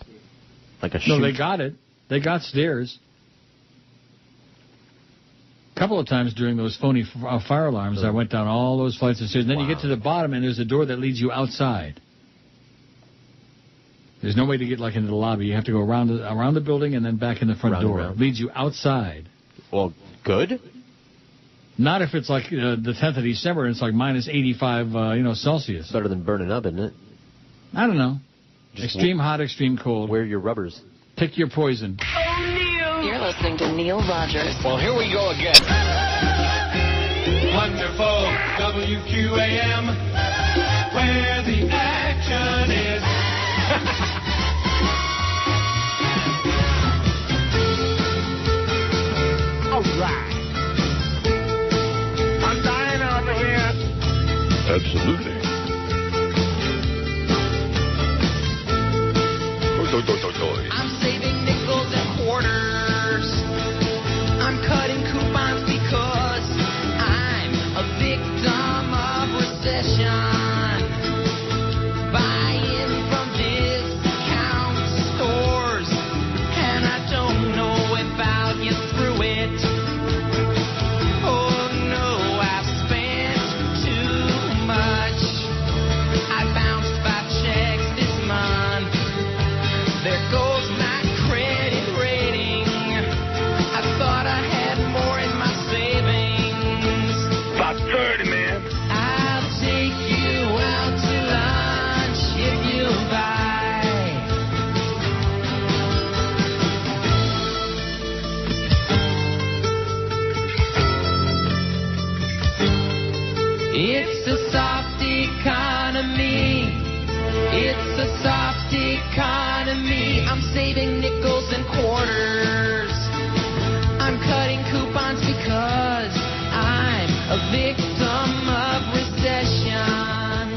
Like a chute? No, they got it. They got stairs. A couple of times during those phony fire alarms, I went down all those flights of stairs. And then you get to the bottom, and there's a door that leads you outside. There's no way to get, like, into the lobby. You have to go around the building and then back in the front door. It leads you outside. Well, good. Not if it's, like, the 10th of December and it's, like, minus 85, Celsius. Better than burning up, isn't it? I don't know. Extreme hot, extreme cold. Wear your rubbers. Pick your poison. You're listening to Neil Rogers. Well, here we go again. Wonderful WQAM, where the action is. All right. I'm dying over here. Absolutely. I'm saving nickels and quarters. I'm cutting coupons because I'm a victim of recession. Buying from discount stores, and I don't know if I'll get through it. Oh no, I've spent too much. I bounced 5 checks this month. There goes my credit rating. I thought I had more in my savings. About 30, man. I'll take you out to lunch if you buy. It's a soft economy. It's a soft economy. I'm saving nickels and quarters. I'm cutting coupons because I'm a victim of recession.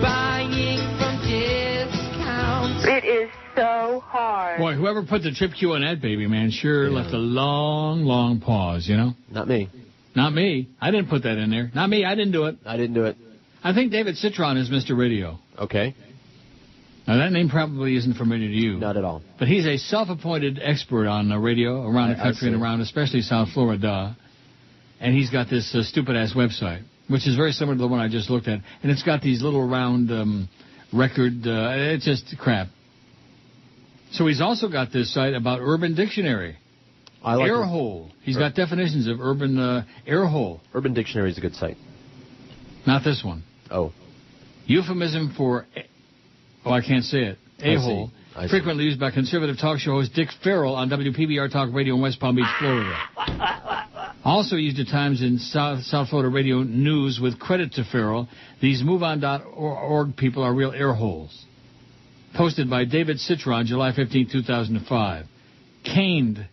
Buying from discounts. It is so hard. Boy, whoever put the trip Q on that baby, man, sure left a long, long pause, Not me. Not me. I didn't put that in there. Not me. I didn't do it. I didn't do it. I think David Citron is Mr. Radio. Okay. Now, that name probably isn't familiar to you. Not at all. But he's a self-appointed expert on radio around the country and around, especially South Florida. And he's got this stupid-ass website, which is very similar to the one I just looked at. And it's got these little round record, it's just crap. So he's also got this site about Urban Dictionary. I like air hole. He's got definitions of urban air hole. Urban Dictionary is a good site. Not this one. Oh. Euphemism for, I can't say it, a-hole, frequently used by conservative talk show host Dick Farrell on WPBR Talk Radio in West Palm Beach, Florida. Also used at times in South Florida radio news with credit to Farrell. These MoveOn.org people are real air holes. Posted by David Citron, July 15, 2005. Caned.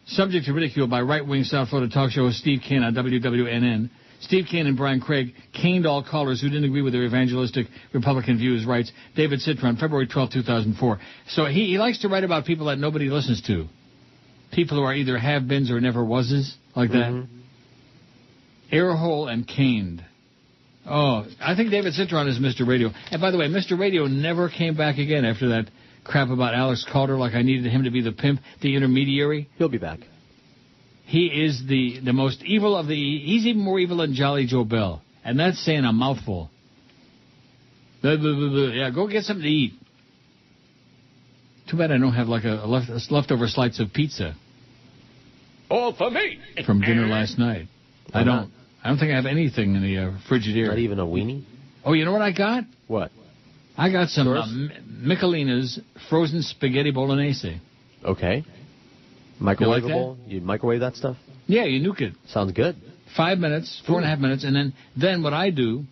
Subject to ridicule by right-wing South Florida talk show host Steve Kane on WWNN. Steve Kane and Brian Craig caned all callers who didn't agree with their evangelistic Republican views, writes David Citron, February 12, 2004. So he likes to write about people that nobody listens to. People who are either have-beens or never-wases, like that. Airhole and caned. Oh, I think David Citron is Mr. Radio. And by the way, Mr. Radio never came back again after that crap about Alex Calder, like I needed him to be the pimp, the intermediary. He'll be back. He is the most evil of the... He's even more evil than Jolly Joe Bell. and that's saying a mouthful. Yeah, go get something to eat. Too bad I don't have like a leftover slice of pizza. All for me. From dinner last night. I don't think I have anything in the Frigidaire. Not even a weenie? Oh, you know what I got? What? I got some Michelina's frozen spaghetti bolognese. Okay. Microwavable? You microwave that stuff? Yeah, you nuke it. Sounds good. 5 minutes, 4.5 minutes, and then what I do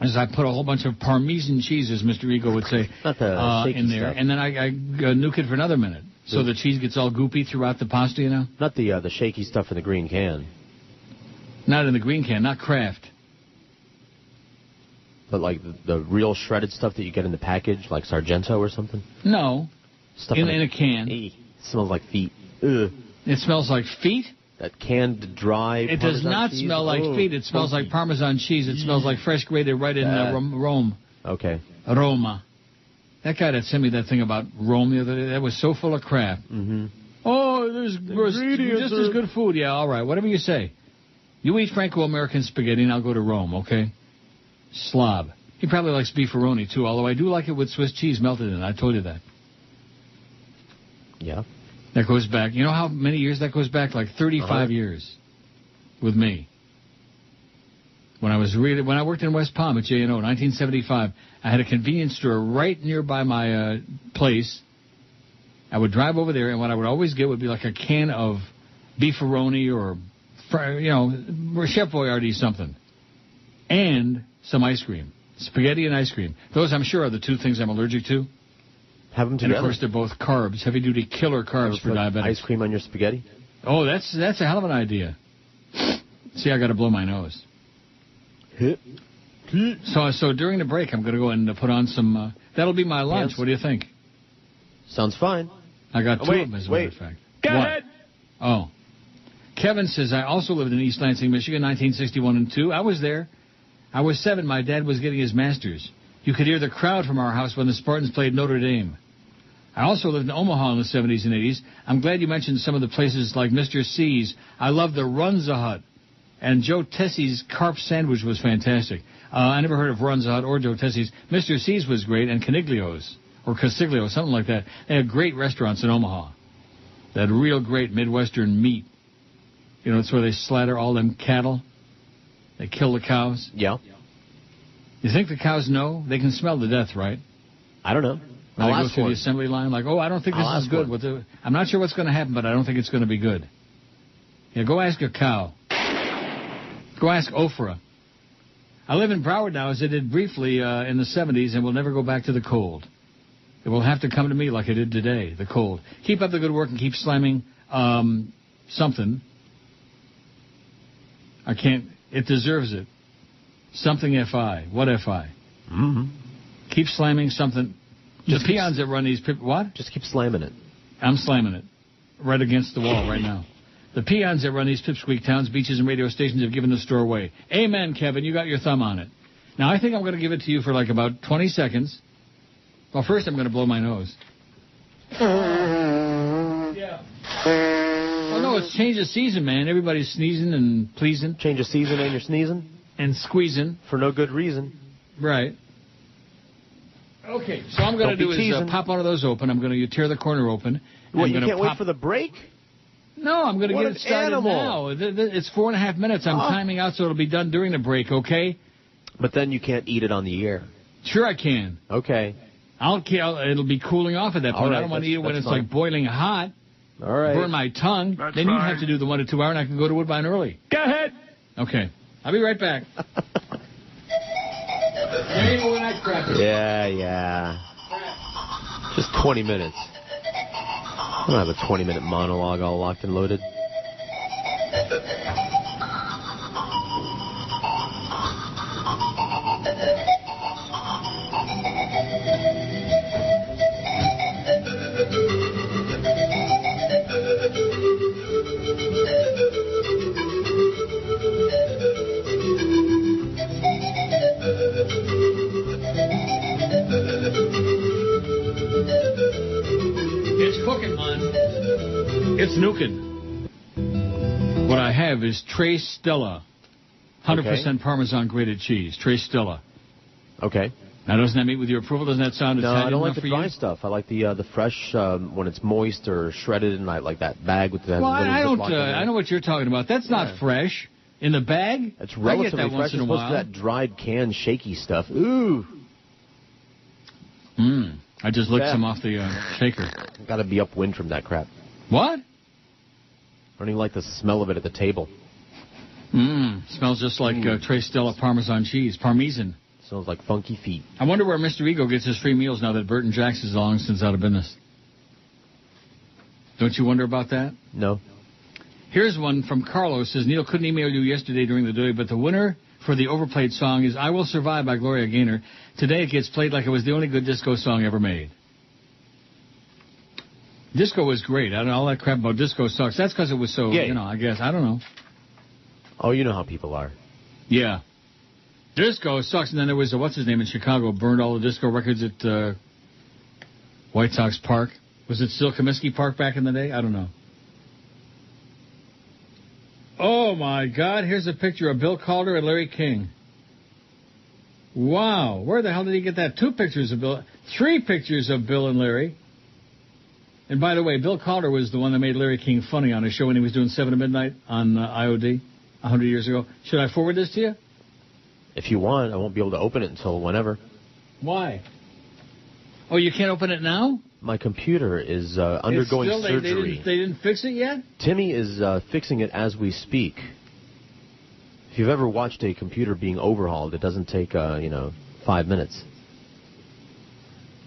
is I put a whole bunch of Parmesan cheese, as Mr. Ego would say, Not the shaky in there, stuff. and then I nuke it for another minute. So the cheese gets all goopy throughout the pasta, you know? Not the shaky stuff in the green can. Not in the green can, not Kraft. But like the real shredded stuff that you get in the package, like Sargento or something? No. Stuff in a can. It smells like feet. Ugh. It smells like feet? That canned dry It does Parmesan not cheese? smell like feet. It smells like Parmesan cheese. It smells like fresh grated right in Rome. Okay. Roma. That guy that sent me that thing about Rome the other day, that was so full of crap. Mm-hmm. Oh, there's just as good food. Yeah, all right, whatever you say. You eat Franco-American spaghetti and I'll go to Rome, okay? Slob. He probably likes beefaroni, too, although I do like it with Swiss cheese melted in it. I told you that. Yeah. That goes back. You know how many years that goes back? Like 35 years with me. When I worked in West Palm at J&O, 1975, I had a convenience store right nearby my place. I would drive over there, and what I would always get would be like a can of beefaroni or, Chef Boyardee something, and some ice cream, spaghetti and ice cream. Those, I'm sure, are the two things I'm allergic to. Have them together. And of course, they're both carbs, heavy-duty killer carbs for diabetics. Ice cream on your spaghetti? Oh, that's a hell of an idea. See, I got to blow my nose. So during the break, I'm going to go and put on some. That'll be my lunch. Yes. What do you think? Sounds fine. I got two of them, as a matter of fact. Go ahead. Oh. Kevin says, I also lived in East Lansing, Michigan, 1961 and 2. I was there. I was 7. My dad was getting his master's. You could hear the crowd from our house when the Spartans played Notre Dame. I also lived in Omaha in the 70s and 80s. I'm glad you mentioned some of the places like Mr. C's. I love the Runza Hut. And Joe Tessie's carp sandwich was fantastic. I never heard of Runza Hut or Joe Tessie's. Mr. C's was great, and Caniglio's, or Casiglio, something like that. They had great restaurants in Omaha. That real great Midwestern meat. You know, it's where they slaughter all them cattle. They kill the cows. Yeah. You think the cows know? They can smell the death, right? I don't know. When they go through the assembly line, like, I don't think this is good. I'm not sure what's going to happen, but I don't think it's going to be good. Yeah, go ask a cow. Go ask Oprah. I live in Broward now, as I did briefly in the 70s, and will never go back to the cold. It will have to come to me like it did today, the cold. Keep up the good work and keep slamming something. I can't. It deserves it. Something FI. What FI? Mm-hmm. Keep slamming something. The peons that run these... What? Just keep slamming it. I'm slamming it. Right against the wall right now. The peons that run these pipsqueak towns, beaches, and radio stations have given the store away. Amen, Kevin. You got your thumb on it. Now, I think I'm going to give it to you for like about 20 seconds. Well, first I'm going to blow my nose. Yeah. Oh, no, it's change of season, man. Everybody's sneezing and pleasing. Change of season and you're sneezing? And squeezing. For no good reason. Right. Okay, so I'm going to do is pop one of those open. I'm going to tear the corner open. What, you can't wait for the break? No, I'm going to get it started now. It's 4.5 minutes. I'm timing out so it'll be done during the break, okay? But then you can't eat it on the air. Sure I can. Okay. It'll be cooling off at that point. Right, I don't want to eat it when it's like boiling hot. All right. Burn my tongue. Then you'd have to do the 1 to 2 hour, and I can go to Woodbine early. Go ahead. Okay. I'll be right back. Yeah. Just 20 minutes. I don't have a 20-minute monologue all locked and loaded. It's cooking, man. It's nuking. What I have is Trace Stella 100% Parmesan grated cheese. Tres Stella. Okay. Now, doesn't that meet with your approval? Doesn't that sound Italian No, I don't like the for dry you? stuff. I like the fresh when it's moist or shredded, and I like that bag with the. Well, I don't. I know what you're talking about. That's not fresh in the bag. It's relatively I get that fresh. once in a It's supposed while. to that dried canned shaky stuff. Ooh. I just licked some off the shaker. Got to be upwind from that crap. What? I don't even like the smell of it at the table. Smells just like Tres Stella Parmesan cheese. Parmesan. Smells like funky feet. I wonder where Mr. Ego gets his free meals now that Burton Jacks is long since out of business. Don't you wonder about that? No. Here's one from Carlos. Says, Neil, couldn't email you yesterday during the day, but the winner for the overplayed song is I Will Survive by Gloria Gaynor. Today it gets played like it was the only good disco song ever made. Disco was great. I don't know, all that crap about disco sucks. That's because it was so, I guess. I don't know. Oh, you know how people are. Yeah. Disco sucks. And then there was, what's his name in Chicago, burned all the disco records at White Sox Park. Was it still Comiskey Park back in the day? I don't know. Oh, my God. Here's a picture of Bill Calder and Larry King. Wow. Where the hell did he get that? 2 pictures of Bill. 3 pictures of Bill and Larry. And by the way, Bill Calder was the one that made Larry King funny on his show when he was doing 7 to Midnight on IOD 100 years ago. Should I forward this to you? If you want, I won't be able to open it until whenever. Why? Oh, you can't open it now? My computer is undergoing surgery. They didn't fix it yet? Timmy is fixing it as we speak. If you've ever watched a computer being overhauled, it doesn't take, 5 minutes.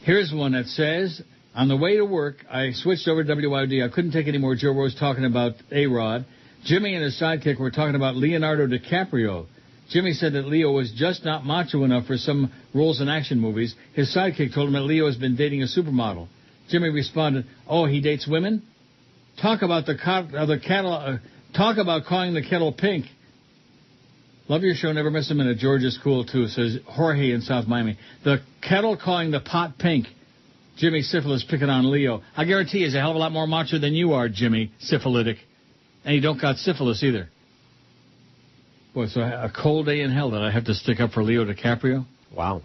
Here's one that says, on the way to work, I switched over to WID. I couldn't take any more Joe Rose talking about A-Rod. Jimmy and his sidekick were talking about Leonardo DiCaprio. Jimmy said that Leo was just not macho enough for some roles in action movies. His sidekick told him that Leo has been dating a supermodel. Jimmy responded, "Oh, he dates women? Talk about talk about calling the kettle pink." Love your show, never miss a minute. George is cool too, says Jorge in South Miami. The kettle calling the pot pink. Jimmy Syphilis picking on Leo. I guarantee he's a hell of a lot more macho than you are, Jimmy Syphilitic. And you don't got syphilis either. Boy, so a cold day in hell that I have to stick up for Leo DiCaprio? Wow.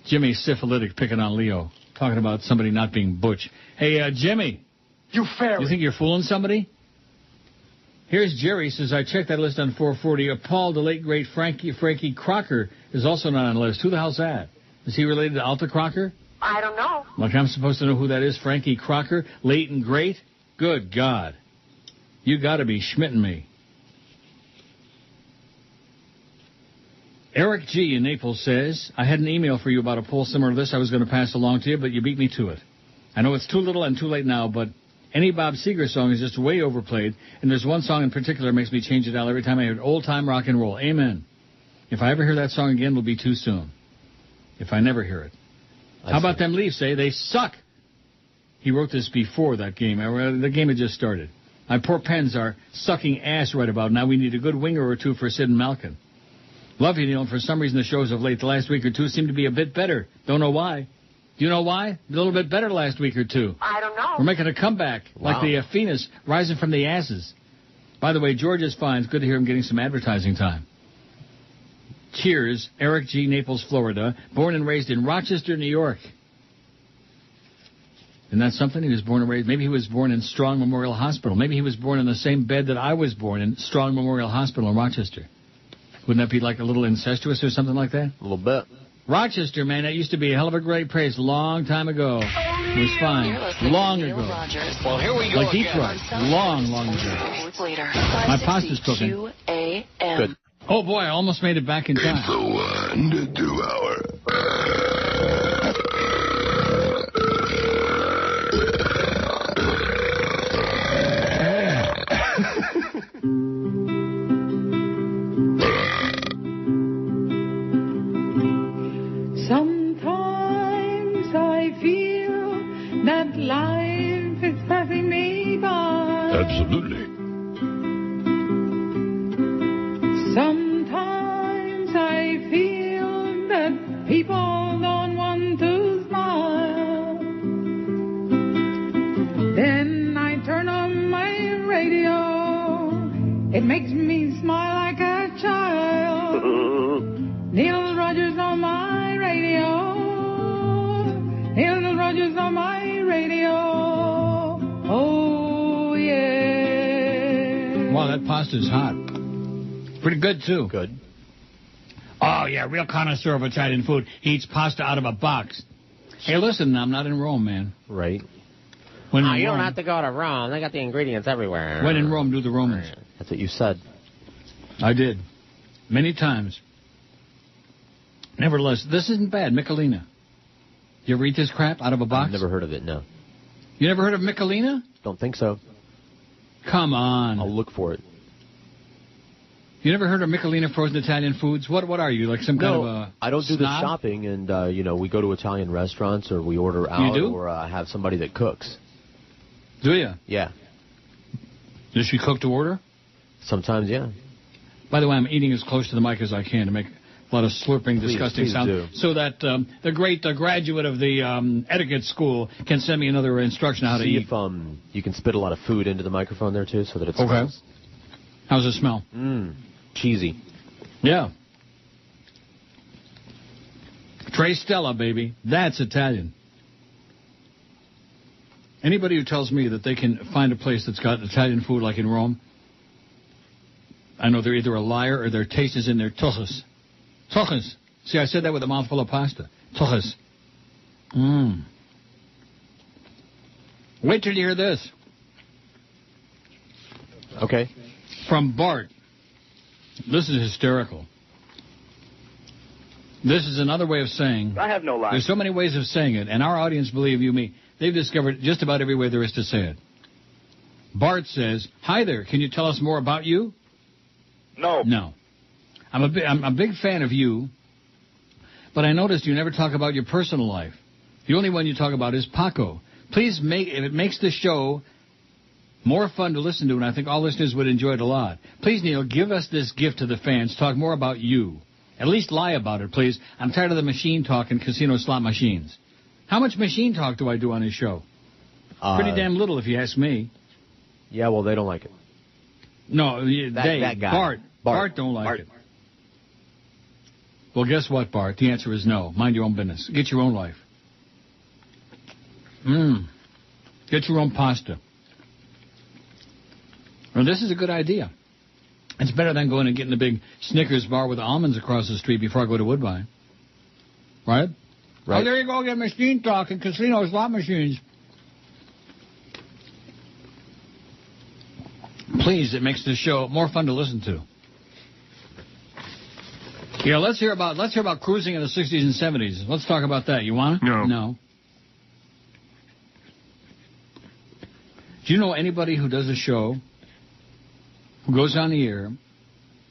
Jimmy Syphilitic picking on Leo. Talking about somebody not being butch. Hey, Jimmy. You fairy. You think you're fooling somebody? Here's Jerry. Says, I checked that list on 440. Paul, the late, great Frankie Crocker is also not on the list. Who the hell's that? Is he related to Alta Crocker? I don't know. Like I'm supposed to know who that is? Frankie Crocker? Late and great? Good God. You got to be schmitting me. Eric G. in Naples says, I had an email for you about a poll similar to this I was going to pass along to you, but you beat me to it. I know it's too little and too late now, but any Bob Seger song is just way overplayed, and there's one song in particular that makes me change it out every time I hear old-time rock and roll. Amen. If I ever hear that song again, it'll be too soon. If I never hear it. How about them Leafs, eh? They suck. He wrote this before that game. The game had just started. My poor Pens are sucking ass right about now. We need a good winger or two for Sid and Malkin. Love you, Neil. For some reason, the shows of late, the last week or two, seem to be a bit better. Don't know why. Do you know why? A little bit better last week or two. I don't know. We're making a comeback, like the Phoenix rising from the asses. By the way, George is fine. It's good to hear him getting some advertising time. Cheers, Eric G., Naples, Florida, born and raised in Rochester, New York. Isn't that something? He was born and raised. Maybe he was born in Strong Memorial Hospital. Maybe he was born in the same bed that I was born in, Strong Memorial Hospital in Rochester. Wouldn't that be like a little incestuous or something like that? A little bit. Rochester, man, that used to be a hell of a great place a long time ago. It was fine. Long ago. Well, here we go like Detroit. Long ago. My pasta's cooking. WQAM. Good. Oh, boy, I almost made it back in time. It's the 1 to 2 hour. Sometimes I feel that life is passing me by. Absolutely. Sometimes I feel that people don't want to smile. Then I turn on my radio. It makes me smile like a child. Wow, that pasta's hot. Pretty good, too. Good. Oh, yeah, real connoisseur of Italian food. He eats pasta out of a box. Hey, listen, I'm not in Rome, man. Right. When in you Rome, don't have to go to Rome. They got the ingredients everywhere. When in Rome, do the Romans. That's what you said. I did. Many times. Nevertheless, this isn't bad. Michelina. You ever eat this crap out of a box? I've never heard of it, no. You never heard of Michelina? Don't think so. Come on. I'll look for it. You never heard of Michelina frozen Italian foods? What are you, like some kind of a I don't do the snob? shopping, and, we go to Italian restaurants or we order out You do? or have somebody that cooks. Do you? Yeah. Does she cook to order? Sometimes, yeah. By the way, I'm eating as close to the mic as I can to make a lot of slurping, disgusting please sound, do. so that the great graduate of the etiquette school can send me another instruction on how to See eat. if you can spit a lot of food into the microphone there, too, so that it Okay. smells. How's it smell? Cheesy. Yeah. Tre Stella, baby. That's Italian. Anybody who tells me that they can find a place that's got Italian food like in Rome, I know they're either a liar or their taste is in their tuchus. Tuchus. See, I said that with a mouthful of pasta. Tuchus. Wait till you hear this. Okay. From Bart. This is hysterical. This is another way of saying... I have no lie. There's so many ways of saying it, and our audience, believe you me, they've discovered just about every way there is to say it. Bart says, "Hi there, can you tell us more about you?" No. No. I'm a big fan of you, but I noticed you never talk about your personal life. The only one you talk about is Paco. Please if it makes the show more fun to listen to, and I think all listeners would enjoy it a lot. Please, Neil, give us this gift to the fans. Talk more about you. At least lie about it, please. I'm tired of the machine talk and casino slot machines. How much machine talk do I do on this show? Pretty damn little, if you ask me. Yeah, well, they don't like it. No, that guy. Bart don't like it. Well, guess what, Bart? The answer is no. Mind your own business. Get your own life. Get your own pasta. Well, this is a good idea. It's better than going and getting a big Snickers bar with almonds across the street before I go to Woodbine. Right? Oh, there you go, get machine talk and casino slot machines. Please, it makes the show more fun to listen to. Yeah, let's hear about cruising in the 60s and 70s. Let's talk about that. You want it? No. Do you know anybody who does a show who goes on the air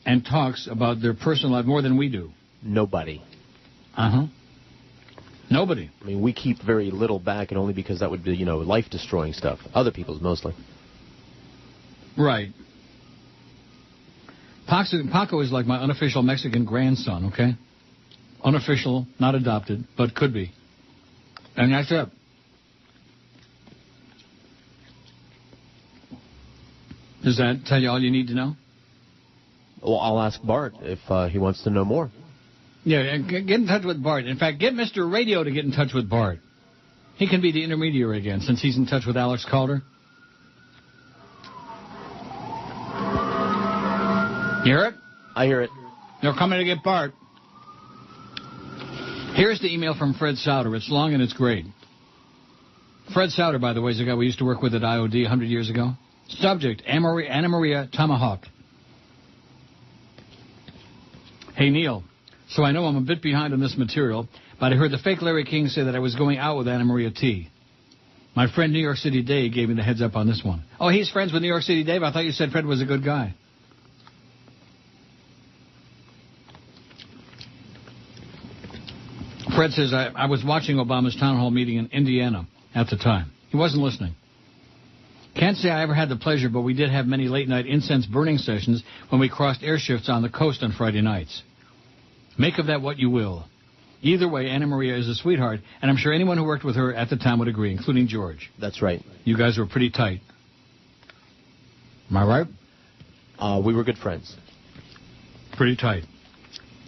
and talks about their personal life more than we do? Nobody. Nobody. I mean, we keep very little back, and only because that would be, life-destroying stuff. Other people's, mostly. Right. Paco is like my unofficial Mexican grandson, okay? Unofficial, not adopted, but could be. And that's it. Does that tell you all you need to know? Well, I'll ask Bart if he wants to know more. Yeah, get in touch with Bart. In fact, get Mr. Radio to get in touch with Bart. He can be the intermediary again, since he's in touch with Alex Calder. You hear it? I hear it. They're coming to get Bart. Here's the email from Fred Souter. It's long and it's great. Fred Souter, by the way, is the guy we used to work with at IOD 100 years ago. Subject, Anna Maria Tomahawk. Hey, Neil. So I know I'm a bit behind on this material, but I heard the fake Larry King say that I was going out with Anna Maria T. My friend New York City Dave gave me the heads up on this one. Oh, he's friends with New York City Dave? I thought you said Fred was a good guy. Fred says, I was watching Obama's town hall meeting in Indiana at the time. He wasn't listening. Can't say I ever had the pleasure, but we did have many late-night incense burning sessions when we crossed air shifts on the coast on Friday nights. Make of that what you will. Either way, Anna Maria is a sweetheart, and I'm sure anyone who worked with her at the time would agree, including George. That's right. You guys were pretty tight. Am I right? We were good friends. Pretty tight.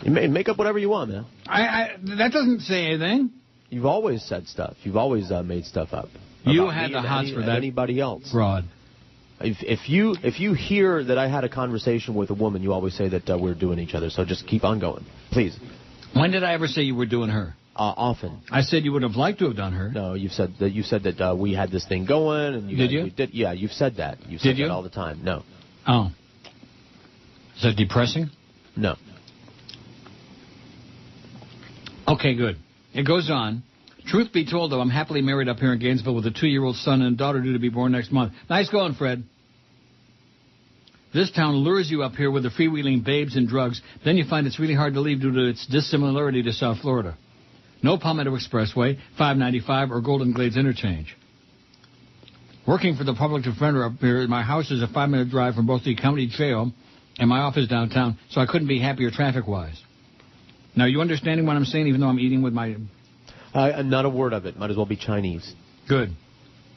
You may make up whatever you want, man. That doesn't say anything. You've always said stuff. You've always made stuff up. You had the hots for that. Anybody else? Rod. If you hear that I had a conversation with a woman, you always say that we're doing each other. So just keep on going, please. When did I ever say you were doing her? Often. I said you would have liked to have done her. No, you said that we had this thing going, and Did you? Yeah, you've said that. You've said that all the time. No. Oh. Is that depressing? No. Okay, good. It goes on. Truth be told, though, I'm happily married up here in Gainesville with a 2-year-old son and daughter due to be born next month. Nice going, Fred. This town lures you up here with the freewheeling babes and drugs. Then you find it's really hard to leave due to its dissimilarity to South Florida. No Palmetto Expressway, 595, or Golden Glades Interchange. Working for the public defender up here, my house is a 5-minute drive from both the county jail and my office downtown, so I couldn't be happier traffic-wise. Now, are you understanding what I'm saying, even though I'm eating with my... Not a word of it. Might as well be Chinese. Good.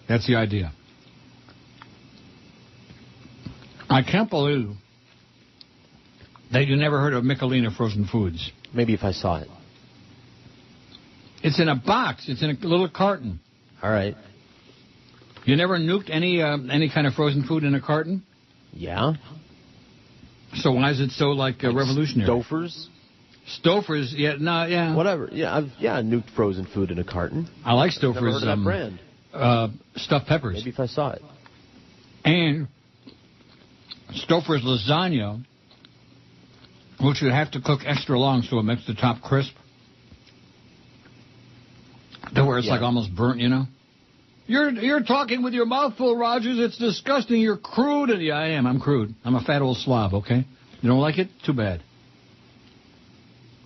That's the idea. I can't believe that you never heard of Michelina Frozen Foods. Maybe if I saw it. It's in a box. It's in a little carton. All right. You never nuked any kind of frozen food in a carton? Yeah. So why is it so, revolutionary? Stouffer's? Stouffer's, yeah. Whatever. Yeah, I've nuked frozen food in a carton. I like Stouffer's. Never heard of that brand. Stuffed peppers. Maybe if I saw it. And Stouffer's lasagna, which you have to cook extra long so it makes the top crisp. To where it's almost burnt, you know? You're talking with your mouth full, Rogers. It's disgusting. You're crude. And yeah, I am. I'm crude. I'm a fat old slob, okay? You don't like it? Too bad.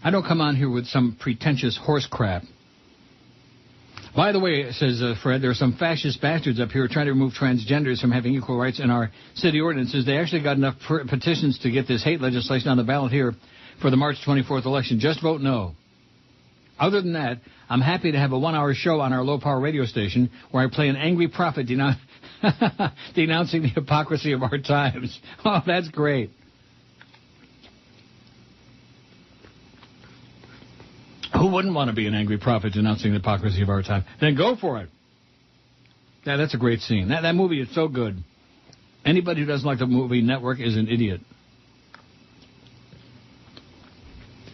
I don't come on here with some pretentious horse crap. By the way, says Fred, there are some fascist bastards up here trying to remove transgenders from having equal rights in our city ordinances. They actually got enough petitions to get this hate legislation on the ballot here for the March 24th election. Just vote no. Other than that, I'm happy to have a 1-hour show on our low-power radio station where I play an angry prophet denouncing the hypocrisy of our times. Oh, that's great. Who wouldn't want to be an angry prophet denouncing the hypocrisy of our time? Then go for it. Yeah, that's a great scene. That movie is so good. Anybody who doesn't like the movie Network is an idiot.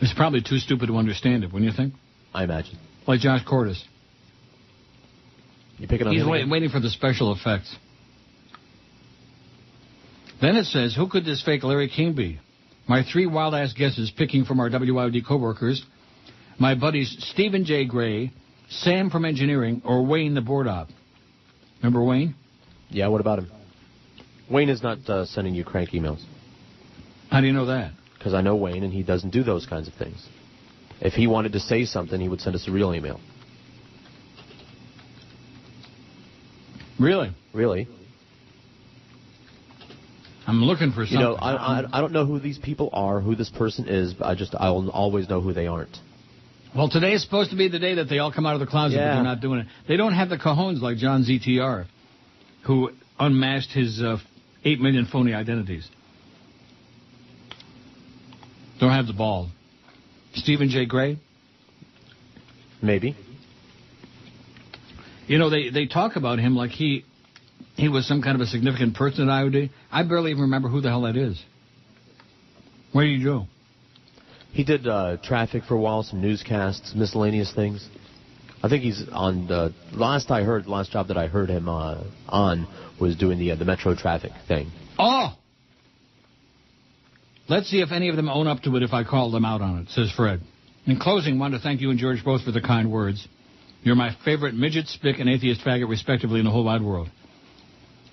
It's probably too stupid to understand it, wouldn't you think? I imagine. Like Josh Cordes. You picking on He's him waiting for the special effects. Then it says, who could this fake Larry King be? My 3 wild-ass guesses picking from our WIOD co-workers. My buddies Stephen J. Gray, Sam from engineering, or Wayne the board op. Remember Wayne? Yeah, what about him? Wayne is not sending you crank emails. How do you know that? Because I know Wayne, and he doesn't do those kinds of things. If he wanted to say something, he would send us a real email. Really? Really. I'm looking for something. You know, I don't know who these people are, who this person is, but I'll always know who they aren't. Well, today is supposed to be the day that they all come out of the closet, but they're not doing it. They don't have the cojones like John ZTR, who unmasked his 8 million phony identities. Don't have the ball. Stephen J. Gray? Maybe. You know, they talk about him like he was some kind of a significant person at IOD. I barely even remember who the hell that is. What did he do? He did traffic for a while, some newscasts, miscellaneous things. I think he's on the last job that I heard him on was doing the Metro traffic thing. Oh! Let's see if any of them own up to it if I call them out on it, says Fred. In closing, I want to thank you and George both for the kind words. You're my favorite midget, spick, and atheist faggot, respectively, in the whole wide world.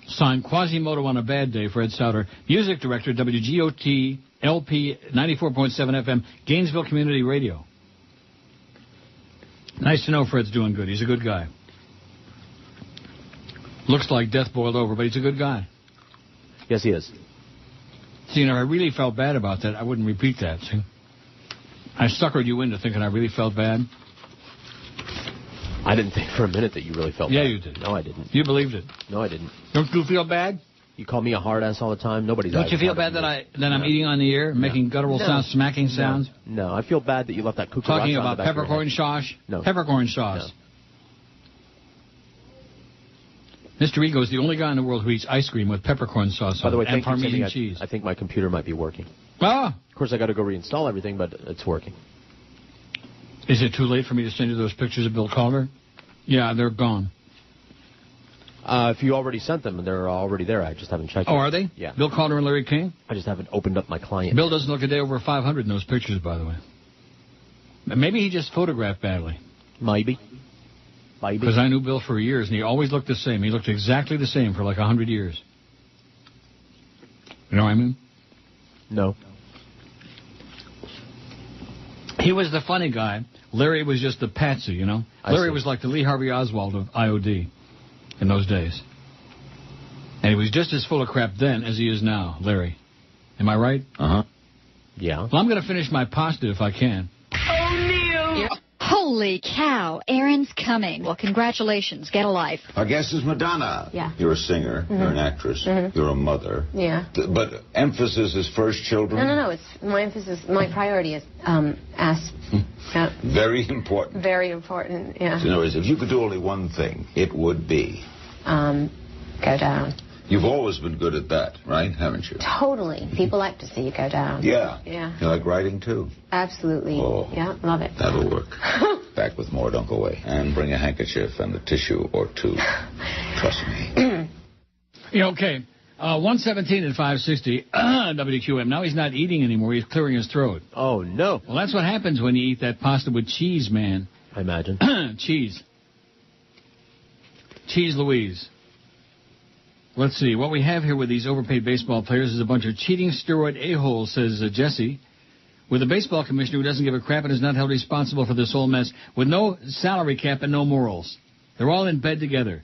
Signed, Quasimodo on a bad day, Fred Souter, music director, WGOT, LP 94.7 FM, Gainesville Community Radio. Nice to know Fred's doing good. He's a good guy. Looks like death boiled over, but he's a good guy. Yes, he is. See, you know, I really felt bad about that. I wouldn't repeat that, see? I suckered you into thinking I really felt bad. I didn't think for a minute that you really felt bad. Yeah, you did. No, I didn't. You believed it. No, I didn't. Don't you feel bad? You call me a hard ass all the time. Nobody's. Don't you feel bad that I'm eating on the air, making guttural sounds, smacking sounds? No, I feel bad that you left that cucaracha talking on about the back peppercorn sauce. No, peppercorn sauce. Mr. Ego is the only guy in the world who eats ice cream with peppercorn sauce By the way, and thank you, Parmesan Timmy. cheese. I think my computer might be working. Ah! Of course, I got to go reinstall everything, but it's working. Is it too late for me to send you those pictures of Bill Calder? Yeah, they're gone. If you already sent them, they're already there. I just haven't checked Oh, them. are they? Yeah. Bill Calder and Larry King? I just haven't opened up my client. Bill doesn't look a day over 500 in those pictures, by the way. Maybe he just photographed badly. Maybe. Because I knew Bill for years, and he always looked the same. He looked exactly the same for like 100 years. You know what I mean? No. He was the funny guy. Larry was just the patsy, you know? Larry was like the Lee Harvey Oswald of IOD in those days. And he was just as full of crap then as he is now, Larry. Am I right? Uh-huh. Yeah. Well, I'm going to finish my pasta if I can. Holy cow, Aaron's coming. Well, congratulations. Get a life. Our guest is Madonna. Yeah. You're a singer. Mm-hmm. You're an actress. Mm-hmm. You're a mother. Yeah. But emphasis is first children? No. It's my emphasis, my priority is Very important. very important, yeah. So in other words, if you could do only one thing, it would be? Go down. You've always been good at that, right? Haven't you? Totally. People like to see you go down. Yeah. Yeah. You like writing, too? Absolutely. Oh. Yeah, love it. That'll work. Back with more, don't go away. And bring a handkerchief and a tissue or two. Trust me. Yeah, okay. 117 at 560. WQAM. Now he's not eating anymore. He's clearing his throat. Oh, no. Well, that's what happens when you eat that pasta with cheese, man. I imagine. Cheese. Cheese Louise. Let's see. What we have here with these overpaid baseball players is a bunch of cheating steroid a-holes, says Jesse. With a baseball commissioner who doesn't give a crap and is not held responsible for this whole mess, with no salary cap and no morals. They're all in bed together.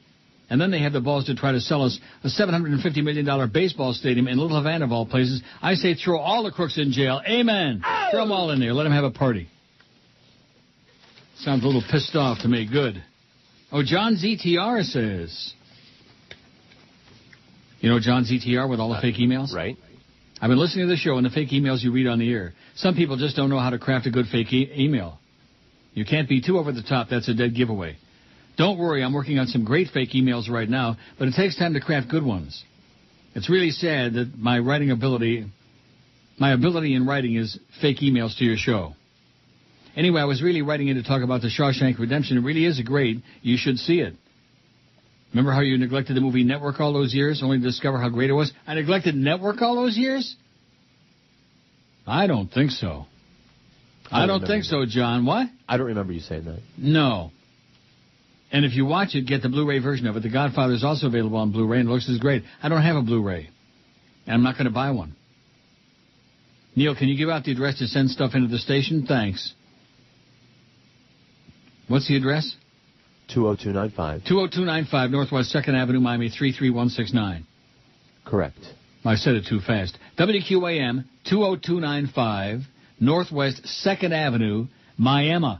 And then they have the balls to try to sell us a $750 million baseball stadium in Little Havana of all places. I say throw all the crooks in jail. Amen. Oh. Throw them all in there. Let them have a party. Sounds a little pissed off to me. Good. Oh, John ZTR says... You know John ZTR with all the fake emails? Right. I've been listening to the show and the fake emails you read on the air. Some people just don't know how to craft a good fake email. You can't be too over the top. That's a dead giveaway. Don't worry, I'm working on some great fake emails right now, but it takes time to craft good ones. It's really sad that my ability in writing is fake emails to your show. Anyway, I was really writing in to talk about the Shawshank Redemption. It really is great. You should see it. Remember how you neglected the movie Network all those years, only to discover how great it was? I neglected Network all those years? I don't think so. I don't think so, John. What? I don't remember you saying that. No. And if you watch it, get the Blu-ray version of it. The Godfather is also available on Blu-ray, and it looks as great. I don't have a Blu-ray, and I'm not going to buy one. Neil, can you give out the address to send stuff into the station? Thanks. What's the address? 20295. 20295 Northwest 2nd Avenue, Miami 33169. Correct. I said it too fast. WQAM 20295 Northwest 2nd Avenue, Miami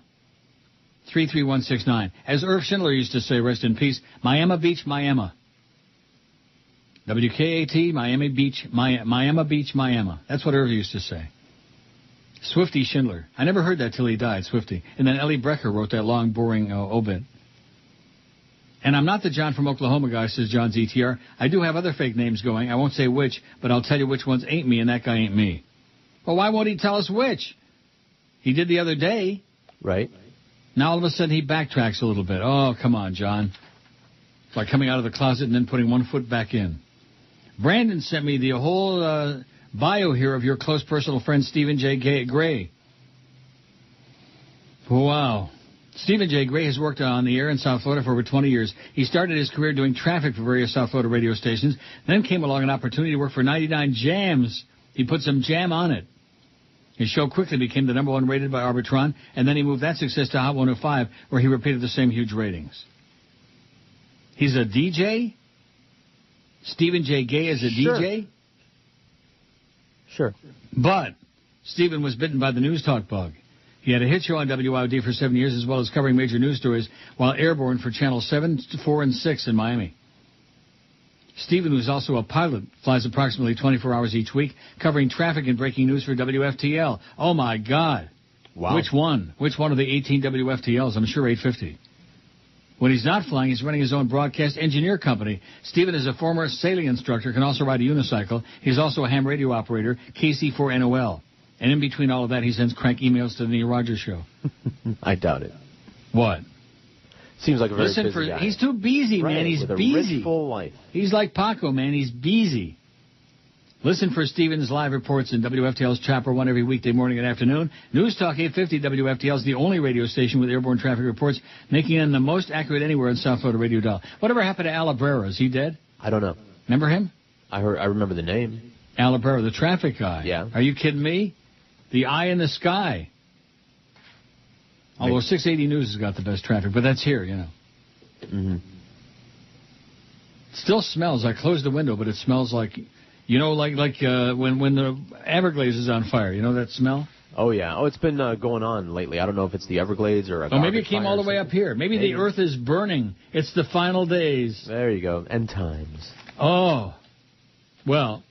33169. As Irv Schindler used to say, rest in peace, Miami Beach, Miami. WKAT, Miami Beach, Miami Beach, Miami. That's what Irv used to say. Swifty Schindler. I never heard that till he died, Swifty. And then Ellie Brecker wrote that long, boring obit. And I'm not the John from Oklahoma guy, says John ZTR. I do have other fake names going. I won't say which, but I'll tell you which ones ain't me and that guy ain't me. Well, why won't he tell us which? He did the other day. Right. Now all of a sudden he backtracks a little bit. Oh, come on, John. It's like coming out of the closet and then putting one foot back in. Brandon sent me the whole bio here of your close personal friend Stephen J. Gray. Wow. Stephen J. Gray has worked on the air in South Florida for over 20 years. He started his career doing traffic for various South Florida radio stations. Then came along an opportunity to work for 99 Jams. He put some jam on it. His show quickly became the #1 rated by Arbitron, and then he moved that success to Hot 105, where he repeated the same huge ratings. He's a DJ? Stephen J. Gay is a DJ? Sure. But Stephen was bitten by the news talk bug. He had a hit show on WIOD for 7 years, as well as covering major news stories while airborne for Channel 7, 4, and 6 in Miami. Stephen, who's also a pilot, flies approximately 24 hours each week, covering traffic and breaking news for WFTL. Oh, my God. Wow. Which one? Which one of the 18 WFTLs? I'm sure 850. When he's not flying, he's running his own broadcast engineer company. Stephen is a former sailing instructor, can also ride a unicycle. He's also a ham radio operator, KC4NOL. And in between all of that, he sends crank emails to the Neil Rogers Show. I doubt it. What? Seems like a very busy guy. He's too busy, man. He's with a busy. rich, full life. He's like Paco, man. He's busy. Listen for Stephen's live reports in WFTL's Chopper 1 every weekday morning and afternoon. News Talk 850 WFTL is the only radio station with airborne traffic reports, making them the most accurate anywhere in South Florida radio dial. Whatever happened to Alabrera? Is he dead? I don't know. Remember him? I remember the name. Alabrera, the traffic guy. Yeah. Are you kidding me? The eye in the sky. Although 680 News has got the best traffic, but that's here, you know. Mm-hmm. Still smells. I closed the window, but it smells like, you know, like when the Everglades is on fire. You know that smell? Oh, yeah. Oh, it's been going on lately. I don't know if it's the Everglades or a Oh, maybe it came all the way up here. Maybe the earth is burning. It's the final days. There you go. End times. Oh. Well,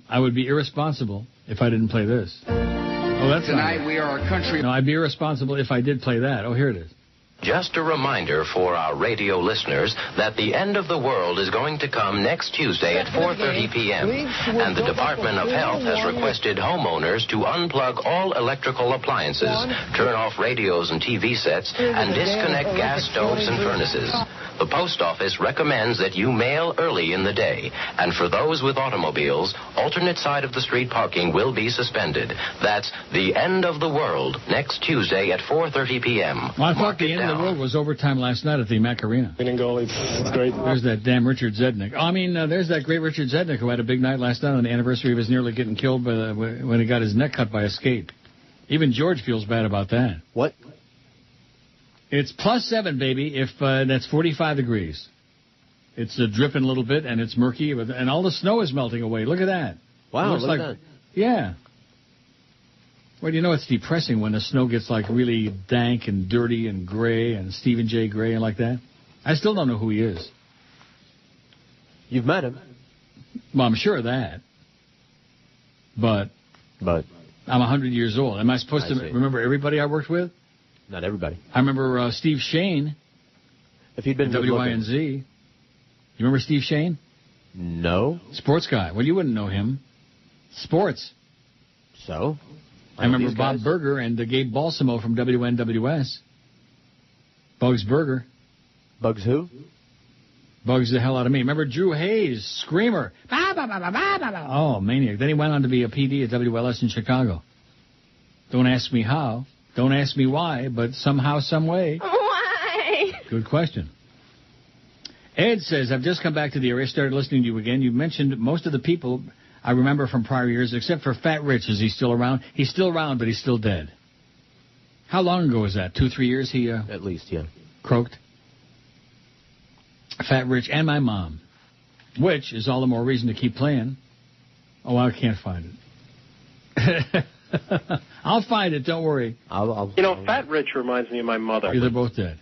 I would be irresponsible if I didn't play this. Oh, that's Tonight we are a country. No, I'd be irresponsible if I did play that. Oh, here it is. Just a reminder for our radio listeners that the end of the world is going to come next Tuesday at 4:30 p.m. And the Department of Health has requested homeowners to unplug all electrical appliances, turn off radios and TV sets, and disconnect gas stoves and furnaces. The post office recommends that you mail early in the day. And for those with automobiles, alternate side of the street parking will be suspended. That's the end of the world next Tuesday at 4:30 p.m. Well, I thought the end of the world was overtime last night at the Macarena. It's great. There's that damn Richard Zednick. There's that great Richard Zednick who had a big night last night on the anniversary of his nearly getting killed when he got his neck cut by a skate. Even George feels bad about that. What? It's +7, baby, if that's 45 degrees. It's dripping a little bit, and it's murky, and all the snow is melting away. Look at that. Wow, look at that. Yeah. Well, you know it's depressing when the snow gets, like, really dank and dirty and gray and Stephen J. Gray and like that. I still don't know who he is. You've met him. Well, I'm sure of that. But I'm 100 years old. Am I supposed to remember everybody I worked with? Not everybody. I remember Steve Shane. If he'd been WINZ. You remember Steve Shane? No. Sports guy. Well, you wouldn't know him. Sports. So? I remember Bob Berger and Gabe Balsamo from WNWS. Bugs Berger. Bugs who? Bugs the hell out of me. Remember Drew Hayes, Screamer. Oh, maniac. Then he went on to be a PD at WLS in Chicago. Don't ask me how. Don't ask me why, but somehow, some way. Why? Good question. Ed says, I've just come back to the area, started listening to you again. You mentioned most of the people I remember from prior years, except for Fat Rich. Is he still around? He's still around, but he's still dead. How long ago was that? 2-3 years he... At least, yeah. Croaked? Fat Rich and my mom. Which is all the more reason to keep playing. Oh, I can't find it. I'll find it, don't worry. Fat Rich reminds me of my mother. Yeah, they're both dead.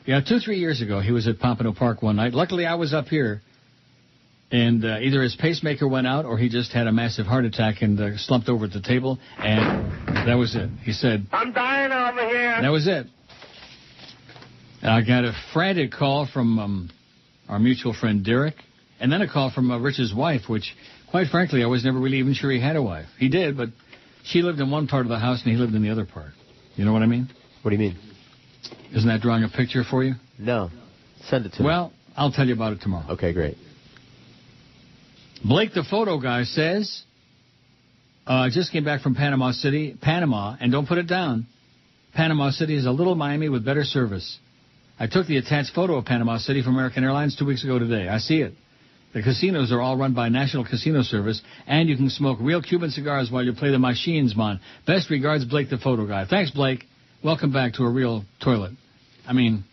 Yeah, 2-3 years ago, he was at Pompano Park one night. Luckily, I was up here, and either his pacemaker went out or he just had a massive heart attack and slumped over at the table, and that was it. He said, I'm dying over here. That was it. And I got a frantic call from our mutual friend Derek, and then a call from Rich's wife, which, quite frankly, I was never really even sure he had a wife. He did, but she lived in one part of the house and he lived in the other part. You know what I mean? What do you mean? Isn't that drawing a picture for you? No. Send it to me. Well, I'll tell you about it tomorrow. Okay, great. Blake, the photo guy, says, I just came back from Panama City, and don't put it down. Panama City is a little Miami with better service. I took the attached photo of Panama City from American Airlines 2 weeks ago today. I see it. The casinos are all run by National Casino Service, and you can smoke real Cuban cigars while you play the machines, man. Best regards, Blake, the photo guy. Thanks, Blake. Welcome back to a real toilet. I mean,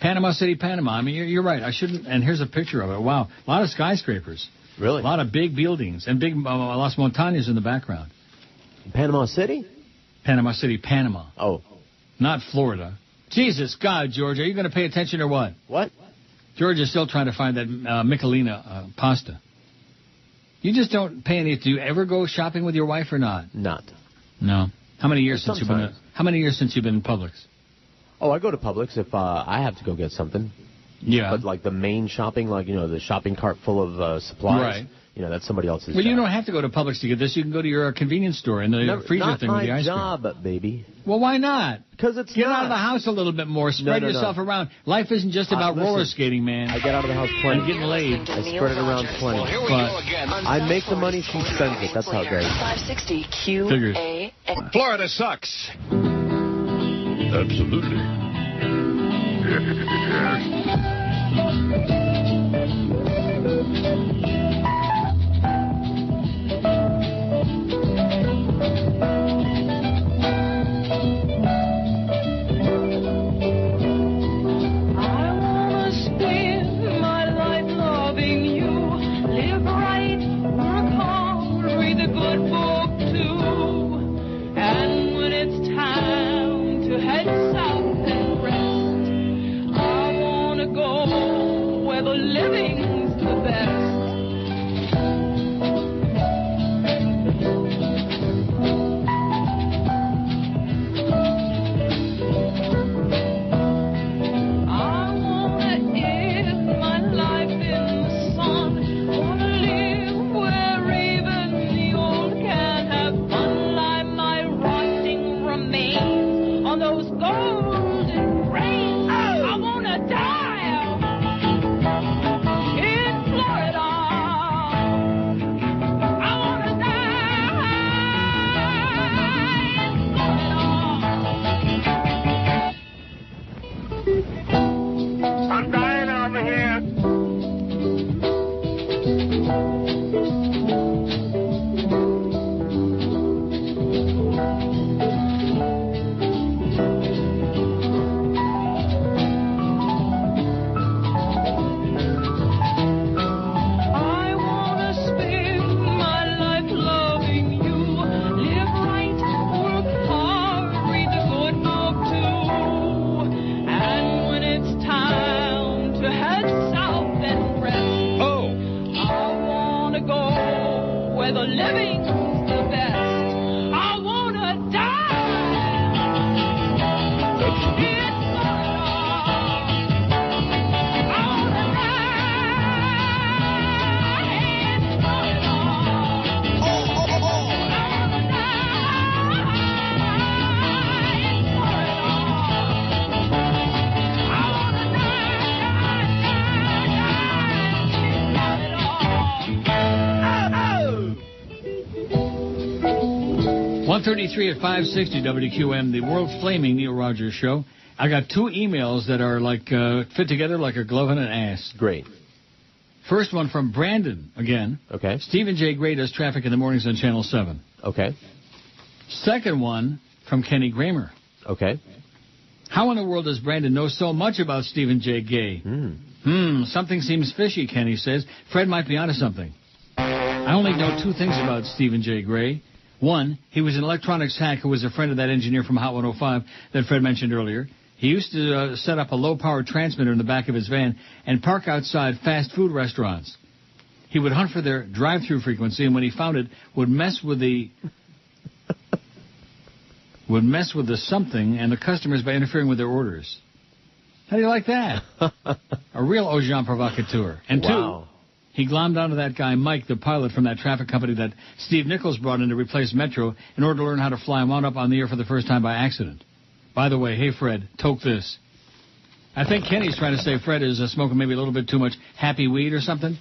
Panama City, Panama. I mean, you're right. I shouldn't. And here's a picture of it. Wow. A lot of skyscrapers. Really? A lot of big buildings and big Las Montañas in the background. Panama City? Panama City, Panama. Oh. Not Florida. Jesus God, George, are you going to pay attention or what? What? George is still trying to find that Michelina pasta. You just don't pay any. Do you ever go shopping with your wife or not? Not. No. How many years since you've been in Publix? Oh, I go to Publix if I have to go get something. Yeah. But like the main shopping, like, the shopping cart full of supplies. Right. That's somebody else's Well, job. you don't have to go to Publix to get this. You can go to your convenience store and the freezer thing with the ice cream. Not my job, baby. Well, why not? Because it's Get out of the house a little bit more. Spread yourself around. Life isn't just about roller skating, man. I get out of the house plenty. And getting laid. I spread it around plenty. But I make the money, she spends it. That's how it goes. 560 QAM. Florida sucks. Absolutely. .33 at 560 WQAM, the world-flaming Neil Rogers Show. I got 2 emails that are like fit together like a glove and an ass. Great. First one from Brandon again. Okay. Stephen J. Gray does traffic in the mornings on Channel 7. Okay. Second one from Kenny Kramer. Okay. How in the world does Brandon know so much about Stephen J. Gay? Something seems fishy, Kenny says. Fred might be onto something. I only know 2 things about Stephen J. Gray. One, he was an electronics hack who was a friend of that engineer from Hot 105 that Fred mentioned earlier. He used to set up a low-power transmitter in the back of his van and park outside fast food restaurants. He would hunt for their drive-through frequency, and when he found it, would mess with the something and the customers by interfering with their orders. How do you like that? A real agent provocateur. And wow. 2, he glommed onto that guy, Mike, the pilot from that traffic company that Steve Nichols brought in to replace Metro in order to learn how to fly, and wound up on the air for the first time by accident. By the way, hey, Fred, toke this. I think Kenny's trying to say Fred is smoking maybe a little bit too much happy weed or something.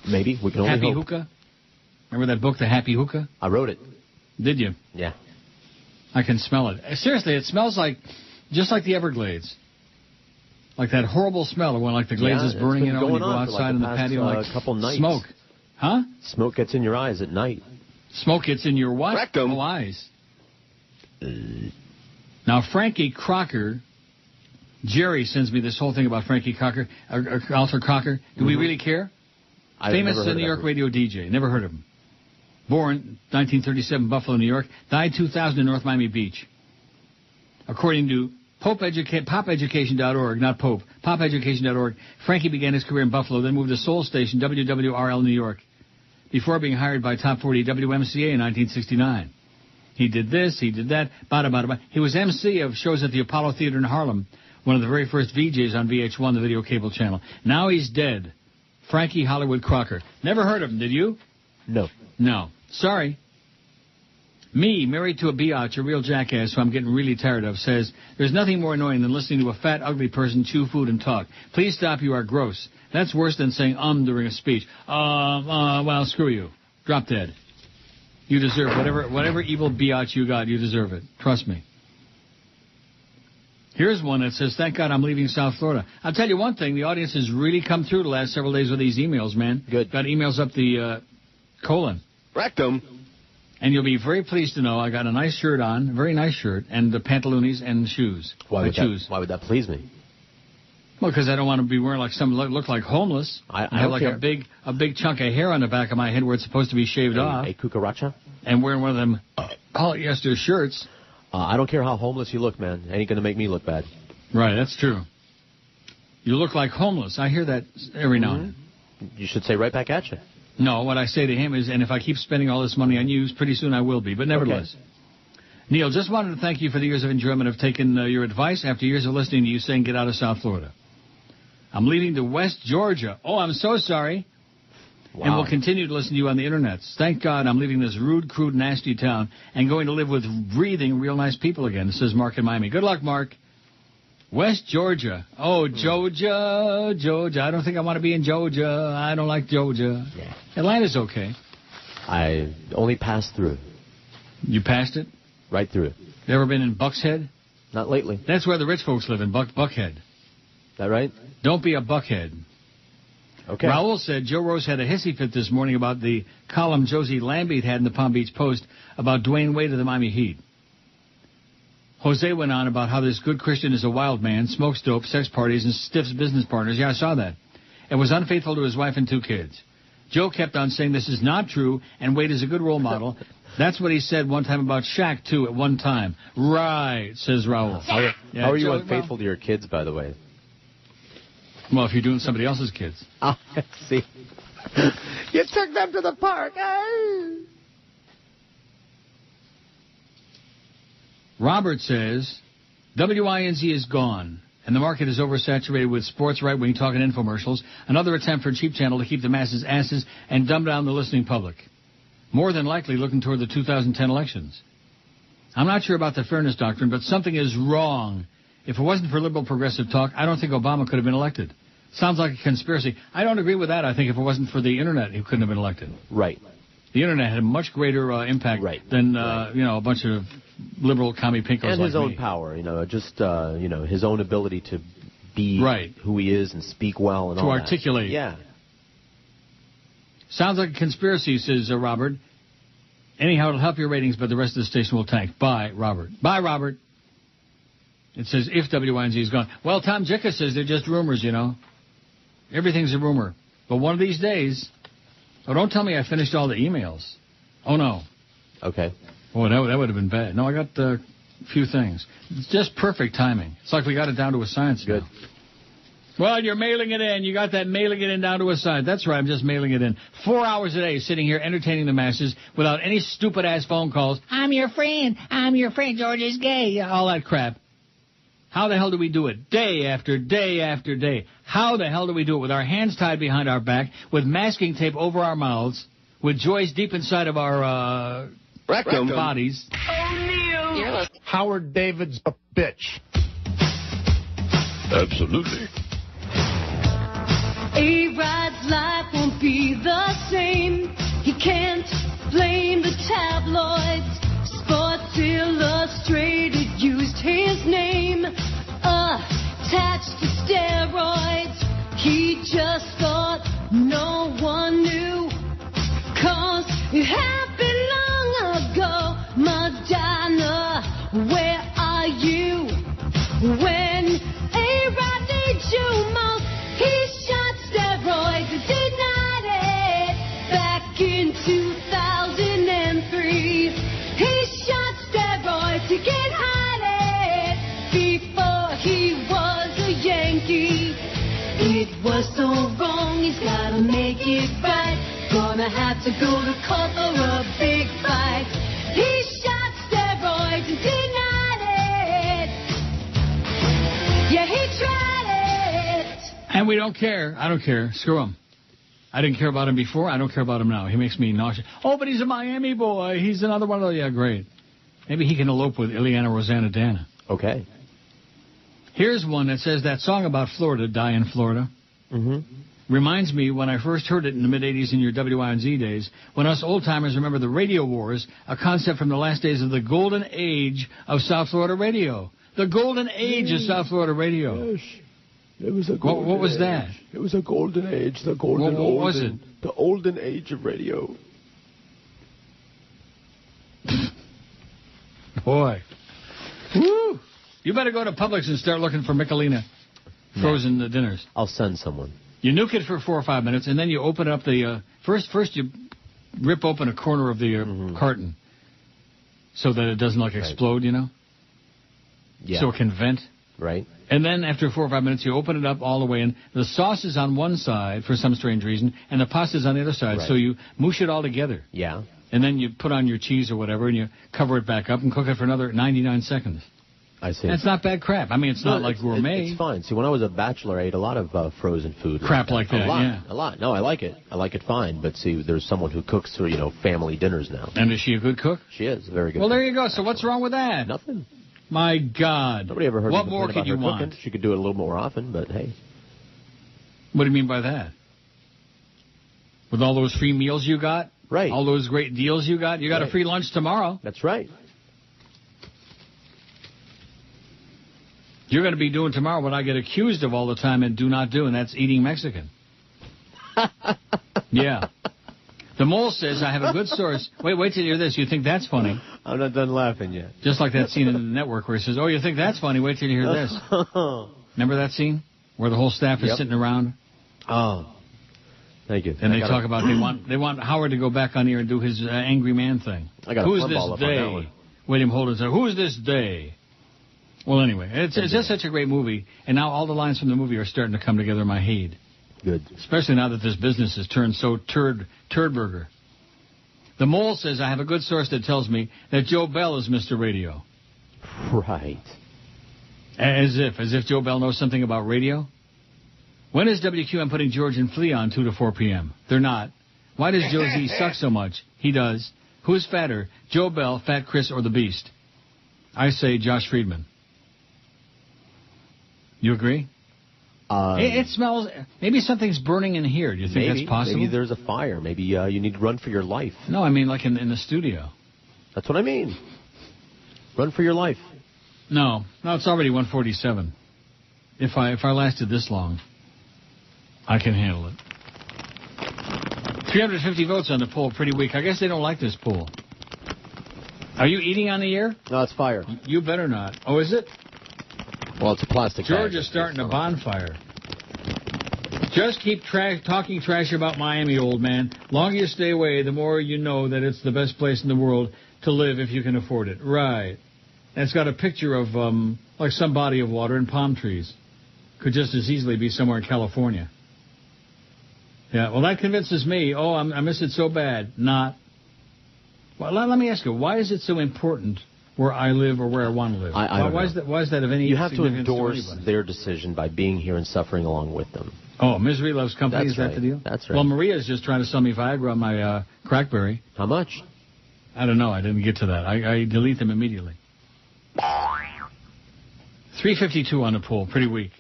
Maybe. We can only Happy hope. Hookah? Remember that book, The Happy Hookah? I wrote it. Did you? Yeah. I can smell it. Seriously, it smells like, just like the Everglades. Like that horrible smell when like the glaze is burning, when you go outside in the patio, like couple nights. Smoke. Huh? Smoke gets in your eyes at night. Smoke gets in your what? Rectum. Oh, eyes. Now, Frankie Crocker, Jerry sends me this whole thing about Frankie Crocker, Arthur Crocker. Do we really care? Famous New York radio DJ. Never heard of him. Born 1937, Buffalo, New York. Died 2000 in North Miami Beach. According to popeducation.org, not Pope, popeducation.org, Frankie began his career in Buffalo, then moved to Soul Station, WWRL, New York, before being hired by Top 40 WMCA in 1969. He did this, he did that, bada, bada, bada. He was MC of shows at the Apollo Theater in Harlem, One of the very first VJs on VH1, the video cable channel. Now he's dead. Frankie Hollywood Crocker. Never heard of him, did you? No. No. Sorry. Me, married to a biatch, a real jackass who I'm getting really tired of, says, there's nothing more annoying than listening to a fat, ugly person chew food and talk. Please stop, you are gross. That's worse than saying during a speech. Well, screw you. Drop dead. You deserve whatever evil biatch you got, you deserve it. Trust me. Here's one that says, thank God I'm leaving South Florida. I'll tell you one thing, the audience has really come through the last several days with these emails, man. Good. Got emails up the colon. Rectum. And you'll be very pleased to know I got a nice shirt on, a very nice shirt, and the pantaloonies and shoes. Why would that please me? Well, because I don't want to be wearing like look like homeless. I have like a big chunk of hair on the back of my head where it's supposed to be shaved off. A cucaracha? And wearing one of them polyester shirts. I don't care how homeless you look, man. Ain't going to make me look bad. Right, that's true. You look like homeless. I hear that every now and then. You should say right back at you. No, what I say to him is, and if I keep spending all this money on you, pretty soon I will be. But nevertheless. Okay. Neil, just wanted to thank you for the years of enjoyment of taking your advice after years of listening to you saying get out of South Florida. I'm leaving to West Georgia. Oh, I'm so sorry. Wow. And will continue to listen to you on the internet. Thank God I'm leaving this rude, crude, nasty town and going to live with breathing, real nice people again, says Mark in Miami. Good luck, Mark. West Georgia. Oh, Georgia. I don't think I want to be in Georgia. I don't like Georgia. Yeah. Atlanta's okay. I only passed through. You passed it? Right through it. You ever been in Buck's Head? Not lately. That's where the rich folks live, in Buckhead. That right? Don't be a Buckhead. Okay. Raul said Joe Rose had a hissy fit this morning about the column Josie Lambiet had in the Palm Beach Post about Dwayne Wade of the Miami Heat. Jose went on about how this good Christian is a wild man, smokes dope, sex parties, and stiffs business partners. Yeah, I saw that. And was unfaithful to his wife and 2 kids. Joe kept on saying this is not true, and Wade is a good role model. That's what he said one time about Shaq, too, at one time. Right, says Raul. How are you unfaithful to your kids, by the way? Well, if you're doing somebody else's kids. Oh, I see. You took them to the park. Robert says, WINZ is gone, and the market is oversaturated with sports right-wing talk and infomercials, another attempt for a cheap channel to keep the masses asses and dumb down the listening public. More than likely looking toward the 2010 elections. I'm not sure about the fairness doctrine, but something is wrong. If it wasn't for liberal progressive talk, I don't think Obama could have been elected. Sounds like a conspiracy. I don't agree with that. I think if it wasn't for the Internet, he couldn't have been elected. Right. The Internet had a much greater impact than, a bunch of liberal commie pinkos and like his own me. power, his own ability to be who he is and speak well and to all articulate. That. Yeah. Sounds like a conspiracy, says Robert. Anyhow, it'll help your ratings, but the rest of the station will tank. Bye, Robert. Bye, Robert. It says if WINZ is gone. Well, Tom Jicka says they're just rumors, Everything's a rumor. But one of these days... Oh, don't tell me I finished all the emails. Oh, no. Okay. Oh, that would have been bad. No, I got a few things. It's just perfect timing. It's like we got it down to a science. Good. Now. Well, you're mailing it in. You got that mailing it in down to a science. That's right. I'm just mailing it in. 4 hours a day sitting here entertaining the masses without any stupid-ass phone calls. I'm your friend. George is gay. All that crap. How the hell do we do it? Day after day after day. How the hell do we do it with our hands tied behind our back, with masking tape over our mouths, with joys deep inside of our rectum bodies? O'Neill. Howard David's a bitch. Absolutely. A-Rod's life won't be the same. He can't blame the tabloids. Sports Illustrated used his name, attached to steroids. He just thought no one knew, 'cause it happened long ago. Madonna, where are you? When A-Rod needs you most, he shot steroids and denied it back in 2003. He shot steroids to get high before he was a Yankee. It was so wrong, he's gotta make it right. Gonna have to go to court for a big fight. He shot steroids and denied it. Yeah, he And we don't care. I don't care. Screw him. I didn't care about him before. I don't care about him now. He makes me nauseous. Oh, but he's a Miami boy. He's another one of those. Yeah, great. Maybe he can elope with Ileana Rosanna Dana. Okay. Here's one that says that song about Florida, Die in Florida. Mm-hmm. Reminds me when I first heard it in the mid-'80s in your WINZ days, when us old-timers remember the radio wars, a concept from the last days of the golden age of South Florida radio. The golden age of South Florida radio. Yes. It was a golden What was age. that? It was a golden age. The golden What was it? The olden age of radio. Boy. Woo! You better go to Publix and start looking for Michelina frozen dinners. I'll send someone. You nuke it for 4 or 5 minutes, and then you open up the... First you rip open a corner of the carton so that it doesn't, explode, you know? Yeah. So it can vent. Right. And then after 4 or 5 minutes, you open it up all the way in. The sauce is on one side for some strange reason, and the pasta is on the other side. Right. So you moosh it all together. Yeah. And then you put on your cheese or whatever, and you cover it back up and cook it for another 99 seconds. I see. That's not bad crap. I mean, it's not like gourmet. It's fine. See, when I was a bachelor, I ate a lot of frozen food. Crap like that, yeah. A lot. No, I like it. I like it fine. But see, there's someone who cooks for, family dinners now. And is she a good cook? She is. Very good. Well, there you go. So what's wrong with that? Nothing. My God. Nobody ever heard What me more complain could about you her want? cooking. She could do it a little more often, but hey. What do you mean by that? With all those free meals you got? Right. All those great deals you got? You got a free lunch tomorrow. That's right. You're going to be doing tomorrow what I get accused of all the time and do not do, and that's eating Mexican. Yeah. The mole says, I have a good source. Wait till you hear this. You think that's funny? I'm not done laughing yet. Just like that scene in the network where he says, oh, you think that's funny? Wait till you hear this. Remember that scene where the whole staff is sitting around? Oh. Thank you. And they talk about they want Howard to go back on here and do his angry man thing. I got Who's a this ball up on that day? one. William Holden said, who's this day? Well, anyway, it's just such a great movie, and now all the lines from the movie are starting to come together in my head. Good. Especially now that this business has turned so turd-burger. The mole says, I have a good source that tells me that Joe Bell is Mr. Radio. Right. As if Joe Bell knows something about radio? When is WQAM putting George and Flea on 2 to 4 p.m.? They're not. Why does Joe Z suck so much? He does. Who's fatter, Joe Bell, Fat Chris, or the Beast? I say Josh Friedman. You agree? It smells... Maybe something's burning in here. Do you think that's possible? Maybe there's a fire. Maybe you need to run for your life. No, I mean like in the studio. That's what I mean. Run for your life. No, it's already 1:47. If I lasted this long, I can handle it. 350 votes on the poll, pretty weak. I guess they don't like this poll. Are you eating on the air? No, it's fire. You better not. Oh, is it? Well, it's a plastic George bag. is starting a bonfire. Just keep talking trash about Miami, old man. Longer you stay away, the more you know that it's the best place in the world to live if you can afford it. Right. And it's got a picture of, like some body of water and palm trees. Could just as easily be somewhere in California. Yeah, well, that convinces me. Oh, I miss it so bad. Not. Well, let me ask you, why is it so important where I live or where I want to live? I don't know. Why is that of any You have to significance endorse anybody? their decision by being here and suffering along with them. Oh, misery loves company, That's is that right. the deal? That's right. Well, Maria's just trying to sell me Viagra on my Crackberry. How much? I don't know. I didn't get to that. I delete them immediately. 352 on the poll. Pretty weak.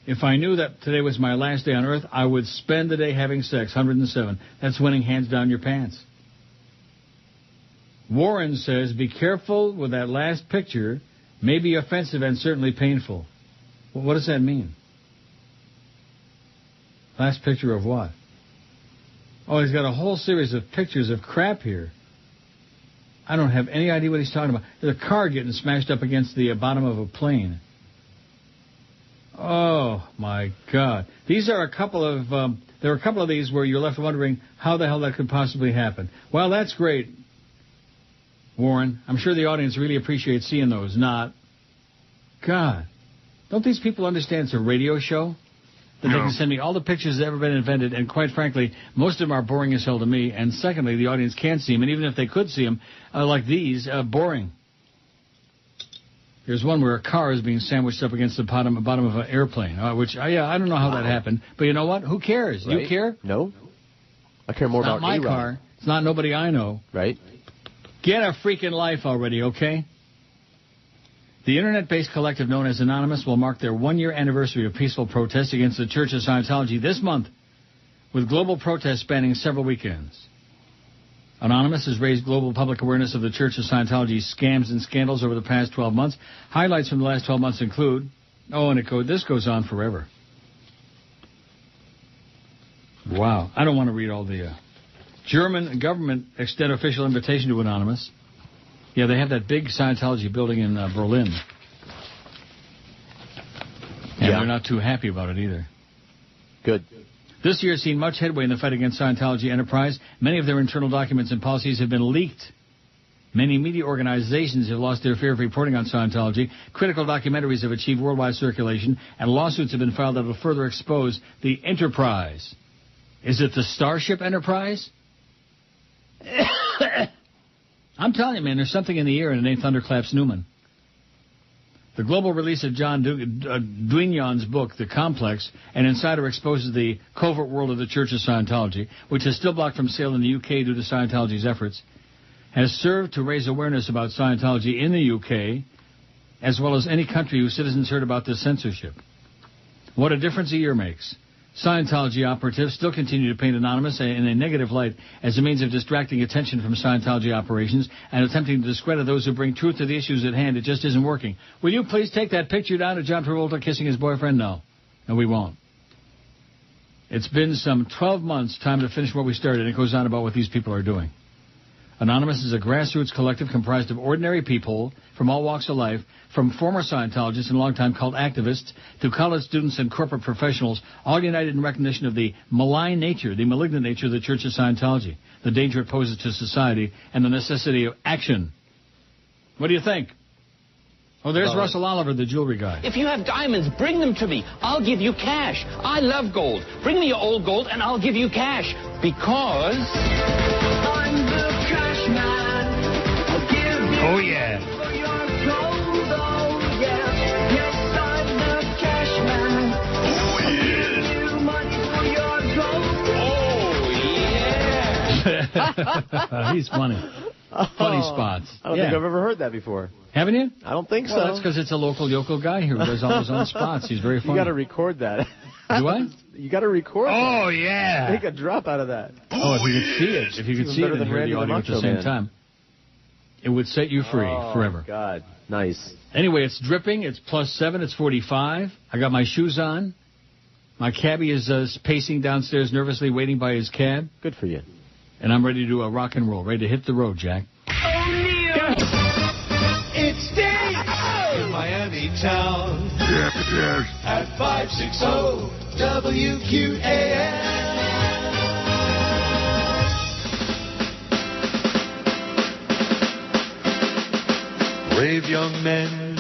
If I knew that today was my last day on Earth, I would spend the day having sex. 107. That's winning hands down your pants. Warren says, be careful with that last picture. May be offensive and certainly painful. Well, what does that mean? Last picture of what? Oh, he's got a whole series of pictures of crap here. I don't have any idea what he's talking about. There's a car getting smashed up against the bottom of a plane. Oh, my God. These are a couple of, there are a couple of these where you're left wondering how the hell that could possibly happen. Well, that's great, Warren. I'm sure the audience really appreciates seeing those. Not. God. Don't these people understand it's a radio show? That they can send me all the pictures that have ever been invented, and quite frankly, most of them are boring as hell to me, and secondly, the audience can't see them, and even if they could see them, like these, boring. There's one where a car is being sandwiched up against the bottom of an airplane, which, I don't know how that happened. But you know what? Who cares? Right. You care? No. I care more about my car. It's not nobody I know. Right. Get a freaking life already, okay? The internet-based collective known as Anonymous will mark their one-year anniversary of peaceful protest against the Church of Scientology this month, with global protests spanning several weekends. Anonymous has raised global public awareness of the Church of Scientology's scams and scandals over the past 12 months. Highlights from the last 12 months include, this goes on forever. Wow. I don't want to read all the... German government extend official invitation to Anonymous. Yeah, they have that big Scientology building in Berlin. And they're not too happy about it either. Good. This year has seen much headway in the fight against Scientology enterprise. Many of their internal documents and policies have been leaked. Many media organizations have lost their fear of reporting on Scientology. Critical documentaries have achieved worldwide circulation, and lawsuits have been filed that will further expose the enterprise. Is it the Starship Enterprise? I'm telling you, man, there's something in the air, and it ain't Thunderclaps Newman. The global release of John Duignon's book, The Complex, An Insider Exposes the Covert World of the Church of Scientology, which is still blocked from sale in the UK due to Scientology's efforts, has served to raise awareness about Scientology in the UK, as well as any country whose citizens heard about this censorship. What a difference a year makes. Scientology operatives still continue to paint Anonymous in a negative light as a means of distracting attention from Scientology operations and attempting to discredit those who bring truth to the issues at hand. It just isn't working. Will you please take that picture down of John Travolta kissing his boyfriend? No. No, we won't. It's been some 12 months, time to finish what we started, and it goes on about what these people are doing. Anonymous is a grassroots collective comprised of ordinary people from all walks of life, from former Scientologists and longtime cult activists to college students and corporate professionals, all united in recognition of the malign nature, the malignant nature of the Church of Scientology, the danger it poses to society, and the necessity of action. What do you think? Oh, there's Russell Oliver, the jewelry guy. If you have diamonds, bring them to me. I'll give you cash. I love gold. Bring me your old gold, and I'll give you cash. Because... I'm the cash man. I'll give you... Oh, yeah. For your gold, oh, yeah. Yes, I'm the cash man. Oh, yeah. I'll give you money for your gold. Oh, yeah. He's funny. Funny spots. I don't think I've ever heard that before. Haven't you? I don't think so. Well, that's because it's a local yokel guy here who does all his own spots. He's very funny. You got to record that. Do I? You got to record that. Oh, yeah. Make a drop out of that. Oh, if you could see it. If you could see it and hear the audio at the same time. It would set you free forever. Oh, God. Nice. Anyway, it's dripping. It's +7. It's 45. I got my shoes on. My cabbie is pacing downstairs nervously, waiting by his cab. Good for you. And I'm ready to do a rock and roll. Ready to hit the road, Jack. It's Dave in Miami town. Yes. At 560 WQAM. Brave young men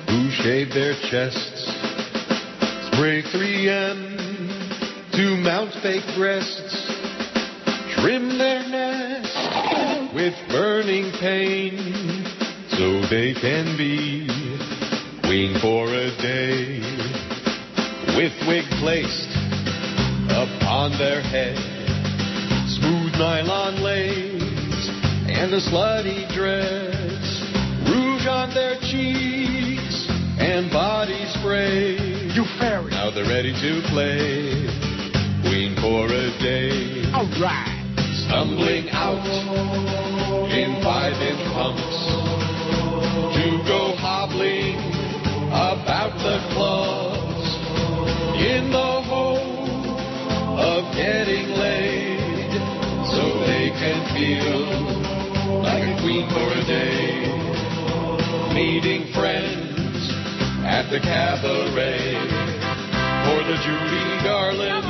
who shave their chests, spray 3M to mount fake breasts, trim their necks with burning pain, so they can be weaned for a day. With wig placed upon their head, smooth nylon lace, and a slutty dress, rouge on their cheeks, and body spray. You fairy. Now they're ready to play, weaned for a day. All right. Stumbling out in 5-inch pumps to go hobbling about the clubs in the hope of getting laid, so they can feel like a queen for a day. Meeting friends at the cabaret for the Judy Garland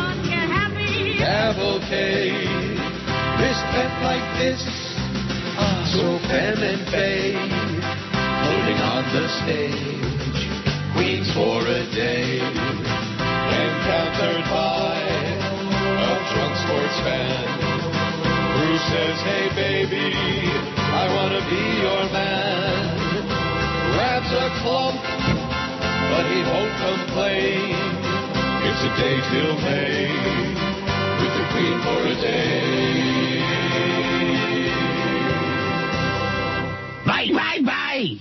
cavalcade. This pet like this, so femme and fade, floating on the stage, queens for a day, encountered by a drunk sports fan who says, hey baby, I wanna be your man, grabs a clump, but he won't complain. It's a day till May, with the Queen for a day. Bye, bye, bye.